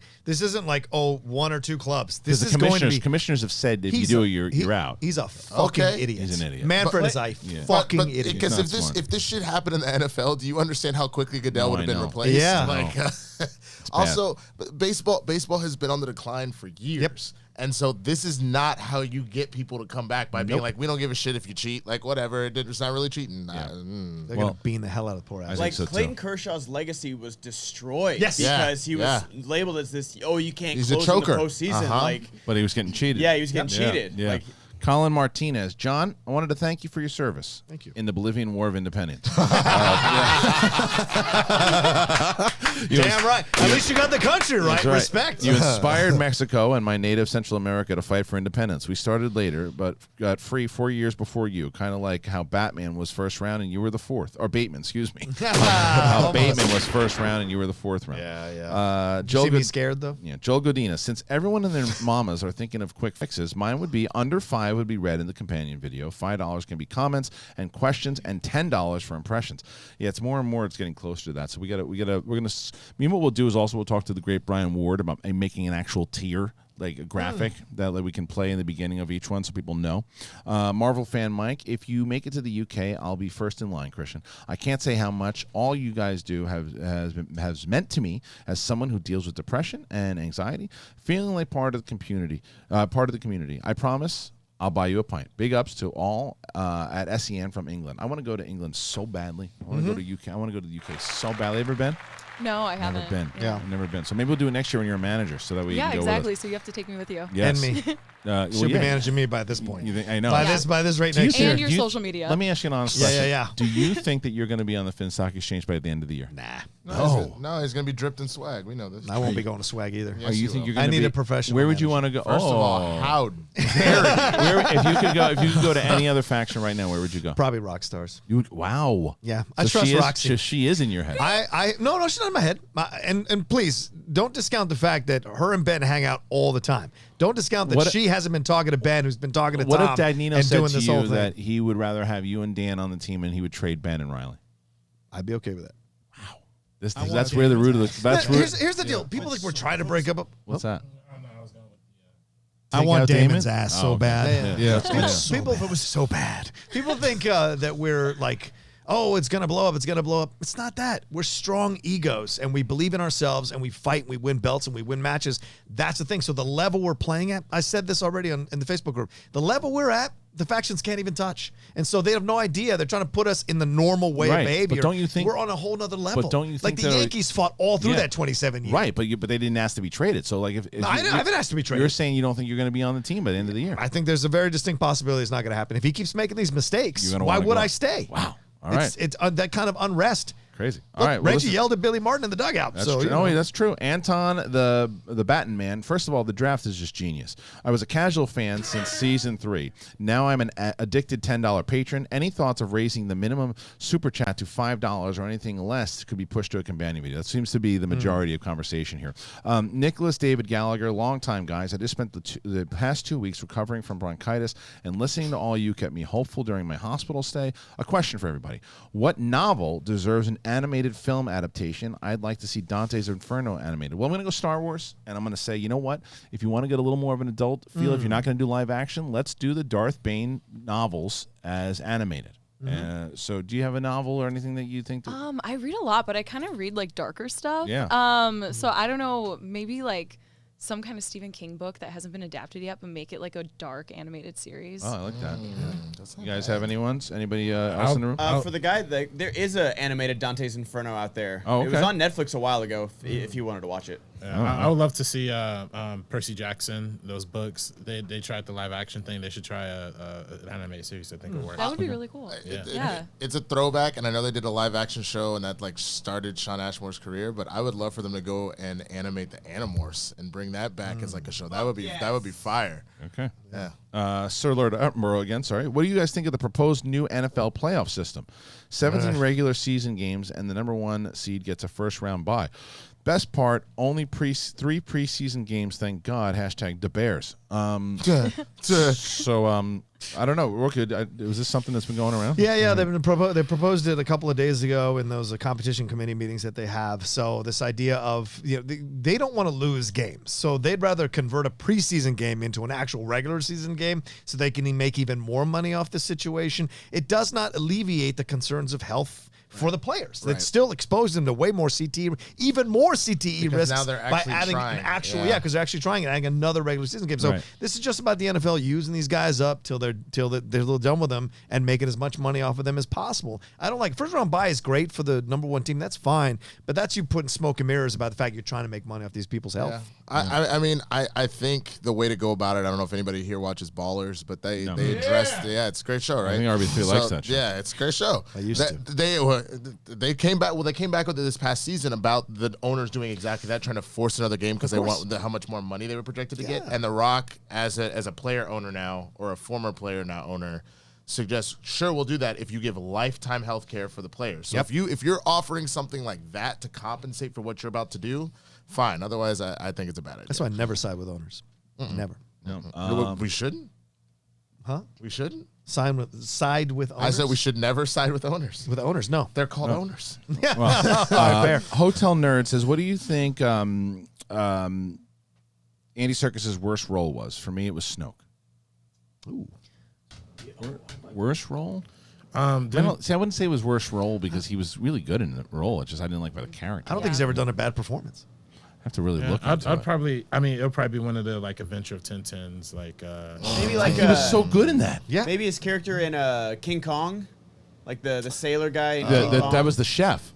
like one or two clubs. This is going to be. Commissioners have said if you do, you're out. He's a fucking idiot. He's an idiot. Manfred is a fucking idiot. Because if this shit happened in the NFL, do you understand how quickly Goodell would have been replaced? Yeah. Like, also, baseball has been on the decline for years. Yep. And so this is not how you get people to come back by being like, we don't give a shit if you cheat. Like, whatever. It's not really cheating. They're going to bean the hell out of the poor ass. Like, Clayton Kershaw's legacy was destroyed. Yes. Because he was labeled as this, you can't He's close a choker. in the postseason. But he was getting cheated. Yeah, he was getting cheated. Yeah. Like, Colin Martinez. John, I wanted to thank you for your service. Thank you. In the Bolivian War of Independence. Damn right. At least you got the country right. Respect. You inspired Mexico and my native Central America to fight for independence. We started later, but got free 4 years before you. Kind of like how Batman was first round and you were the fourth. Or Bateman, excuse me. How Bateman was first round and you were the fourth round. Yeah. Joel see me scared, though? Yeah, Joel Godina. Since everyone and their mamas are thinking of quick fixes, mine would be under 5 would be read in the companion video. $5 can be comments and questions, and $10 for impressions. Yeah, it's more and more. It's getting closer to that. So we're gonna. What we'll do is also we'll talk to the great Brian Ward about making an actual tier, like a graphic that we can play in the beginning of each one so people know. Marvel fan Mike, if you make it to the UK, I'll be first in line, Christian. I can't say how much all you guys do has meant to me as someone who deals with depression and anxiety, feeling like part of the community. I promise I'll buy you a pint. Big ups to all at SEN from England. I want to go to England so badly. I want to go to UK. I want to go to the UK so badly. Ever been? No, I haven't. Never been. Yeah. I've never been. So maybe we'll do it next year when you're a manager, so that way you Yeah, can go exactly. with us. So you have to take me with you. Yes. And me. Well, She'll be yeah. managing me by this point. You think, I know. By Yeah. this rate Do you next think- year. And your do you- social media. Let me ask you an honest Yeah, question. yeah. Do you think that you're going to be on the Finstock Exchange by the end of the year? Nah. No, he's gonna be dripped in swag. We know this. I won't be going to swag either. Yes, Or you you think will. you're going I to need be, a professional Where would you manager. want to go? First of all, how If you could go to any other faction right now, where would you go? Probably rock stars. You would, wow. Yeah, I So trust she is, Roxy. She is in your head. No, she's not in my head. And please don't discount the fact that her and Ben hang out all the time. Don't discount that What- she hasn't been talking to Ben, who's been talking to What Tom if Dad Nino and said doing to this whole you thing. that he would rather have you and Dan on the team and he would trade Ben and Riley? I'd be okay with that. That's where the root of the. That's Here's the deal. People think we're trying to break up. What's that? I Take want out Damon's Damon? ass Oh, so okay. bad. Yeah. People, it was so bad. People think that we're like, oh, it's gonna blow up. It's gonna blow up. It's not that. We're strong egos, and we believe in ourselves, and we fight. And we win belts, and we win matches. That's the thing. So the level we're playing at, I said this already in the Facebook group. The level we're at, the factions can't even touch, and so they have no idea. They're trying to put us in the normal way Right, of behavior. but don't you think- we're on a whole nother level? But don't you think like the they're- Yankees fought all through Yeah. that 27 years? Right, but they didn't ask to be traded. So like if I haven't asked to be traded. You're saying you don't think you're going to be on the team by the end of the year. I think there's a very distinct possibility it's not going to happen. If he keeps making these mistakes, You're gonna why wanna would go. I stay? Wow. All right. It's that kind of unrest. Crazy. All Look, right. well, Reggie listen. yelled at Billy Martin in the dugout. That's so, true. you know. Oh, yeah, that's true. Anton, the Batten man. First of all, the draft is just genius. I was a casual fan since season 3. Now I'm an addicted $10 patron. Any thoughts of raising the minimum super chat to $5 or anything less could be pushed to a companion video? That seems to be the majority of conversation here. Nicholas David Gallagher, longtime guys. I just spent the past 2 weeks recovering from bronchitis, and listening to all you kept me hopeful during my hospital stay. A question for everybody: what novel deserves an animated film adaptation? I'd like to see Dante's Inferno animated. Well, I'm going to go Star Wars, and I'm going to say, you know what? If you want to get a little more of an adult feel, if you're not going to do live action, let's do the Darth Bane novels as animated. So do you have a novel or anything that you think that I read a lot, but I kind of read like darker stuff. Yeah. So I don't know, maybe like some kind of Stephen King book that hasn't been adapted yet, but make it like a dark animated series. Oh, I like that. You guys have any ones? Anybody else in the room? For the guy, there is an animated Dante's Inferno out there. Oh, It was okay. on Netflix a while ago if you wanted to watch it. I would love to see Percy Jackson, those books. They tried the live action thing. They should try an animated series. I think it works. That would be really cool. Yeah. It's a throwback, and I know they did a live action show, and that like started Sean Ashmore's career. But I would love for them to go and animate the Animorphs and bring that back as like a show. That would be fire. Okay. Yeah. Sir Lord Attenborough again, sorry. What do you guys think of the proposed new NFL playoff system? 17 regular season games, and the number 1 seed gets a first round bye. Best part, only 3 preseason games, thank God. Hashtag the Bears. So, I don't know. Was this something that's been going around? Yeah. They proposed it a couple of days ago in those competition committee meetings that they have. So this idea of, they don't want to lose games, so they'd rather convert a preseason game into an actual regular season game so they can make even more money off the situation. It does not alleviate the concerns of health for the players. It still exposed them to way more CTE, even more CTE Because risks now they're by actually adding trying. an actual, Yeah. because they're actually trying and adding another regular season game. So Right. this is just about the NFL using these guys up till they're done with them and making as much money off of them as possible. I don't like first round bye is great for the number 1 team. That's fine, but that's you putting smoke and mirrors about the fact you're trying to make money off these people's health. Yeah. I mean, I think the way to go about it, I don't know if anybody here watches Ballers, but they addressed, it's a great show, right? I think RB3 likes that show. Yeah, it's a great show. I used to. They came back with it this past season about the owners doing exactly that, trying to force another game because they want how much more money they were projected to get. And The Rock, as a player owner now, or a former player now owner, suggests, sure, we'll do that if you give lifetime health care for the players. So if you're offering something like that to compensate for what you're about to do, fine. Otherwise, I think it's a bad idea. That's why I never side with owners. Never. No. We shouldn't? Huh? We shouldn't? Side with owners? I said we should never side with owners. With owners, no. They're called owners. Fair. Hotel Nerd says, what do you think Andy Serkis's worst role was? For me, it was Snoke. Ooh. Worst role? I wouldn't say it was worst role because he was really good in the role. It's just I didn't like the character. I don't think he's ever done a bad performance. I have to really look I'd into it. probably. I mean, it'll probably be one of the like Adventure of Tintins, like. Maybe like He was so good in that. Yeah. Maybe his character in King Kong, like the sailor guy. In King Kong. That was the chef.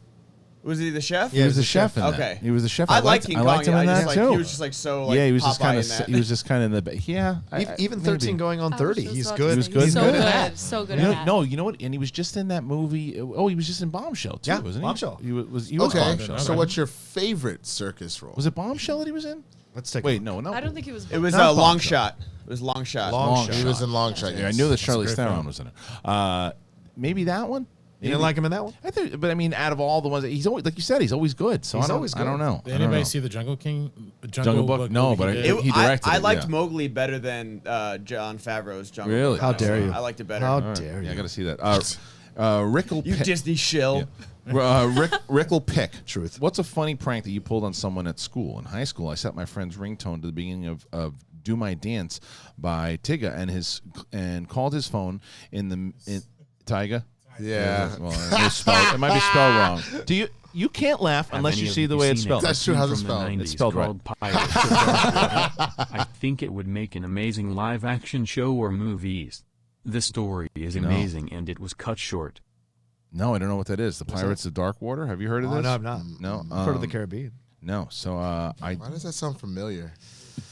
Was he the chef? Yeah, he was the chef in that. Okay. He was the chef. I liked King Kong. I liked him in that too. He was just like so like yeah, he was just kind of he was just kind of in the yeah. Even 13 going on 30. He's good. He was good. So good. So good. No, you know what? And he was just in that movie. Oh, he was just in Bombshell too, wasn't he? Bombshell. He was okay. Bombshell. So what's your favorite circus role? Was it Bombshell that he was in? Let's take. Wait, no. I don't think he was. It was Not Long Bombshell. Shot. It was Long Shot. Long Shot. He was in Long Shot. Yeah, I knew that Charlize Theron was in it. Maybe that one. You didn't like him in that one? I think, but I mean, out of all the ones, he's always like you said, he's always good. So He's I don't, always I don't know. Did I don't anybody know. see the Jungle Book? No, movie but he did? he directed I it, liked yeah. Mowgli better than Jon Favreau's Jungle Really? Book. How dare you? I liked it better. How All right. dare you? Yeah, I got to see that. Rickle You Disney shill. Rickle Pick. Truth. What's a funny prank that you pulled on someone at school? In high school, I set my friend's ringtone to the beginning of "Do My Dance" by Tyga and called his phone in Tyga. Yeah. Well, it might be spelled wrong. You can't laugh unless you see the way it's spelled. That's true. How's it spelled? It's spelled right. I think it would make an amazing live-action show or movies. The story is amazing, and it was cut short. No, I don't know what that is. The Pirates of Dark Water. Have you heard of this? No, I'm not. No, I've heard of the Caribbean. No. So Why does that sound familiar?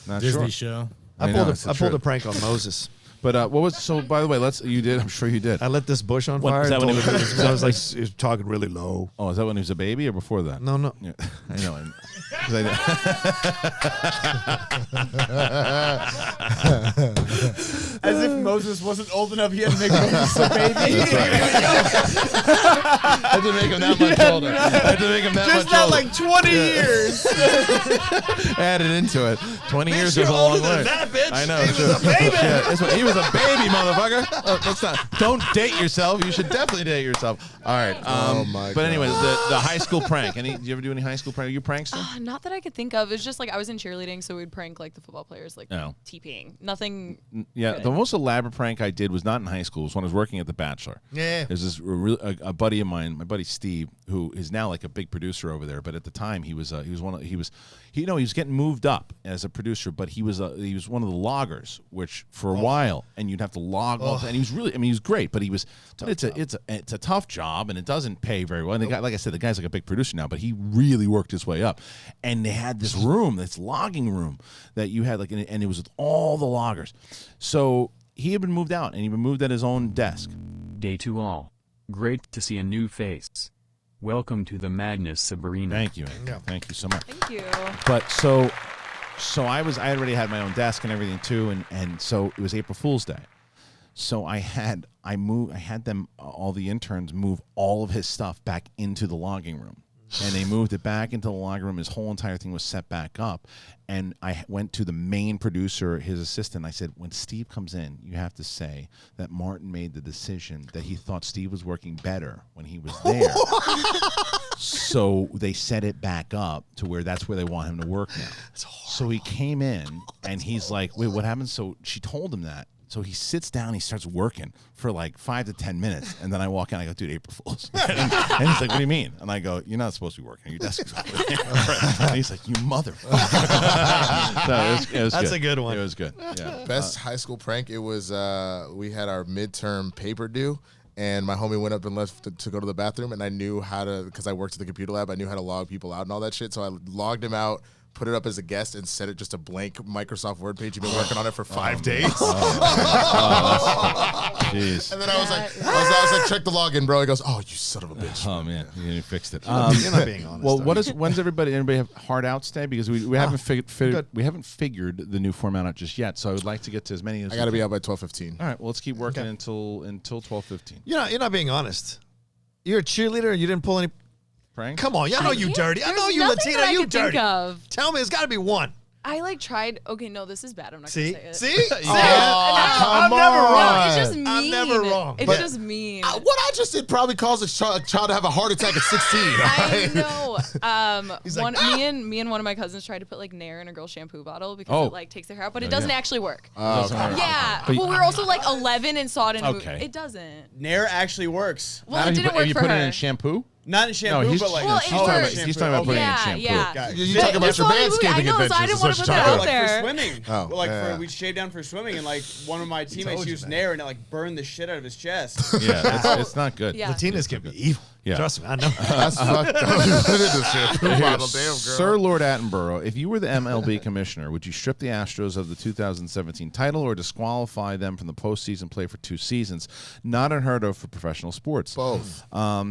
not Disney sure. show. I know, it's the pulled a truth. prank on Moses. But what was so? By the way, you did. I'm sure you did. I lit this bush on What, fire. is that and when told he him I was like, he was talking really low. Oh, is that when he was a baby or before that? No, no. Yeah, I know. 'Cause I know. As if Moses wasn't old enough yet to make Moses a baby. I had to make him that much older. I had to make him that Just much not older. like 20 years. Added into it. 20 years goes a long way. I know. He was a baby. He was a baby, motherfucker. Let's not. Don't date yourself. You should definitely date yourself. All right. Oh my But anyway, God. the high school prank. Do you ever do any high school prank? Are you prankster? Not that I could think of. It's just like I was in cheerleading, so we'd prank like the football players, like No. TPing. Nothing. Yeah, good. the most elaborate prank I did was not in high school. It was when I was working at The Bachelor. Yeah. There's this a buddy of mine, my buddy Steve, who is now like a big producer over there. But at the time, he was getting moved up as a producer. But he was one of the loggers, which for a while, and you'd have to log off. And he was really, I mean, he was great, but it's a tough job, and it doesn't pay very well. And the guy, like I said, the guy's like a big producer now, but he really worked his way up. And they had this room, this logging room that you had and it was with all the loggers. So he had been moved out, and he'd been moved at his own desk. Day to all. Great to see a new face. Welcome to the madness, Sabrina. Thank you, Andy. Thank you so much. Thank you. But so I already had my own desk and everything too, and so it was April Fool's Day. So I had them, all the interns, move all of his stuff back into the logging room. And they moved it back into the logging room. His whole entire thing was set back up. And I went to the main producer, his assistant. I said, when Steve comes in, you have to say that Martin made the decision that he thought Steve was working better when he was there. So they set it back up to where that's where they want him to work now. So he came in, and he's like, wait, what happened? So she told him that. So he sits down, he starts working for like 5 to 10 minutes, and then I walk in, I go, dude, April Fool's. And he's like, what do you mean? And I go, you're not supposed to be working. Your desk is over there. And he's like, you motherfucker. So it was That's good. a good one. It was good. Yeah. Best high school prank. It was we had our midterm paper due, and my homie went up and left to go to the bathroom, and I knew how to, because I worked at the computer lab, I knew how to log people out and all that shit. So I logged him out, put it up as a guest, and set it just a blank Microsoft Word page. You've been working on it for 5 days. Jeez. And then I was like, check the login, bro. He goes, oh, you son of a bitch. Oh man, you fixed it. You're not being honest. Well, though. when's anybody have hard outs day? Because we haven't figured the new format out just yet. So I would like to get to as many as I got to be out by 12:15. All right, well, let's keep working until 12:15. You're not being honest. You're a cheerleader. You didn't pull any. Prank? Come on, I know you dirty. I know you nothing Latina. that I You could think dirty. of. Tell me, there's got to be one. I like tried. Okay, no, this is bad. I'm not See, gonna say it. see, come I'm never on. wrong. No, it's just mean. I'm never wrong. It's But- just mean. What I just did probably caused a child to have a heart attack at 16. I know. He's like, me and one of my cousins tried to put like Nair in a girl's shampoo bottle because it like takes their hair out, but it doesn't actually work. Doesn't work. Yeah. But Well, we were also like 11 and saw it in a movie. Okay. It doesn't. Nair actually works. Well, it didn't work you for put her. it in shampoo? Not in shampoo, he's, but like Well, she's it talking about, works. he's talking about putting it in Yeah, shampoo. yeah. You're talking about your It's the only movie I manscaping know, so I adventures. didn't is want what to you're put that talking out about. there. for swimming. Oh, like yeah. we shaved down for swimming, and like one of my teammates you used that. Nair, and it like burned the shit out of his chest. Yeah, it's not good. Yeah. Latinas can be evil. Yeah. Trust me, I know. That's fucked up. Damn, girl. Sir Lord Attenborough, if you were the MLB commissioner, would you strip the Astros of the 2017 title or disqualify them from the postseason play for 2 seasons? Not unheard of for professional sports. Both. Both. I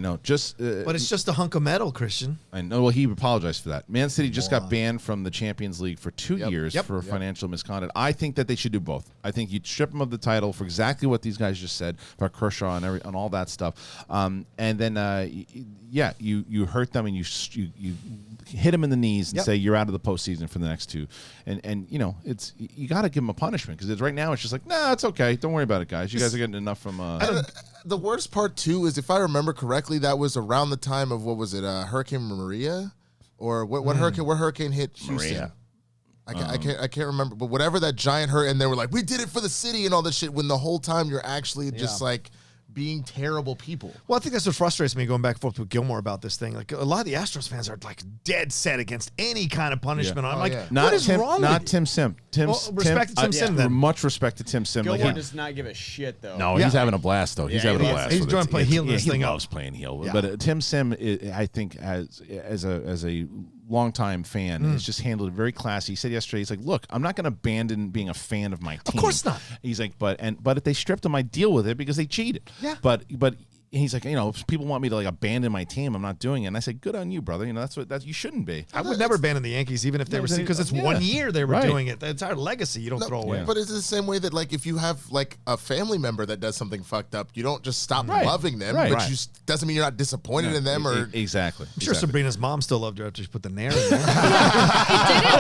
know. But it's just a hunk of metal, Christian. I know. Well, he apologized for that. Man City just got banned from the Champions League for 2 years for financial misconduct. I think that they should do both. I think you'd strip them of the title for exactly what these guys just said about Kershaw and all that stuff. And then, you hurt them and you hit them in the knees and say you're out of the postseason for the next 2. And you know, it's you got to give them a punishment because right now it's just like, nah, it's okay. Don't worry about it, guys. You guys are getting enough from. The worst part too is if I remember correctly, that was around the time of what was it, Hurricane Maria, or what hurricane? What hurricane hit Houston? Maria. I can't remember, but whatever that giant hurt, and they were like, we did it for the city and all this shit. When the whole time you're actually just like being terrible people. Well, I think that's what frustrates me going back and forth with Gilmore about this thing. Like a lot of the Astros fans are like dead set against any kind of punishment. I'm like, what is wrong with you? Tim Sim. Respect to Tim Sim then. Much respect to Tim Sim. Gilmore does not give a shit though. No, he's having a blast though. He's having a blast. He's trying to play heel this thing up. He loves playing heel. But Tim Sim, I think, as a longtime fan, has just handled it very classy. He said yesterday, he's like, look, I'm not going to abandon being a fan of my team. Of course not. He's like, but if they stripped him, I deal with it because they cheated. Yeah. But he's like, you know, if people want me to like abandon my team, I'm not doing it. And I said, good on you, brother. You know, that's you shouldn't be. I would never abandon the Yankees, even if they were because it's 1 year they were doing it. The entire legacy you don't throw away. But it's the same way that like if you have like a family member that does something fucked up, you don't just stop loving them, but you doesn't mean you're not disappointed in them or exactly. I'm sure Sabrina's mom still loved her after she put the nair in there. It didn't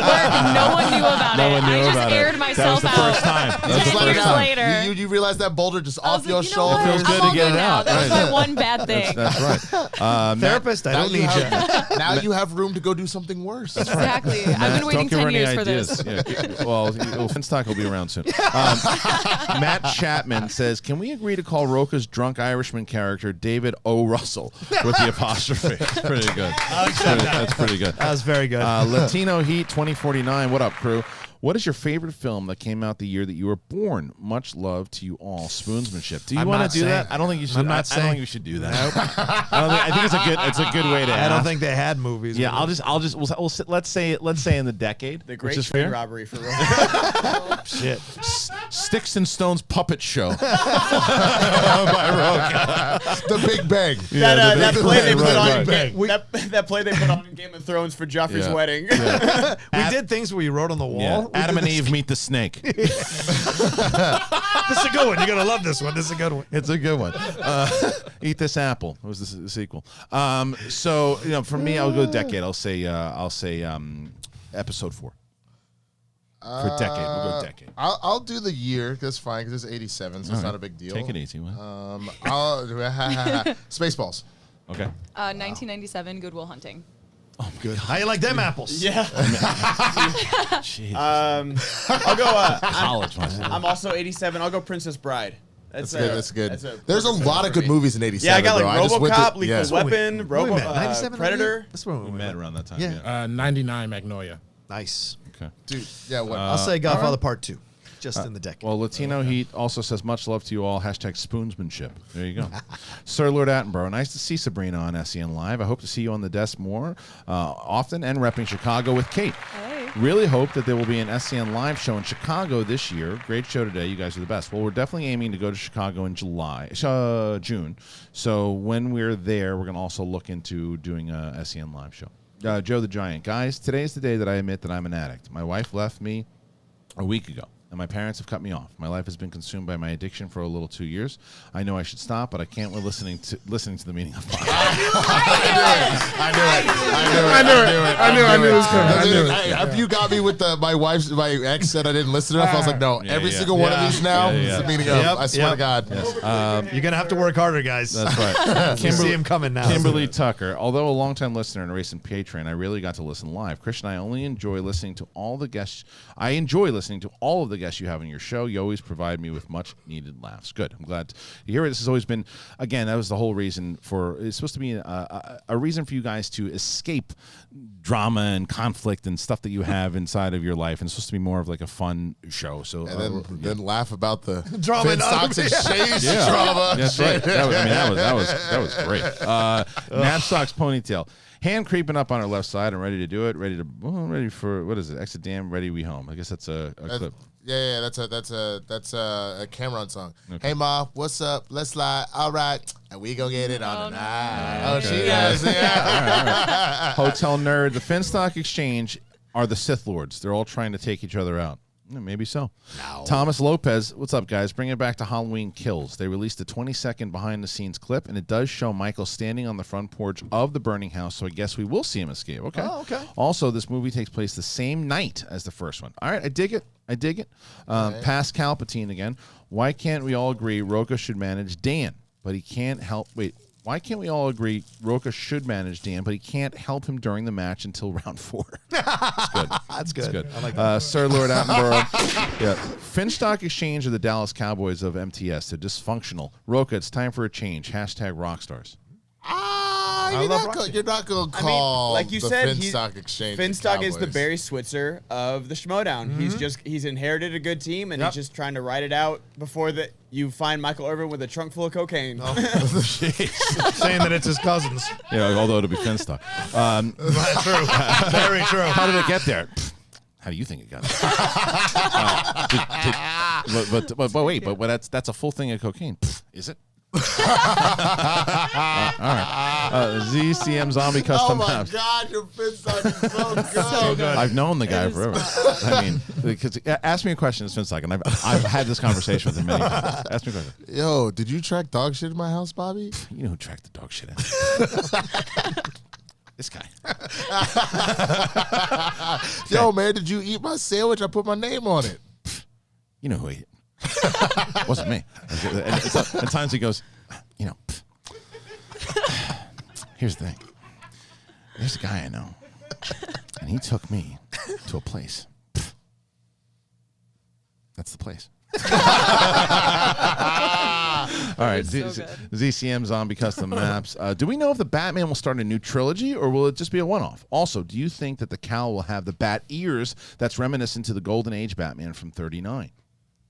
work. No one knew about it. I just aired myself out. That was the first time. 10 years later. You realize that boulder just off your like, shoulder. It feels good to get it out. That was my one bad thing. That's right. Therapist, I don't need you. Now you have room to go do something worse. That's exactly. I've been waiting 10 years for this. Yeah. Well, Finstock will be around soon. Matt Chapman says, can we agree to call Rocha's drunk Irishman character David O. Russell with the apostrophe? Pretty good. That's pretty good. That was very good. Latino Heat 2049. What up, crew? What is your favorite film that came out the year that you were born? Much love to you all. Spoonsmanship. Do you want to do that? I don't think you should. I don't think you should do that. I think it's a good way to. I don't think they had movies. Yeah, let's say in the decade. The Great Train Robbery for Rocha. Shit. Sticks and Stones Puppet Show by Rocha. The Big Bang. That play they put on. That play they put on in Game of Thrones for Joffrey's wedding. We did things where you wrote on the wall. Yeah. Adam and Eve meet the snake. This is a good one. You're gonna love this one. This is a good one. It's a good one. Eat this apple. It was the sequel. So you know, for me, I'll go decade. I'll say episode 4. For decade, we'll go decade. I'll do the year. That's fine because it's 87, so it's not a big deal. Take it easy. Spaceballs. Okay. 1997, Good Will Hunting. Oh, good. How you like them apples? Yeah. I'll go. College. I'm also 87. I'll go Princess Bride. That's good. There's a lot of good movies in 87. Yeah, I got like RoboCop, Lethal Weapon, Predator. That's where we met around that time. Yeah. 99 Magnolia. Nice. Okay. Dude, yeah. What? I'll say Godfather Part 2. Just in the decade. Well, Latino Heat also says much love to you all. #spoonsmanship. There you go. Sir Lord Attenborough, nice to see Sabrina on SEN Live. I hope to see you on the desk more often and repping Chicago with Kate. Hey. Really hope that there will be an SEN Live show in Chicago this year. Great show today. You guys are the best. Well, we're definitely aiming to go to Chicago in June. So when we're there, we're going to also look into doing a SEN Live show. Joe the Giant. Guys, today is the day that I admit that I'm an addict. My wife left me a week ago, and my parents have cut me off. My life has been consumed by my addiction for a little 2 years. I know I should stop, but I can't with listening to the meaning of life. I knew it was coming. After you got me with my ex said I didn't listen enough, I was like, no, every single one of these now is the meaning of. I swear to God. Yes. You're gonna have to work harder, guys. That's right. You see him coming now. Kimberly Tucker. Although a longtime listener and a recent patron, I really got to listen live. Christian, I enjoy listening to all the the guests you have on your show. You always provide me with much needed laughs. Good. I'm glad to hear it. This has always been, again, that was the whole reason for, it's supposed to be a reason for you guys to escape drama and conflict and stuff that you have inside of your life. And it's supposed to be more of like a fun show. So and then laugh about the drama and stocks exchange drama. That's right. That was great. Knapsack's ponytail. Hand creeping up on her left side and ready to do it. Ready for, what is it? Exit Dam, ready we home. I guess that's a clip. Yeah, that's a Cameron song. Okay. Hey Ma, what's up? Let's slide. All right, and we gonna get it on tonight. No. She does. Yeah. Hotel nerd. The Finstock Exchange are the Sith Lords. They're all trying to take each other out. Maybe so. No. Thomas Lopez, what's up, guys? Bring it back to Halloween Kills. They released a 20-second behind-the-scenes clip, and it does show Michael standing on the front porch of the burning house, so I guess we will see him escape. Okay. Oh, okay. Also, this movie takes place the same night as the first one. All right, I dig it. Right. Pascal Patine again. Why can't we all agree Rocha should manage Dan, but he can't help... Wait. Why can't we all agree Rocha should manage Dan, but he can't help him during the match until round 4? That's good. That's good. I like that. Sir Lord Attenborough. Yeah. Finstock Exchange are the Dallas Cowboys of MTS. They're dysfunctional. Rocha, it's time for a change. #Rockstars. You're not going to call like you the said, Finstock Exchange. Finstock is the Barry Switzer of the Schmodown. Mm-hmm. He's inherited a good team, and he's just trying to ride it out before you find Michael Irvin with a trunk full of cocaine. Oh. Saying that it's his cousins. Yeah, although it'll be Finstock. True. Very true. How did it get there? How do you think it got there? But wait, that's a full thing of cocaine. Is it? All right. ZCM Zombie Custom Maps. Oh my God, your Finstock is so good. I've known the guy forever. I mean, because ask me a question, it's Finstock, and I've had this conversation with him many times. Ask me a question. Yo, did you track dog shit in my house, Bobby? You know who tracked the dog shit in? This guy. Yo, man, did you eat my sandwich? I put my name on it. You know who ate it. Wasn't me. At times he goes, here's the thing. There's a guy I know, and he took me to a place. That's the place. All right, ZCM Zombie Custom Maps. Do we know if the Batman will start a new trilogy, or will it just be a one-off? Also, do you think that the cowl will have the bat ears that's reminiscent to the Golden Age Batman from '39?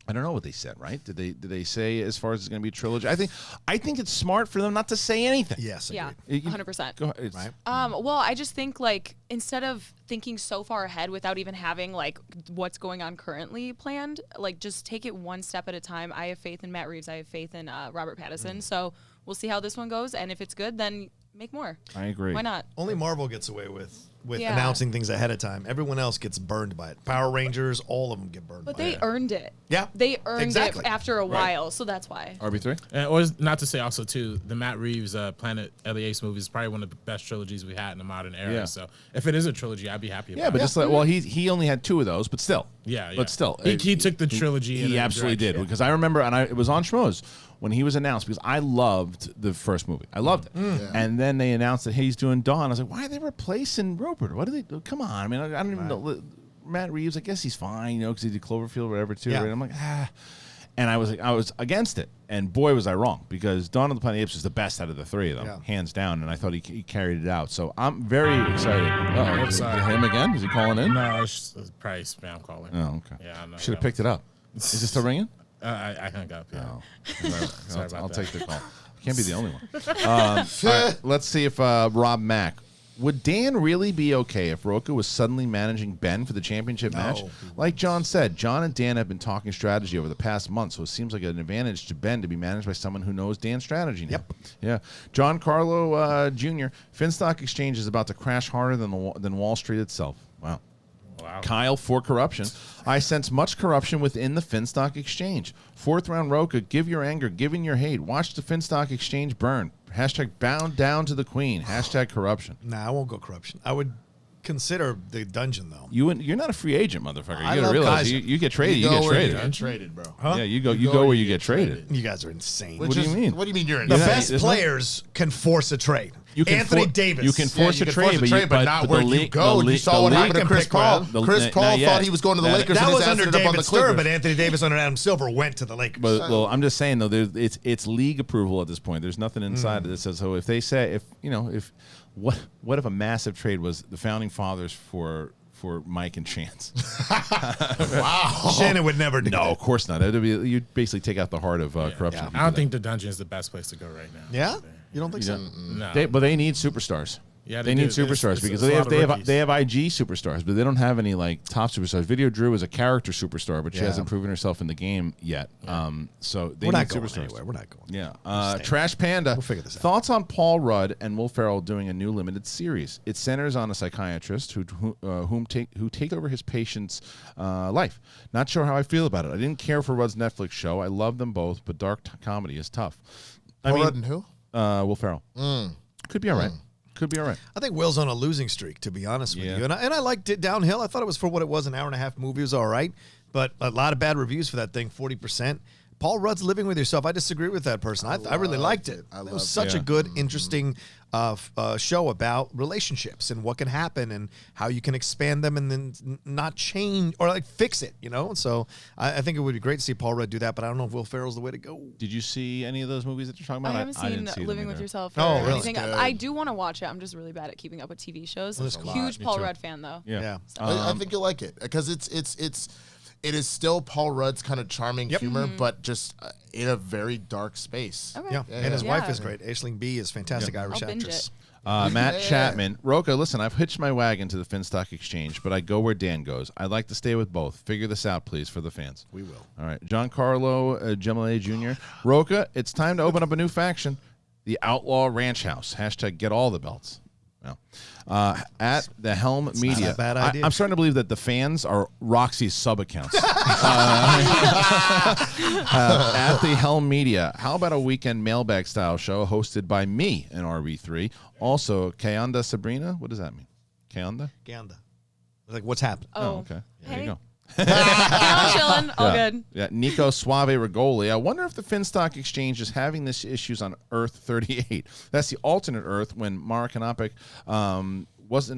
I don't know what they said, right? Did they say as far as it's going to be a trilogy? I think it's smart for them not to say anything. Yes. Yeah. 100%. Go ahead. Right. Well, I just think instead of thinking so far ahead without even having what's going on currently planned, just take it one step at a time. I have faith in Matt Reeves. I have faith in Robert Pattinson. So we'll see how this one goes, and if it's good, then make more. I agree. Why not? Only Marvel gets away with announcing things ahead of time. Everyone else gets burned by it. Power Rangers, all of them get burned by it. But they earned it. Yeah. They earned it after a while, so that's why. RB3? Or not to say also, too, the Matt Reeves Planet of the Apes movie is probably one of the best trilogies we had in the modern era. Yeah. So if it is a trilogy, I'd be happy about it. Yeah, but just he only had 2 of those, but still. Yeah. But still. He took the trilogy. He absolutely did, because I remember, and it was on Schmoes when he was announced, because I loved the first movie. I loved it. Yeah. And then they announced that he's doing Dawn. I was like, why are they replacing Rupert? What do they do? Come on. I mean, I don't even know. Matt Reeves, I guess he's fine, because he did Cloverfield or whatever, too. Yeah. Right? I'm like, And I was against it. And boy, was I wrong, because Dawn of the Planet of the Apes is the best out of the 3 of them, hands down. And I thought he carried it out. So I'm very excited. I'm sorry. Him again? Is he calling in? No, it's probably spam calling. Oh, okay. Yeah, I know. Should have picked it up. Is it still ringing? I hung up. Yeah. Sorry I'll take the call. Can't be the only one. All right, let's see if Rob Mack. Would Dan really be okay if Rocha was suddenly managing Ben for the championship match? Like John said, John and Dan have been talking strategy over the past month, so it seems like an advantage to Ben to be managed by someone who knows Dan's strategy now. Yep. Yeah. John Carlo Jr., Finstock Exchange is about to crash harder than Wall Street itself. Wow. Kyle for corruption. I sense much corruption within the Finstock Exchange. 4th round Rocha, give your anger, give in your hate. Watch the Finstock Exchange burn. #bound down to the queen. #corruption. Nah, I won't go corruption. I would consider the dungeon though. You're not a free agent, motherfucker. You I gotta love realize Kaiser. you get traded. You You get go where you traded. get traded, bro. Yeah, you go where you get traded. You guys are insane. What do you mean? What do you mean you're The insane? best players can force a trade. You can Anthony Davis. You can force you a can trade, force a trade, but not where you go. You saw what happened to Chris Paul. Chris Paul thought he was going to the Lakers, That and his was ass under ended up on David the Stern, Clippers. but Anthony Davis under Adam Silver went to the Lakers. Well, I'm just saying though, it's league approval at this point. There's nothing inside of this. So if they say what if a massive trade was the founding fathers for Mike and Chance? Wow, Shannon would never do that. No, of course not. You'd basically take out the heart of corruption. I don't think the dungeon is the best place to go right now. Yeah? You don't think so? No. But they need superstars. Yeah, they need do. superstars It's because a lot of they rookies. have IG superstars, but they don't have any like top superstars. Video Drew is a character superstar, but she Yeah. hasn't proven herself in the game yet. So they We're need not going superstars. anywhere. We're not going. Yeah. Trash Panda. We'll figure this out. Thoughts on Paul Rudd and Will Ferrell doing a new limited series? It centers on a psychiatrist who takes over his patient's life. Not sure how I feel about it. I didn't care for Rudd's Netflix show. I love them both, but dark comedy is tough. Paul Rudd and who? Will Ferrell. Could be all right. Could be all right. I think Will's on a losing streak, to be honest with you. And I liked it Downhill. I thought it was for what it was, an hour-and-a-half movie. It was all right. But a lot of bad reviews for that thing, 40%. Paul Rudd's Living With Yourself. I disagree with that person. I really liked it. It was such a good, interesting show about relationships and what can happen and how you can expand them and then not change or like fix it, So I think it would be great to see Paul Rudd do that, but I don't know if Will Ferrell's the way to go. Did you see any of those movies that you're talking about? I haven't didn't see seen them Living With either. Yourself. Oh, Or really? anything. I do want to watch it. I'm just really bad at keeping up with TV shows. Huge Paul Rudd fan though. Yeah. I think you'll like it because it is still Paul Rudd's kind of charming humor, but just in a very dark space. Okay. Yeah, and his wife is great. Aisling B is fantastic Irish I'll binge actress. it. Matt Chapman. Rocha, listen, I've hitched my wagon to the Finstock Exchange, but I go where Dan goes. I'd like to stay with both. Figure this out, please, for the fans. We will. All right. John Carlo Gemile Jr. Rocha, it's time to open up a new faction, the Outlaw Ranch House. # get all the belts. Well, at the Helm Media. not a bad idea. I'm starting to believe that the fans are Roxy's sub-accounts. At the Helm Media. How about a weekend mailbag style show hosted by me and RB3? Also, Kayanda Sabrina. What does that mean? Kayanda? Ganda. Like, what's happening? Oh, okay. There you go. Chilling. All good. Yeah, Nico Suave Rigoli. I wonder if the Finstock Exchange is having this issues on Earth 38. That's the alternate Earth when Mara Kanopik was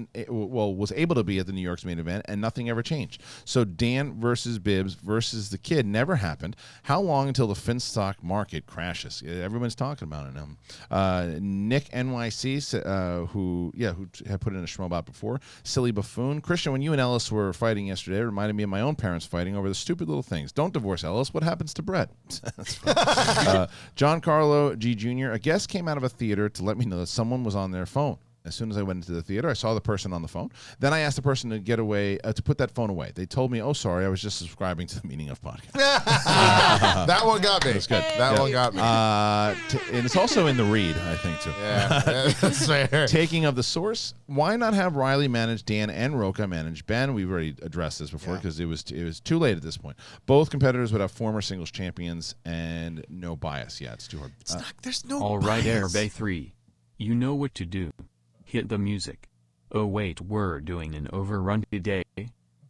able to be at the New York's main event and nothing ever changed. So Dan versus Bibbs versus the Kid never happened. How long until the Finstock market crashes? Everyone's talking about it now. Nick NYC, who had put in a schmobot before. Silly Buffoon. Kristian, when you and Ellis were fighting yesterday, it reminded me of my own parents fighting over the stupid little things. Don't divorce Ellis. What happens to Brett? That's fun. John Carlo G. Jr. A guest came out of a theater to let me know that someone was on their phone. As soon as I went into the theater, I saw the person on the phone. Then I asked the person to get away, to put that phone away. They told me, "Oh, sorry, I was just subscribing to the Meaning of Podcast." That one got me. That's good. That one got me. And it's also in the read, I think, too. Yeah, that's fair. Taking of the source. Why not have Riley manage Dan and Rocha manage Ben? We've already addressed this before because it was too late at this point. Both competitors would have former singles champions and no bias. Yeah, it's too hard. There's no All right, bias. RB3. You know what to do. Hit the music. Oh wait, we're doing an overrun today.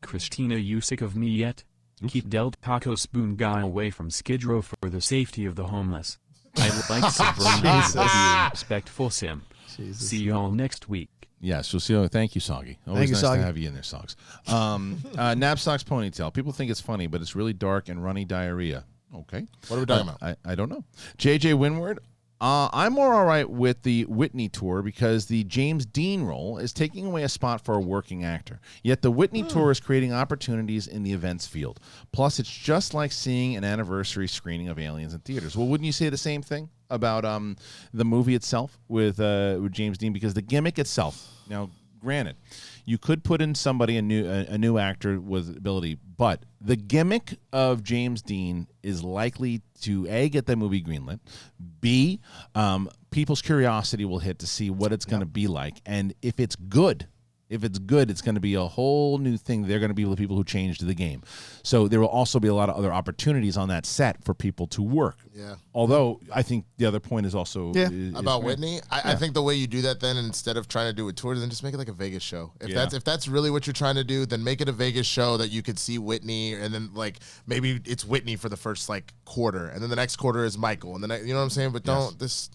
Christina, you sick of me yet? Oops. Keep Del Taco Spoon guy away from Skid Row for the safety of the homeless. I like Sabrina to be a respectful simp. See y'all next week. Yes, we'll see. Thank you, Soggy. Always nice to have you in there, Soggs. Knapsack's ponytail. People think it's funny, but it's really dark and runny diarrhea. Okay. What are we talking about? I don't know. JJ Winward. I'm more all right with the Whitney tour because the James Dean role is taking away a spot for a working actor. Yet the Whitney tour is creating opportunities in the events field. Plus, it's just like seeing an anniversary screening of Aliens in theaters. Well, wouldn't you say the same thing about the movie itself with James Dean? Because the gimmick itself, now, granted, you could put in somebody, a new actor with ability, but the gimmick of James Dean is likely to A, get that movie greenlit, B, people's curiosity will hit to see what it's going to be like, and if it's good, If it's good, it's going to be a whole new thing. They're going to be the people who changed the game. So there will also be a lot of other opportunities on that set for people to work. Yeah. Although I think the other point is also about Whitney. I think the way you do that then, instead of trying to do a tour, then just make it like a Vegas show. If that's really what you're trying to do, then make it a Vegas show that you could see Whitney, and then like maybe it's Whitney for the first like quarter, and then the next quarter is Michael, and then you know what I'm saying. But don't this.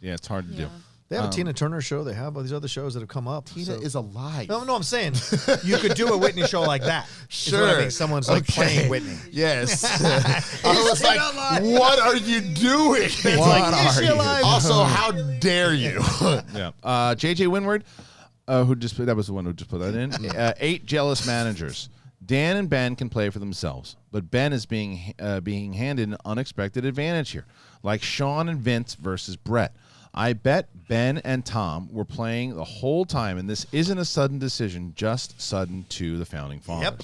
Yeah, it's hard to do. They have a Tina Turner show. They have all these other shows that have come up. Tina is alive. No, I'm saying you could do a Whitney show like that. Sure. I think someone's like playing Whitney. Yes. I was like, what are you doing? Also, how dare you? Yeah. JJ Winward, that was the one who just put that in. 8 jealous managers. Dan and Ben can play for themselves, but Ben is being handed an unexpected advantage here, like Sean and Vince versus Brett. I bet Ben and Tom were playing the whole time, and this isn't a sudden decision, just sudden to the founding fathers. Yep.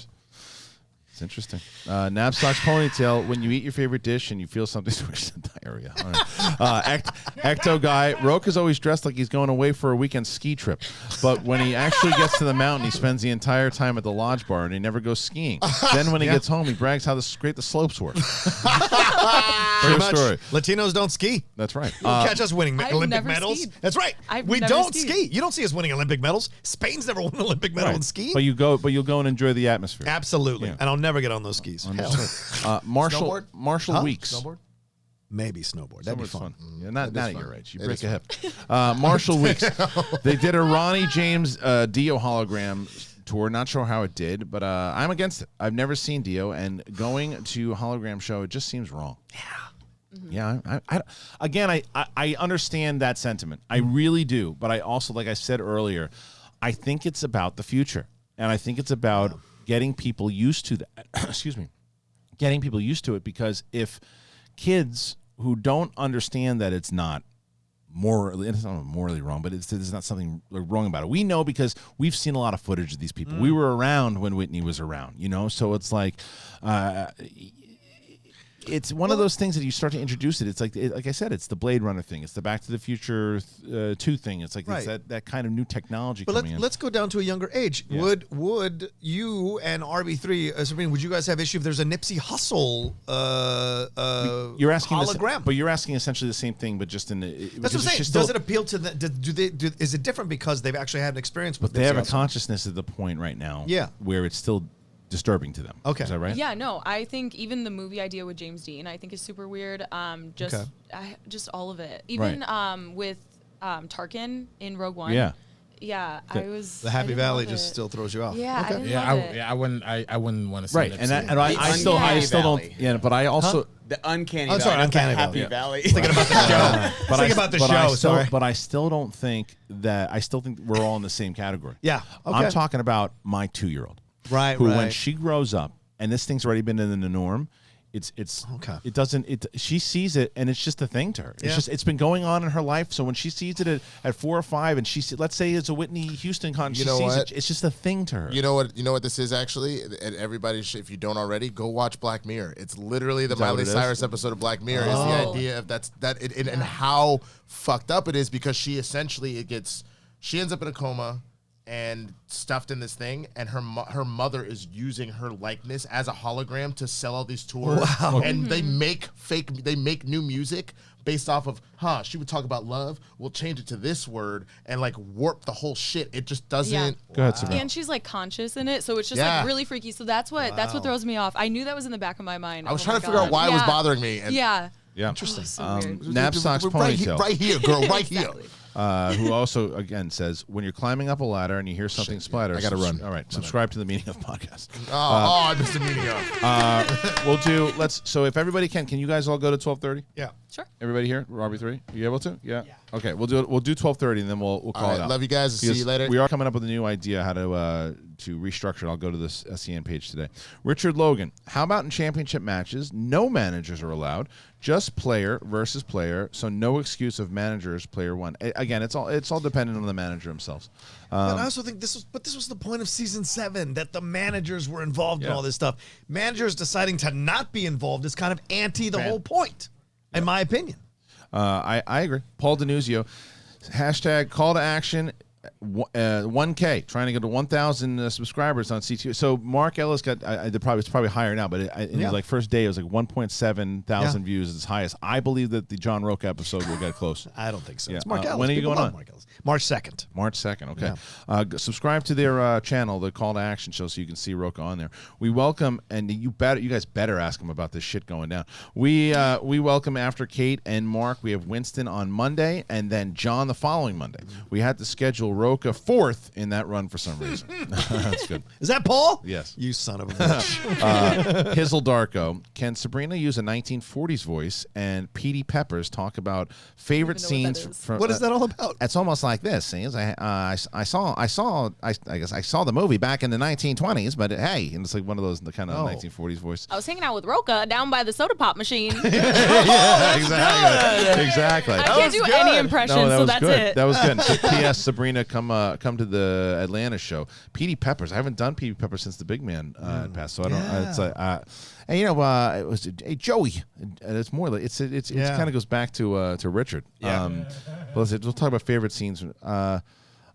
It's interesting. Knapsack's ponytail, when you eat your favorite dish and you feel something switch to diarrhea. All right. Ecto guy, Roke is always dressed like he's going away for a weekend ski trip. But when he actually gets to the mountain, he spends the entire time at the lodge bar and he never goes skiing. Then when he gets home, he brags how great the slopes were. Pretty much. Story. Latinos don't ski. That's right. You don't catch us winning I've Olympic never medals. skied. That's right. We don't ski. You don't see us winning Olympic medals. Spain's never won an Olympic medal in skiing. But you'll go and enjoy the atmosphere. Absolutely. Yeah. And I'll never get on those skis. Marshall Weeks. Snowboard? Maybe snowboard. That'd be fun. Yeah, not at your age. You break a hip. Marshall Weeks. They did a Ronnie James Dio hologram tour. Not sure how it did, but I'm against it. I've never seen Dio, and going to a hologram show, it just seems wrong. Yeah. Yeah. I understand that sentiment. I really do. But I also, like I said earlier, I think it's about the future, and I think it's about getting people used to that. Excuse me. Getting people used to it, because if kids who don't understand that it's not morally wrong, but there's not something wrong about it. We know because we've seen a lot of footage of these people. We were around when Whitney was around, so it's like it's one of those things that you start to introduce it. It's like I said, it's the Blade Runner thing. It's the Back to the Future 2 thing. It's like it's that kind of new technology coming in. But let's go down to a younger age. Yeah. Would you and RB3, Sabrina, would you guys have issue if there's a Nipsey Hussle you're asking hologram? But you're asking essentially the same thing, but just in the... That's what I'm saying. Does it appeal to the... is it different because they've actually had an experience with But they have a consciousness at the point right now where it's still disturbing to them. Okay. Is that right? Yeah, no, I think even the movie idea with James Dean, I think is super weird. Just all of it. Even with Tarkin in Rogue One. Yeah. Yeah, I was... The Happy Valley just still throws you off. Yeah, I didn't love it. I wouldn't want to see Right, that. and I still don't... Yeah, but I also... The uncanny valley. Sorry, uncanny Happy Valley. Thinking about the show. Thinking about the show, sorry. But I still don't think that... I still think we're all in the same category. Yeah, okay. I'm talking about my 2-year-old. Right, who, when she grows up, and this thing's already been in the norm, she sees it and it's just a thing to her. It's been going on in her life. So when she sees it at 4 or 5, and let's say it's a Whitney Houston concert, she sees it, it's just a thing to her. You know what this is actually? And everybody, if you don't already, go watch Black Mirror. It's literally the Miley Cyrus episode of Black Mirror. Is the idea of and how fucked up it is, because she essentially she ends up in a coma and stuffed in this thing, and her mother is using her likeness as a hologram to sell all these tours. Wow. And they make new music based off of, she would talk about love, we'll change it to this word and like warp the whole shit. It just doesn't. Go ahead, Sabrina. And she's like conscious in it, so it's just like really freaky. So that's what throws me off. I knew that was in the back of my mind. I was trying to figure out why it was bothering me. And Yeah. Interesting. So weird. Knapsack's ponytail. Right here, girl, right here. Who also, again, says, when you're climbing up a ladder and you hear something splatter, I gotta run. All right, subscribe to the Meaning of Podcast. I missed the meaning of. We'll do, so if everybody can you guys all go to 12:30? Yeah. Sure. Everybody here? RB3? Are you able to? Yeah. Okay, we'll do 12:30 and then we'll call it out. Love you guys. See you later. We are coming up with a new idea how to restructure it. I'll go to this SEN page today. Richard Logan, how about in championship matches, no managers are allowed, just player versus player, so no excuse of managers, player one. Again, it's all dependent on the manager themselves. But I also think this was the point of season 7, that the managers were involved in all this stuff. Managers deciding to not be involved is kind of anti the whole point, in my opinion. I agree. Paul Denuzio, hashtag call to action. 1K, trying to get to 1,000 subscribers on CTV. So Mark Ellis got, it's probably higher now, but in his like first day, it was like 1.7 thousand views at its highest. I believe that the John Rocha episode will get close. I don't think so. Yeah. It's Mark Ellis. When are you People going on? Mark Ellis. March 2nd. March 2nd, okay. Subscribe to their channel, the Call to Action show, so you can see Rocha on there. We welcome, and you guys better ask him about this shit going down. We welcome after Kate and Mark, we have Winston on Monday, and then John the following Monday. We had to schedule Rocha 4th in that run for some reason. That's good. Is that Paul? Yes. You son of a bitch. Hizzle Darko. Can Sabrina use a 1940s voice and Petey Peppers talk about favorite scenes from? What is that all about? It's almost like this. See, I guess I saw the movie back in the 1920s, but hey, and it's like one of those kind of 1940s voice. I was hanging out with Rocha down by the soda pop machine. Yeah, exactly. I can't do any impressions, so that's good. it. That was good. So, P.S. Sabrina, come to the Atlanta show. Petey Peppers. I haven't done Petey Peppers since the big man passed, so I don't. It's like, and it was Joey. It's more like it's kind of goes back to Richard. Yeah. We'll talk about favorite scenes. I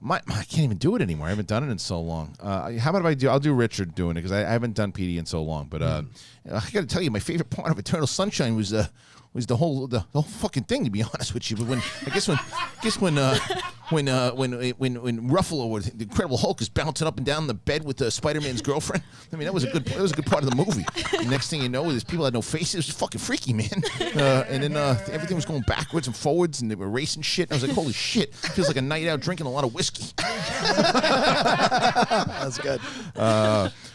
can't even do it anymore. I haven't done it in so long. How about if I'll do Richard doing it because I haven't done Petey in so long. But I got to tell you, my favorite part of Eternal Sunshine was the whole fucking thing. To be honest with you, but when Ruffalo or the Incredible Hulk is bouncing up and down the bed with Spider-Man's girlfriend, I mean that was a good part of the movie. The next thing you know, there's people that had no faces. It was just fucking freaky, man. And then everything was going backwards and forwards, and they were racing shit. And I was like, holy shit! Feels like a night out drinking a lot of whiskey. That's good.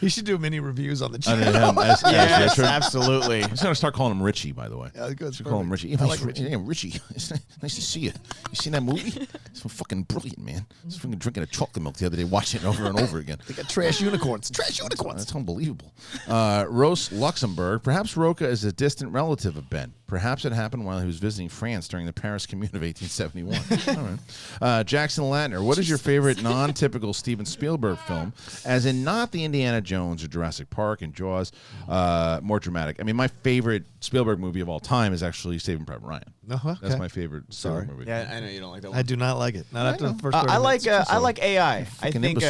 He should do mini reviews on the I mean, channel. yes, Richard. Absolutely. I'm just gonna start calling him Richie, by the way. Yeah, good. Call him Richie. I like Richie. Yeah, Richie. It's nice to see you. You seen that movie? It's fucking brilliant, man. I was fucking drinking a chocolate milk the other day, watching it over and over again. They got trash unicorns. Trash unicorns. That's unbelievable. Rose Luxembourg. Perhaps Rocha is a distant relative of Ben. Perhaps it happened while he was visiting France during the Paris Commune of 1871. All right. Jackson Latner. What is your favorite non-typical Steven Spielberg film? As in not the Indiana Jones or Jurassic Park and Jaws, more dramatic. I mean, my favorite Spielberg movie of all time is actually Saving Private Ryan. Okay. That's my favorite Spielberg movie. Yeah, I know you don't like that one. I do not like it. Not after the first 30 I minutes. like AI. I think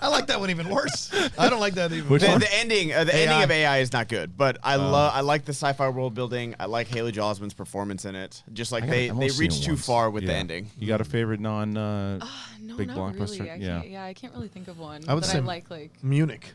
I like that one even worse. I don't like that even the worse. ending of AI is not good, but I like the sci-fi world building. I like Haley Joel Osment's performance in it. Just like they reached too far with the ending. You got a favorite No, big not blockbuster? really. I can't really think of one. I would say like Munich.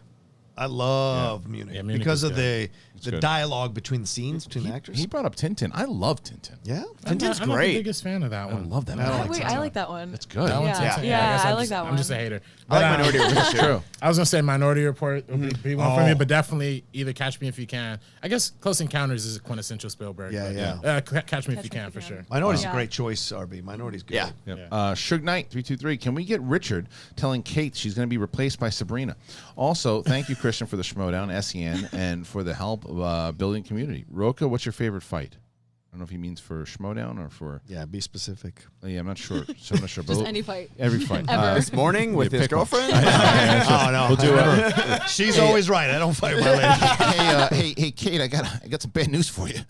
I love Munich, Munich because is of good. the good. dialogue between the scenes between the actors. He brought up Tintin. I love Tintin. Yeah, I'm Tintin's not the great. biggest fan of that I one. love that. I like that one. It's good. That one's Yeah. insane. Yeah, I guess I I'm like just- that I'm just a one. hater. I like But, Minority Report It's too. true. I was gonna say Minority Report would be one for me, but definitely either Catch Me If You Can. I guess Close Encounters is a quintessential Spielberg. Yeah, but, Catch Me If You Can for sure. Minority's Yeah. a great choice, RB. Minority's good. Yeah. Yep. Yeah. Suge Knight 323. Can we get Richard telling Kate she's going to be replaced by Sabrina? Also, thank you, Kristian, for the Schmodown, SEN, and for the help of building community. Rocha, what's your favorite fight? I don't know if he means for Schmodown or for. Yeah, be specific. Yeah, I'm not sure. So I'm not sure. Just but any fight. Every fight. Ever. This morning with his pick one. girlfriend. Oh no, We'll do it. She's always right. I don't fight with my lady. Hey, Kate, I got some bad news for you.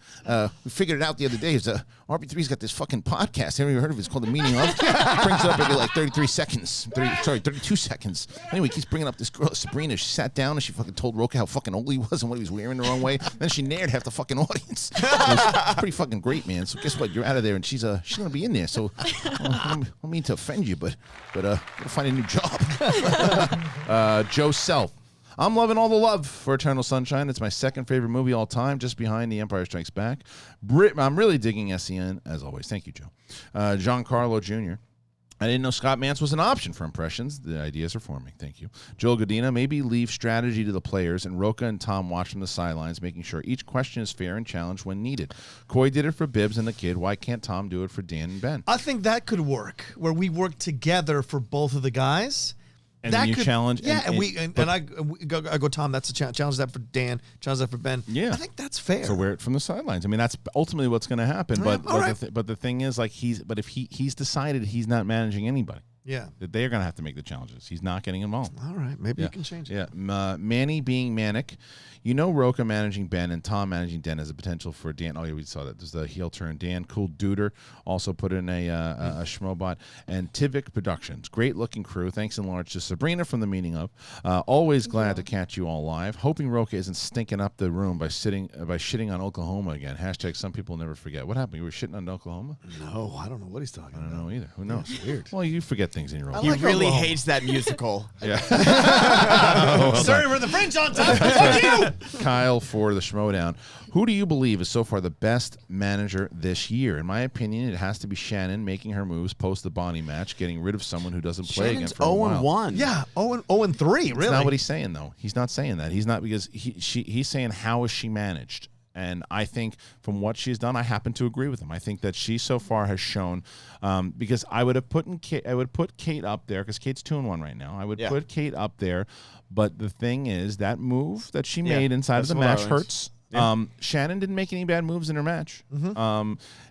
We figured it out the other day. RB3's got this fucking podcast. Have you heard of it? It's called The Meaning Of. Brings it up every like 32 seconds. Anyway, he keeps bringing up this girl, Sabrina. She sat down and she fucking told Rocha how fucking old he was and what he was wearing the wrong way. Then she nared half the fucking audience. It's pretty fucking great, man. So guess what? You're out of there, and she's gonna be in there. So I don't mean to offend you, but gotta find a new job. Joe Self. I'm loving all the love for Eternal Sunshine. It's my second favorite movie all time, just behind The Empire Strikes Back. I'm really digging SEN, as always. Thank you, Joe. Giancarlo Jr. I didn't know Scott Mance was an option for impressions. The ideas are forming. Thank you. Joel Godina, maybe leave strategy to the players, and Rocha and Tom watch from the sidelines, making sure each question is fair and challenged when needed. Coy did it for Bibbs and the kid. Why can't Tom do it for Dan and Ben? I think that could work, where we work together for both of the guys. And then you challenge. Yeah, and I go, Tom, that's a challenge that for Dan, challenge that for Ben. Yeah. I think that's fair. So wear it from the sidelines. I mean, that's ultimately what's going to happen. But all right. but the thing is, like, if he's decided he's not managing anybody. Yeah. That they are going to have to make the challenges. He's not getting involved. All right. Maybe you can change it. Yeah. Manny being manic. You know, Rocha managing Ben and Tom managing Dan has a potential for Dan. Oh, yeah, we saw that. There's the heel turn. Dan Cool Duder also put in a Schmobot. And Tivik Productions. Great looking crew. Thanks in large to Sabrina from the Meaning Of. Always glad to catch you all live. Hoping Rocha isn't stinking up the room by shitting on Oklahoma again. Hashtag some people never forget. What happened? You were shitting on Oklahoma? No, I don't know what he's talking about. I don't know either. Who knows? It's weird. Well, you forget things in your own. He really hates that musical. Yeah. Sorry for the French on top. Fuck you. Kyle for the Schmodown. Who do you believe is so far the best manager this year? In my opinion, it has to be Shannon making her moves post the Bonnie match, getting rid of someone who doesn't play again for a while. 0-1. Yeah, 0-3, really. That's not what he's saying, though. He's not saying that. He's not, because he's saying, how is she managed? And I think from what she's done, I happen to agree with him. I think that she so far has shown, because I would put Kate up there, because Kate's 2-1 right now. I would put Kate up there, but the thing is, that move that she made inside of the match hurts. Yeah. Shannon didn't make any bad moves in her match,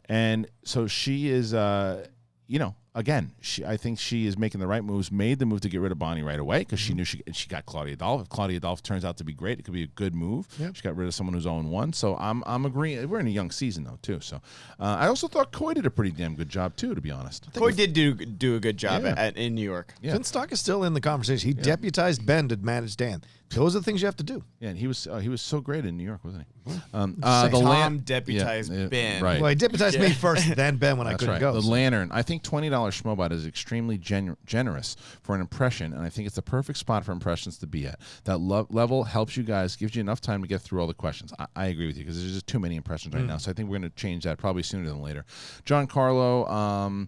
and so she is, again, I think she is making the right moves. Made the move to get rid of Bonnie right away because she knew she got Claudia Dolph. If Claudia Dolph turns out to be great, it could be a good move. Yep. She got rid of someone who's 0-1. So I'm agreeing. We're in a young season though too. So I also thought Coy did a pretty damn good job too, to be honest. Coy did do a good job in New York. Yeah. Finn Stock is still in the conversation. He deputized Ben to manage Dan. Those are the things you have to do. Yeah, and he was so great in New York, wasn't he? Tom deputized Ben. Right. Well, he deputized me first, then Ben when I couldn't go. The Lantern. I think $20 Schmobot is extremely generous for an impression, and I think it's the perfect spot for impressions to be at. That level helps you guys, gives you enough time to get through all the questions. I agree with you because there's just too many impressions right now. So I think we're going to change that probably sooner than later. John Carlo,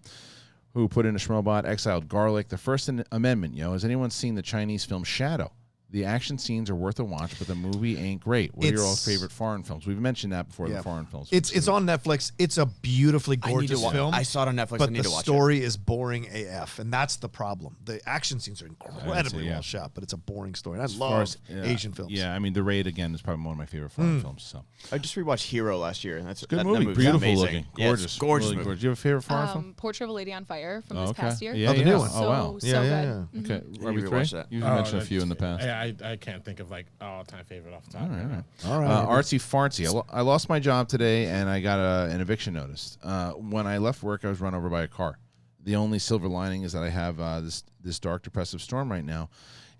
who put in a Schmobot, exiled garlic. The First Amendment, has anyone seen the Chinese film Shadow? The action scenes are worth a watch, but the movie ain't great. What are your all favorite foreign films? We've mentioned that before, the foreign films. It's on Netflix. It's a beautifully gorgeous film. I saw it on Netflix. But I need to watch it. the story is boring AF, and that's the problem. The action scenes are incredibly well shot, but it's a boring story. And I love Asian films. Yeah, I mean, The Raid, again, is probably one of my favorite foreign films. So I just rewatched Hero last year. That's good movie. Beautiful looking. Gorgeous. Yeah, gorgeous really movie. Gorgeous. Do you have a favorite foreign film? Portrait of a Lady on Fire from this past year. Yeah, the new one. So, wow. so good. Okay. RB3? You've mentioned a few in the past. I can't think of like all-time favorite off the top. All right. Artsy Fartsy. I lost my job today, and I got an eviction notice. When I left work, I was run over by a car. The only silver lining is that I have this dark, depressive storm right now.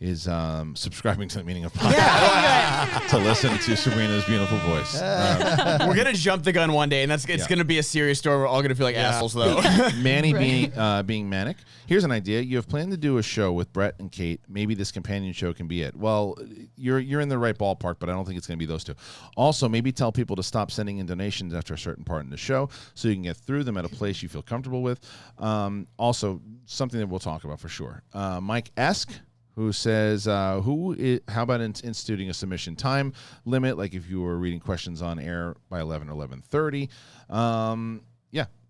Is subscribing to the Meaning Of podcast to listen to Sabrina's beautiful voice. We're gonna jump the gun one day, and it's gonna be a serious story. We're all gonna feel like assholes, though. Manny being manic. Here's an idea. You have planned to do a show with Brett and Kate. Maybe this companion show can be it. Well, you're in the right ballpark, but I don't think it's gonna be those two. Also, maybe tell people to stop sending in donations after a certain part in the show, so you can get through them at a place you feel comfortable with. Also, something that we'll talk about for sure. Mike Esk, who says, how about instituting a submission time limit, like if you were reading questions on air by 11 or 11:30?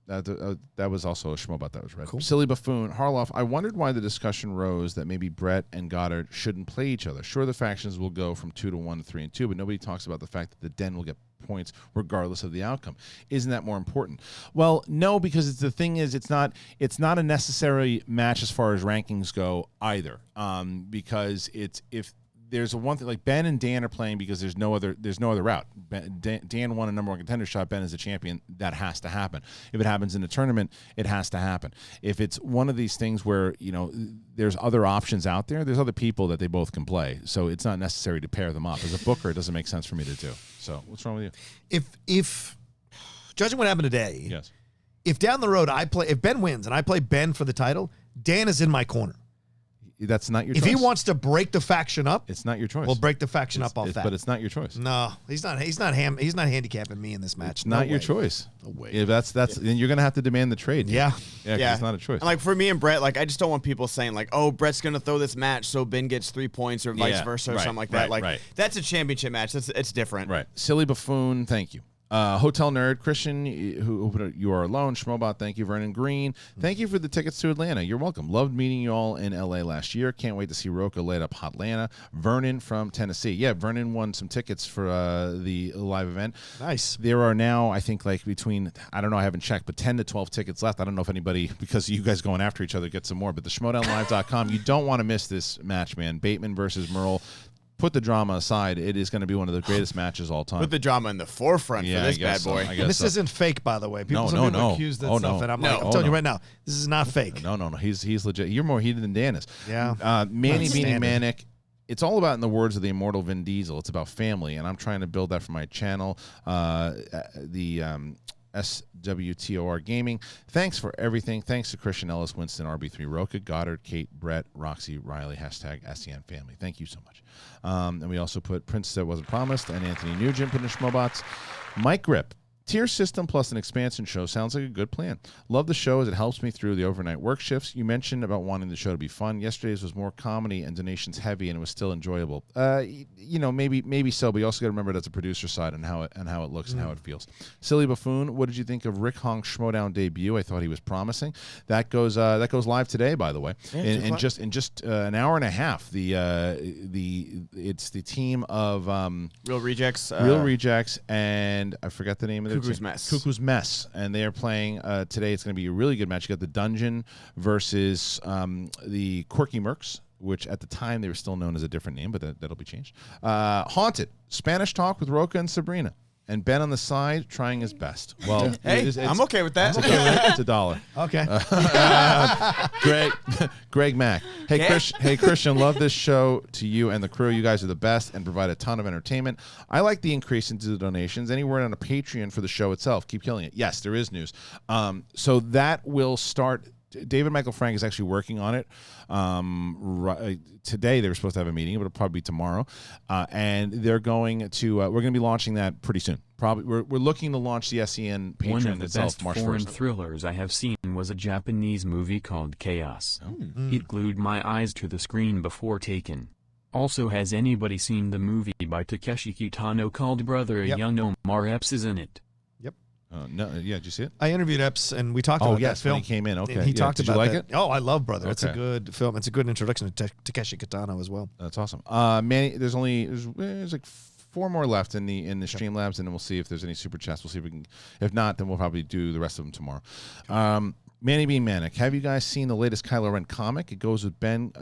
That was also a Schmobot that was read. Cool. Silly Buffoon. Harloff, I wondered why the discussion rose that maybe Brett and Goddard shouldn't play each other. Sure, the factions will go from 2-1 to 3-2, but nobody talks about the fact that the Den will get points regardless of the outcome. Isn't that more important? Well, no, because the thing is, it's not a necessary match as far as rankings go either. Because if there's one thing, like Ben and Dan are playing because there's no other route. Dan won a number one contender shot. Ben is the champion. That has to happen. If it happens in the tournament, it has to happen. If it's one of these things where there's other options out there, there's other people that they both can play. So it's not necessary to pair them up. As a booker, it doesn't make sense for me to do. So what's wrong with you? If judging what happened today, yes. If down the road if Ben wins and I play Ben for the title, Dan is in my corner. That's not your choice. If he wants to break the faction up, it's not your choice. We'll break the faction up off that. But it's not your choice. No, he's not handicapping me in this match. It's not your choice. No way. Yeah, then you're gonna have to demand the trade. Yeah. Yeah. It's not a choice. And like for me and Brett, like I just don't want people saying like, oh, Brett's gonna throw this match so Ben gets 3 points or vice versa or something like that. Like that's a championship match. It's different. Right. Silly Buffoon. Thank you. Hotel Nerd, Christian, who you are alone. Schmobot, thank you. Vernon Green, thank you for the tickets to Atlanta. You're welcome. Loved meeting you all in LA last year. Can't wait to see Rocha light up Hotlanta. Vernon from Tennessee. Yeah, Vernon won some tickets for the live event. Nice. There are now, I think, like between, I don't know, I haven't checked, but 10 to 12 tickets left. I don't know if anybody, because you guys going after each other, get some more. But the schmodownlive.com, you don't want to miss this match, man. Bateman versus Merle. Put the drama aside. It is going to be one of the greatest matches all time. Put the drama in the forefront for this bad boy. This isn't fake, by the way. People accuse that stuff, and I'm telling you right now, this is not fake. No. He's legit. You're more heated than Dan is. Yeah. Manny Beanie Manic. It's all about, in the words of the immortal Vin Diesel, it's about family, and I'm trying to build that for my channel. SWTOR Gaming. Thanks for everything. Thanks to Christian Ellis, Winston, RB3, Rocha, Goddard, Kate, Brett, Roxy, Riley, #SEN family. Thank you so much. And we also put Prince That Wasn't Promised and Anthony Nugent put in Schmobots. Mike Grip. Tier system plus an expansion show sounds like a good plan. Love the show as it helps me through the overnight work shifts. You mentioned about wanting the show to be fun. Yesterday's was more comedy and donations heavy, and it was still enjoyable. Maybe so, but you also got to remember that's a producer side and how it looks and how it feels. Silly Buffoon, what did you think of Rick Honk's Schmodown debut? I thought he was promising. That goes live today, by the way. In just an hour and a half. It's the team of Real Rejects, and I forgot the name of Cuckoo's Mess, and they are playing today. It's going to be a really good match. You got the Dungeon versus the Quirky Mercs, which at the time they were still known as a different name, but that'll be changed. Haunted Spanish Talk with Rocha and Sabrina. And Ben on the side trying his best. Well, I'm okay with that. It's $1. Okay. Greg Mack. Hey, Christian, love this show to you and the crew. You guys are the best and provide a ton of entertainment. I like the increase into the donations. Any word on a Patreon for the show itself? Keep killing it. Yes, there is news. So that will start. David Michael Frank is actually working on it. Today they were supposed to have a meeting, but it'll probably be tomorrow. And they're going to we're going to be launching that pretty soon. Probably we're looking to launch the SEN Patreon One of the itself best March foreign 1st. thrillers I have seen was a Japanese movie called Chaos. It glued my eyes to the screen before Taken. Also, has anybody seen the movie by Takeshi Kitano called Brother Young Omar Epps is in it? No, did you see it? I interviewed Epps, and we talked about that film. When he came in. Okay, and he talked did about you like that. it? Oh, I love Brother. Okay. It's a good film. It's a good introduction to Takeshi Kitano as well. That's awesome. Manny, there's like 4 more left in the Streamlabs, and then we'll see if there's any super chats. We'll see if we can. If not, then we'll probably do the rest of them tomorrow. Manny being Manic. Have you guys seen the latest Kylo Ren comic? It goes with Ben.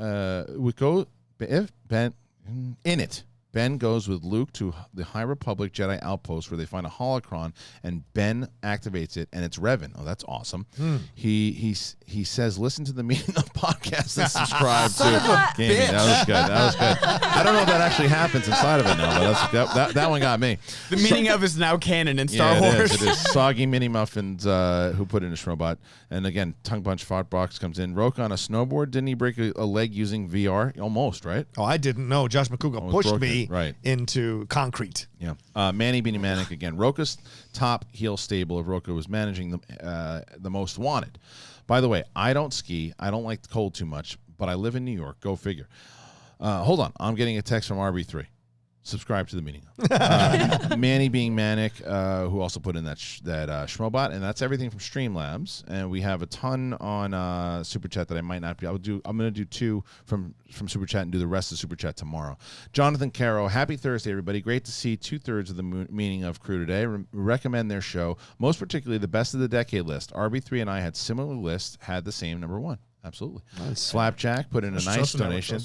In it. Ben goes with Luke to the High Republic Jedi outpost where they find a holocron, and Ben activates it, and it's Revan. Oh, that's awesome. He says, listen to the Meaning of Podcast and subscribe to Gaming. That was good. I don't know if that actually happens inside of it now, but that one got me. The Meaning of is now canon in Star Wars. It is. Soggy Mini Muffins who put in a Schmobot. And again, Tongue Punch Fart Box comes in. Rocha on a snowboard. Didn't he break a leg using VR? Almost, right? Oh, I didn't know. Josh McCouga pushed me into concrete. Yeah. Manny Beanie Manic again. Rocha's top heel stable of Rocha was managing the most wanted. By the way, I don't ski. I don't like the cold too much, but I live in New York. Go figure. Hold on. I'm getting a text from RB3. Subscribe to the meeting. Manny being Manic, who also put in that Schmobot, and that's everything from Streamlabs. And we have a ton on Super Chat that I might not be able to do. I'm going to do 2 from Super Chat and do the rest of Super Chat tomorrow. Jonathan Caro, happy Thursday, everybody. Great to see 2/3 of the meaning of crew today. Recommend their show, most particularly the best of the decade list. RB3 and I had similar lists, had the same number 1. Absolutely. Nice. Flapjack put in a nice donation.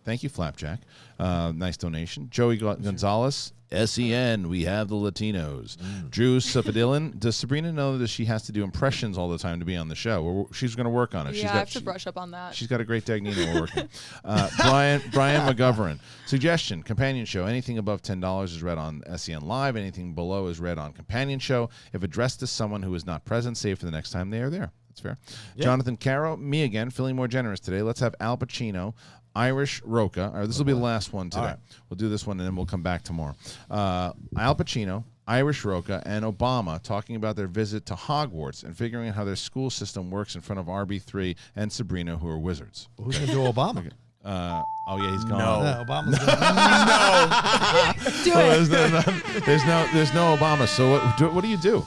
Thank you, Flapjack. Nice donation. Joey Gonzalez, SEN, we have the Latinos. Drew Safadillin, does Sabrina know that she has to do impressions all the time to be on the show? She's going to work on it. Yeah, I have to brush up on that. She's got a great technique we're working. Brian McGovern, suggestion, companion show. Anything above $10 is read on SEN Live. Anything below is read on companion show. If addressed to someone who is not present, save for the next time they are there. That's fair. Yeah. Jonathan Caro, me again, feeling more generous today. Let's have Al Pacino, Irish Rocha. All right, this will be the last one today. Right. We'll do this one, and then we'll come back tomorrow. Al Pacino, Irish Rocha, and Obama talking about their visit to Hogwarts and figuring out how their school system works in front of RB3 and Sabrina, who are wizards. Who's going to do Obama? Oh yeah, he's gone. No, Obama's gone. Do it. There's no Obama. So what do you do?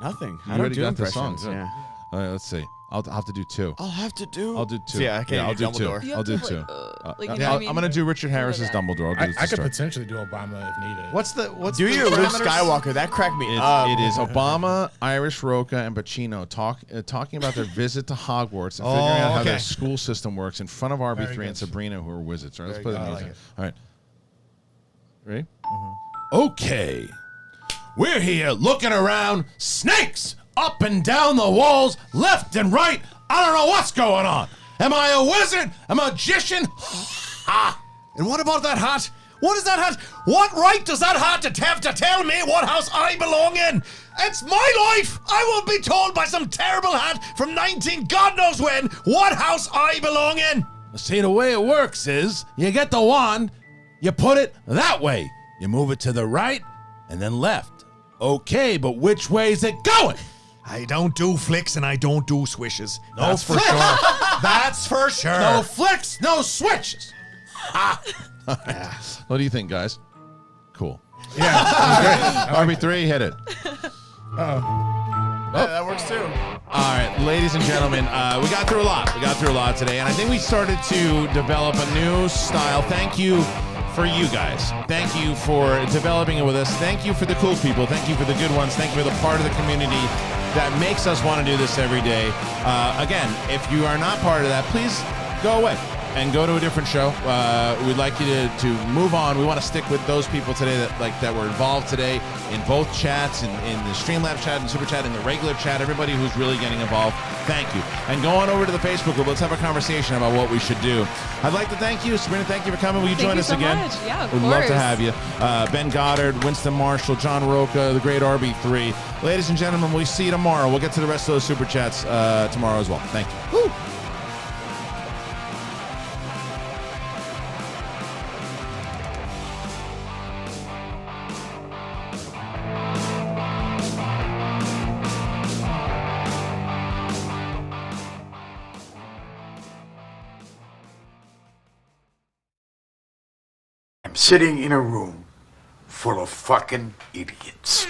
Nothing. You I don't already do got the song. impressions. Good. Yeah. All right, let's see. I'll have to do two. I'll have to do. I'll do two. Yeah, I can't I'll do do two. Dumbledore. You I'll have do to, two. like, you know Yeah, what I mean? I'm gonna do Richard Harris's Dumbledore. I'll do I could start. potentially do Obama if needed. What's Do the your Luke parameters? Skywalker? That cracked me up. It is Obama, Irish Rocha, and Pacino talking about their visit to Hogwarts and figuring out how their school system works in front of RB3 and Sabrina, who are wizards. All right, let's play the music. All right. Ready? Okay. We're here looking around. Snakes up and down the walls, left and right. I don't know what's going on. Am I a wizard? A magician? Ha! And what about that hat? What is that hat? What right does that hat have to tell me what house I belong in? It's my life! I won't be told by some terrible hat from 19 God knows when what house I belong in! See, the way it works is you get the wand, you put it that way. You move it to the right and then left. Okay, but which way is it going? I don't do flicks and I don't do swishes. No That's for sure. That's for sure. No flicks, no switches. Ha! What do you think, guys? Cool. Yeah. RB3, hit it. Yeah, that works too. All right, ladies and gentlemen, we got through a lot. We got through a lot today, and I think we started to develop a new style. Thank you for you guys. Thank you for developing it with us. Thank you for the cool people. Thank you for the good ones. Thank you for the part of the community that makes us want to do this every day. Again, if you are not part of that, please go away and go to a different show. We'd like you to move on. We want to stick with those people today that were involved today in both chats, in the Streamlabs chat and Super Chat, and the regular chat, everybody who's really getting involved. Thank you. And go on over to the Facebook group. Let's have a conversation about what we should do. I'd like to thank you. Sabrina, thank you for coming. Will you join us again? Much. Yeah, of We'd course. love to have you. Ben Goddard, Winston Marshall, John Rocha, the great RB3. Ladies and gentlemen, we'll see you tomorrow. We'll get to the rest of those Super Chats tomorrow as well. Thank you. Woo. I'm sitting in a room full of fucking idiots.